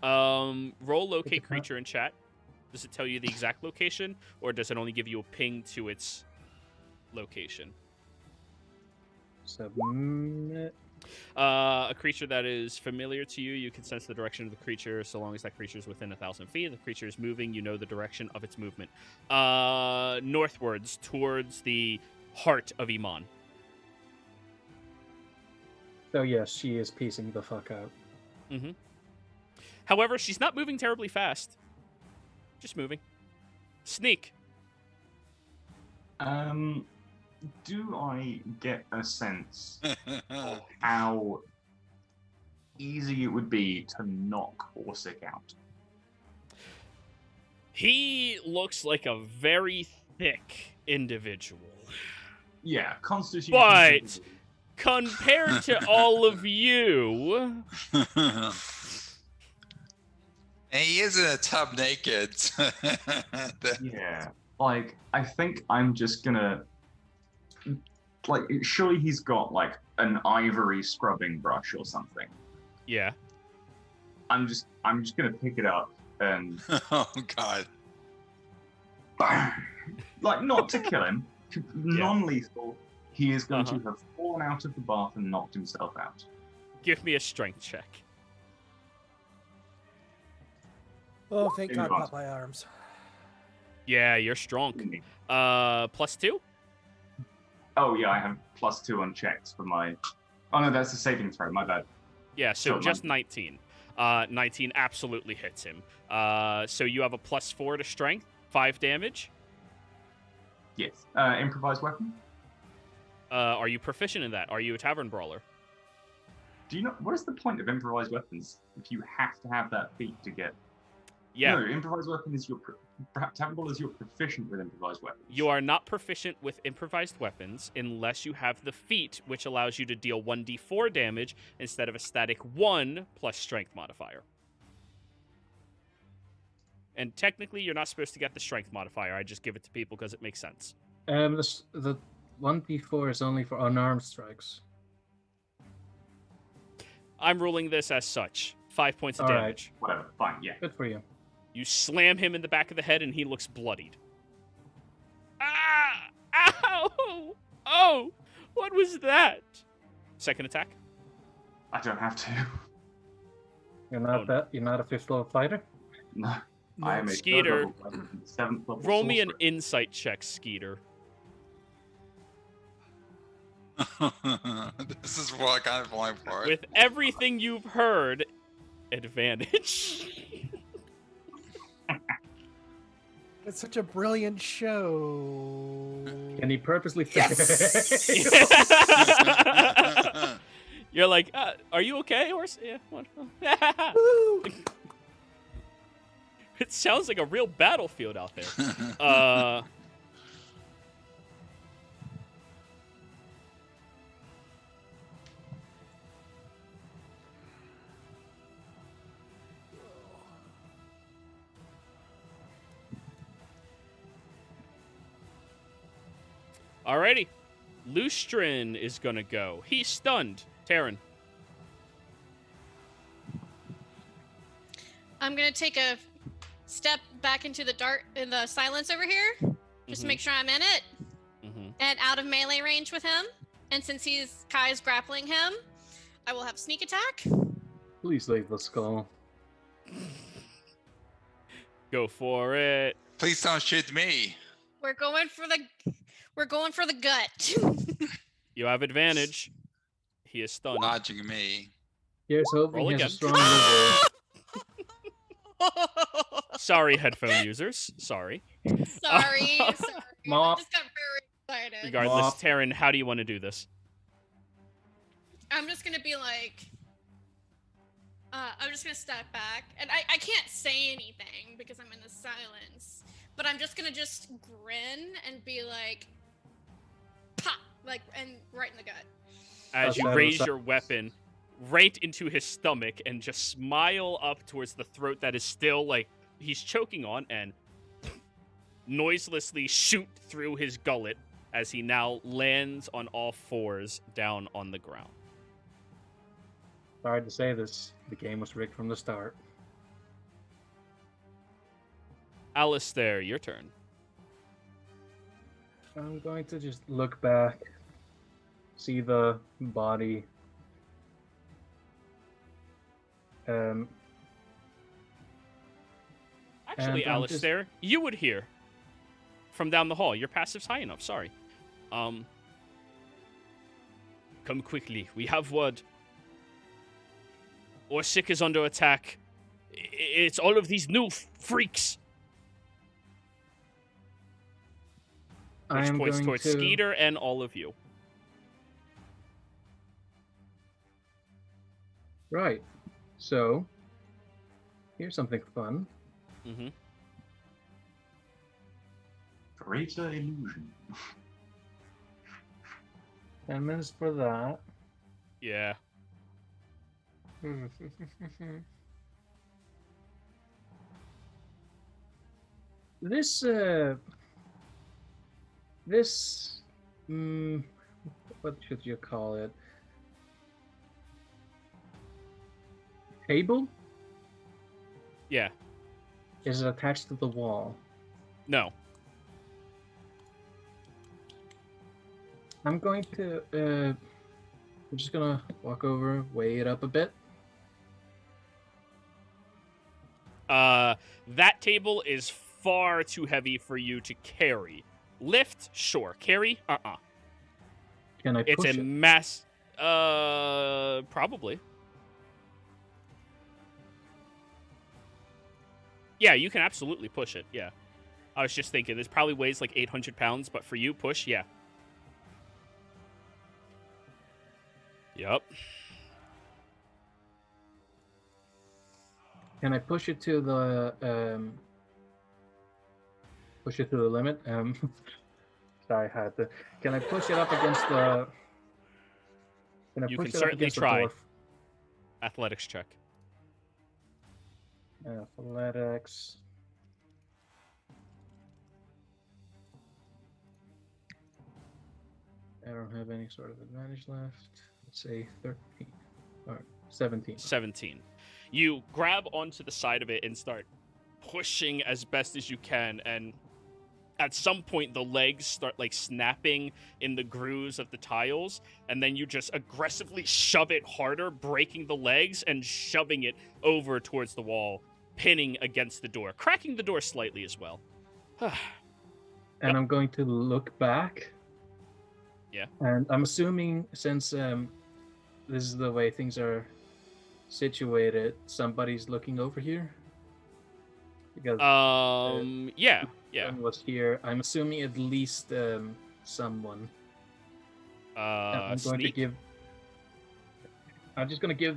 A: Roll locate creature in chat. Does it tell you the exact location, or does it only give you a ping to its location?
D: Submit.
A: A creature that is familiar to you, you can sense the direction of the creature so long as that creature is within 1,000 feet. If the creature is moving, you know the direction of its movement. Northwards, towards the heart of Iman.
D: So yes, she is piecing the fuck out.
A: Mm-hmm. However, she's not moving terribly fast. Just moving. Sneak.
E: Do I get a sense of how easy it would be to knock Orsic out?
A: He looks like a very thick individual.
E: Yeah, constitution.
A: But compared to all of you...
B: And he is in a tub naked.
E: Yeah, like, I think I'm just gonna... Like, surely he's got, like, an ivory scrubbing brush or something.
A: Yeah.
E: I'm just gonna pick it up and...
B: Oh, God.
E: Like, not to kill him. Non-lethal. He is going to have fallen out of the bath and knocked himself out.
A: Give me a strength check.
F: Oh, thank God, not my arms.
A: Yeah, you're strong. +2?
E: Oh, yeah, I have +2 on checks for my... Oh, no, that's a saving throw. My bad.
A: Yeah, so just 19. 19 absolutely hits him. So you have a +4 to strength, 5 damage.
E: Yes. Improvised weapon?
A: Are you proficient in that? Are you a tavern brawler?
E: Do you know what is the point of improvised weapons if you have to have that feat to get?
A: Yeah.
E: No, improvised weapon is perhaps tavern brawler is you're proficient with improvised weapons.
A: You are not proficient with improvised weapons unless you have the feat, which allows you to deal 1d4 damage instead of a static 1 plus strength modifier. And technically, you're not supposed to get the strength modifier. I just give it to people because it makes sense.
D: The 1d4 is only for unarmed strikes.
A: I'm ruling this as such. 5 points of
D: All right.
A: damage.
E: Whatever, fine, yeah.
D: Good for you.
A: You slam him in the back of the head, and he looks bloodied. Ah! Ow! Oh! What was that? Second attack?
E: I don't have to.
D: You're not
A: Oh,
D: that. You're not a 5th level fighter.
E: No. I am a
A: Skeeter,
E: 3rd level weapon, 7th level
A: Roll me an
E: sorcerer.
A: insight check, Skeeter.
B: This is what I kind of flying for it.
A: With everything you've heard, advantage.
F: It's such a brilliant show.
D: And he purposely
A: You're like, are you okay, horse? Yeah. What?
F: Woo!
A: It sounds like a real battlefield out there. Alrighty. Lustrin is gonna go. He's stunned. Taryn.
C: I'm gonna take a step back into the silence over here, just to make sure I'm in it and out of melee range with him. And since Kai's grappling him, I will have sneak attack.
D: Please leave the skull.
A: Go for it.
B: Please don't shoot me.
C: We're going for the gut.
A: You have advantage. He is stunned.
B: Watching me.
D: Here's hoping
A: Roll
D: he has
A: again.
D: a strong will.
A: Sorry, headphone users. Sorry.
C: Sorry. I
D: Mop.
C: just got very excited.
A: Regardless,
D: Mop.
A: Taryn, how do you want to do this?
C: I'm just gonna be like, I'm just gonna step back, and I can't say anything because I'm in the silence. But I'm just gonna grin and be like, pop, like, and right in the gut.
A: As you
D: Outside of
A: raise
D: the
A: your weapon right into his stomach and just smile up towards the throat that is still, like, he's choking on, and noiselessly shoot through his gullet as he now lands on all fours down on the ground.
D: Sorry to say this. The game was rigged from the start.
A: Alistair, your turn.
D: I'm going to just look back, see the body.
A: Actually,
D: And I'm
A: Alistair, you would hear from down the hall. Your passive's high enough, sorry. Come quickly. We have word. Orsic is under attack. It's all of these new freaks.
D: I
A: Which
D: am
A: points
D: going
A: towards
D: to...
A: Skeeter and all of you.
D: Right. So, here's something fun.
A: Mm-hmm.
E: Greater illusion.
D: 10 minutes for that.
A: Yeah.
D: This, what should you call it? Table?
A: Yeah.
D: Is it attached to the wall?
A: No.
D: I'm going to, I'm just gonna walk over, weigh it up a bit.
A: That table is far too heavy for you to carry. Lift, sure. Carry,
D: Can I push
A: It's a
D: it?
A: mass. Probably. Yeah, you can absolutely push it, yeah. I was just thinking, this probably weighs like 800 pounds, but for you, push, yeah. Yup.
D: Can I push it to the limit? Sorry, I had to. Can I push it up against the?
A: You
D: push
A: can
D: it up
A: certainly
D: against the
A: try.
D: door?
A: Athletics check.
D: Athletics. I don't have any sort of advantage left. Let's say 13 or 17.
A: 17. You grab onto the side of it and start pushing as best as you can, and at some point the legs start like snapping in the grooves of the tiles, and then you just aggressively shove it harder, breaking the legs and shoving it over towards the wall, pinning against the door, cracking the door slightly as well.
D: And I'm going to look back.
A: Yeah.
D: And I'm assuming, since this is the way things are situated, somebody's looking over here. Because
A: yeah.
D: someone was here. I'm assuming at least someone. I'm going to give. I'm just gonna give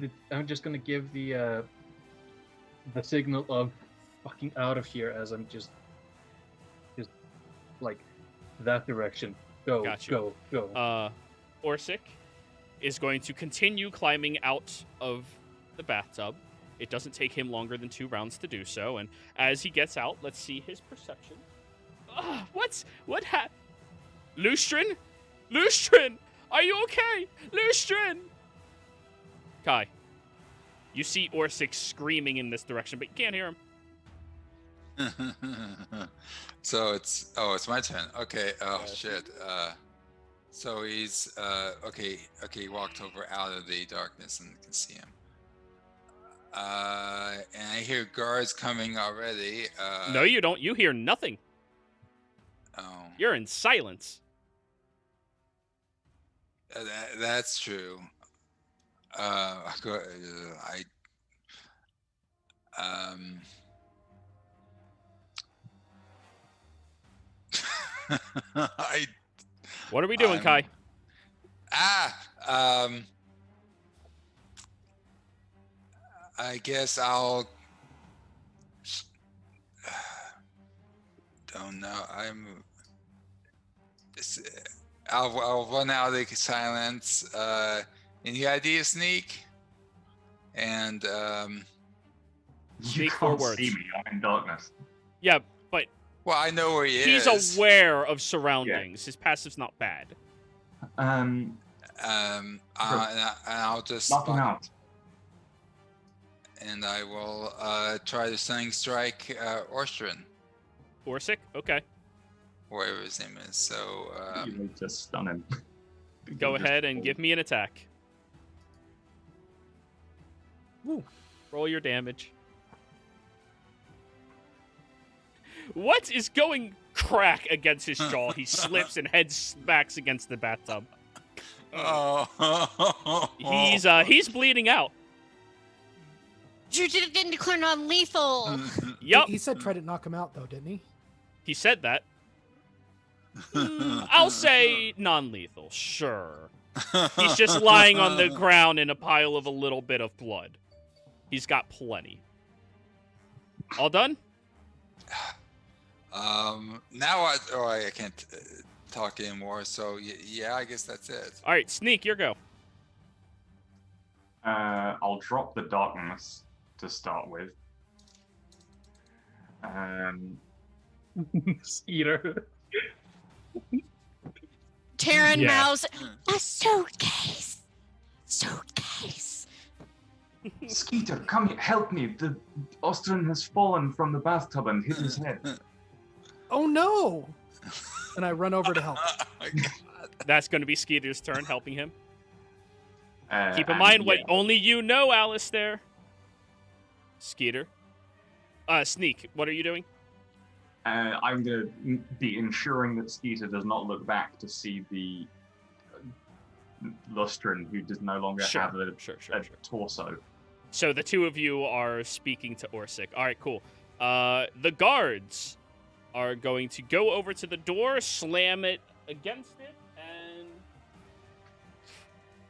D: the signal of fucking out of here as I'm just like that direction. Go,
A: Gotcha.
D: go.
A: Orsic is going to continue climbing out of the bathtub. It doesn't take him longer than 2 rounds to do so, and as he gets out, let's see his perception. What happened? Lustrin? Lustrin! Are you okay? Lustrin! Kai, you see Orsic screaming in this direction, but you can't hear him.
B: So it's my turn. Okay. Oh shit. So he's okay. He walked over out of the darkness and can see him. And I hear guards coming already.
A: No, you don't. You hear nothing.
B: Oh.
A: You're in silence.
B: That's true. I
A: What are we doing, Kai?
B: I guess I'll don't know. I'll run out of the silence. Any idea, Sneak? And
E: You
A: Speak
E: can't
A: 4 words.
E: see me. I'm in darkness.
A: Yeah, but
B: well, I know where he
A: he's
B: is.
A: aware of surroundings. His passive's not bad.
B: And I'll just
E: Knock him out.
B: and I will try to stunning strike Orstrin,
A: Orsic? Okay.
B: whatever his name is. So
E: You need to stun him.
A: Go ahead and give me an attack.
F: Woo.
A: Roll your damage. What is going crack against his jaw? He slips and head smacks against the bathtub. He's bleeding out.
C: You didn't declare non-lethal.
A: Yup.
F: He said try to knock him out, though, didn't he?
A: He said that. I'll say non-lethal, sure. He's just lying on the ground in a pile of a little bit of blood. He's got plenty. All done?
B: Now what? Oh, I can't talk anymore. So yeah, I guess that's it.
A: All right, Sneak, your go.
E: I'll drop the darkness to start with.
D: Skeeter.
C: Taryn
A: Yeah.
C: mouths, a suitcase. Suitcase.
E: Skeeter, come here, help me. The Austrian has fallen from the bathtub and hit his head.
F: Oh no! And I run over to help.
B: Oh my God.
A: That's going to be Skeeter's turn, helping him. Keep in
E: And
A: mind what
E: yeah,
A: only you know, Alistair. Skeeter. Sneak, what are you doing?
E: I'm going to be ensuring that Skeeter does not look back to see the Lustrin, who does no longer
A: Sure,
E: have
A: sure.
E: a torso.
A: So the two of you are speaking to Orsic. All right, cool. The guards are going to go over to the door, slam it against it, and...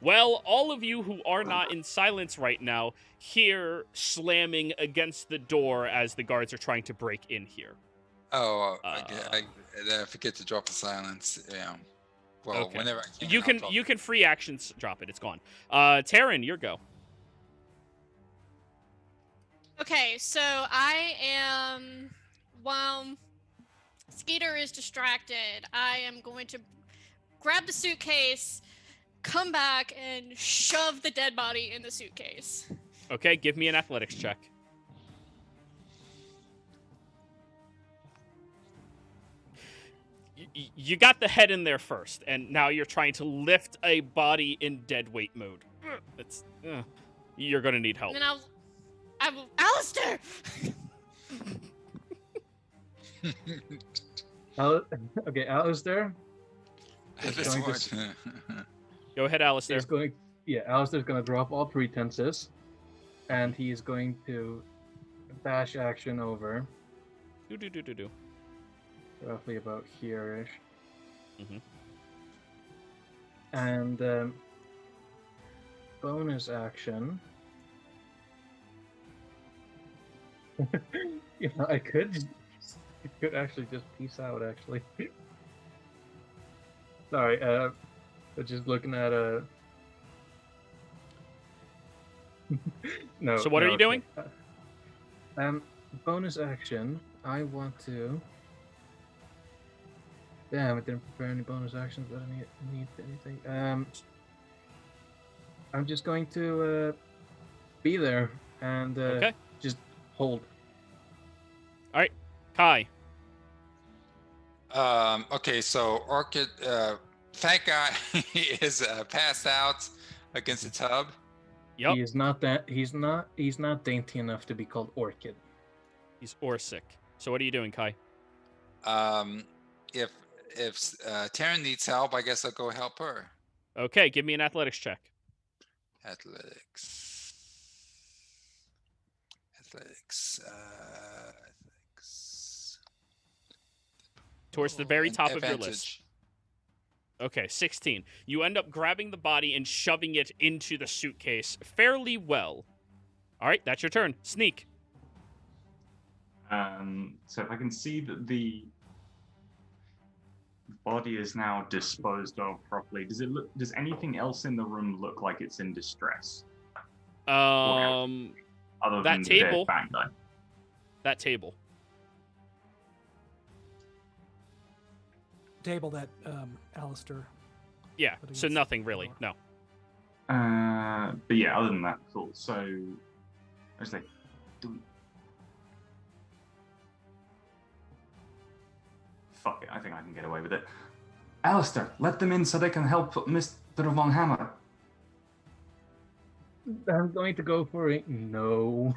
A: Well, all of you who are not in silence right now hear slamming against the door as the guards are trying to break in here.
B: Oh, I forget to drop the silence. Yeah. Well,
A: Okay.
B: whenever I can.
A: You can free actions drop it. It's gone. Taryn, your go.
C: Okay, so I am, while Skeeter is distracted, I am going to grab the suitcase, come back, and shove the dead body in the suitcase.
A: Okay, give me an athletics check. You got the head in there first, and now you're trying to lift a body in dead weight mode. You're gonna need help.
C: And then I will, Alistair!
D: Okay, Alistair.
B: At this point.
A: Go ahead, Alistair.
D: Alistair's going to drop all pretenses, and he's going to dash action over.
A: Do.
D: Roughly about here-ish.
A: Mm-hmm.
D: And bonus action. I could actually just peace out, actually. Sorry, just looking at no.
A: So what are you doing?
D: Bonus action. I want to. Damn, I didn't prepare any bonus actions, but I need anything. I'm just going to be there and
A: Okay.
D: just hold.
A: All right, Kai.
B: Okay, so Orchid, fat guy is passed out against the tub.
A: Yep.
D: He is not that. He's not dainty enough to be called Orchid.
A: He's Orsic. So what are you doing, Kai?
B: If Taryn needs help, I guess I'll go help her.
A: Okay, give me an athletics check.
B: Athletics.
A: Towards the very top of your
B: Advantage.
A: list. Okay, 16. You end up grabbing the body and shoving it into the suitcase fairly well. All right, that's your turn. Sneak.
E: So if I can see that the body is now disposed of properly, does anything else in the room look like it's in distress? Other
A: that
E: than
A: table.
E: The dead fat guy?
A: That table.
F: Table that Alistair.
A: Yeah,
F: Putting
A: so
F: it
A: nothing really. No.
E: But yeah, other than that, cool. So I was like, fuck it, I think I can get away with it. Alistair, let them in so they can help Mr. Von Hammer.
D: I'm going to go for it. No.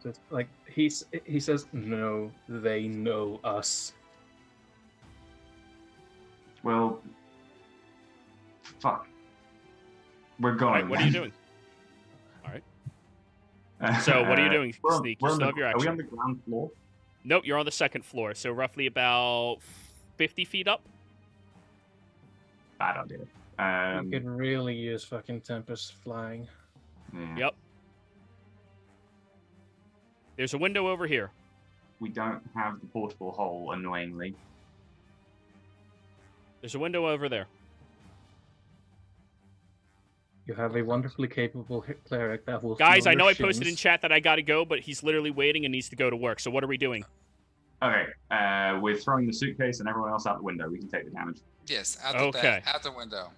D: Just like he says, no. They know us.
E: Well, fuck. We're going.
A: All right, what are you doing? All right. So what are you doing, Sneak? You still have your
E: Are we
A: action.
E: on the ground floor?
A: Nope, you're on the second floor, so roughly about 50 feet up.
E: Bad idea.
D: You could really use fucking Tempest flying.
E: Yeah.
A: Yep. There's a window over here.
E: We don't have the portable hole, annoyingly.
A: There's a window over there.
D: You have a wonderfully capable cleric that will.
A: Guys,
D: feel
A: I know
D: your
A: I posted in
D: shins.
A: chat that I gotta go, but he's literally waiting and needs to go to work. So what are we doing?
E: Okay, we're throwing the suitcase and everyone else out the window. We can take the damage.
B: Yes, out
A: Okay.
B: out the window.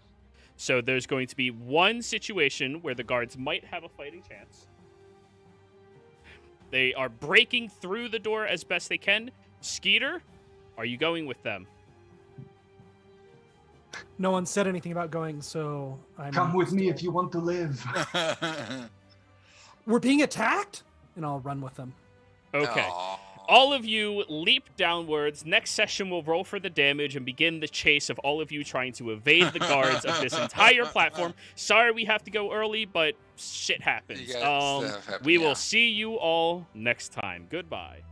A: So there's going to be one situation where the guards might have a fighting chance. They are breaking through the door as best they can. Skeeter, are you going with them?
F: No one said anything about going, so I'm.
E: Come with me if you want to live.
F: We're being attacked, and I'll run with them.
A: Okay.
B: Aw.
A: All of you leap downwards. Next session, we'll roll for the damage and begin the chase of all of you trying to evade the guards of this entire platform. Sorry we have to go early, but shit happens.
B: You got stuff happening,
A: We will
B: yeah.
A: see you all next time. Goodbye.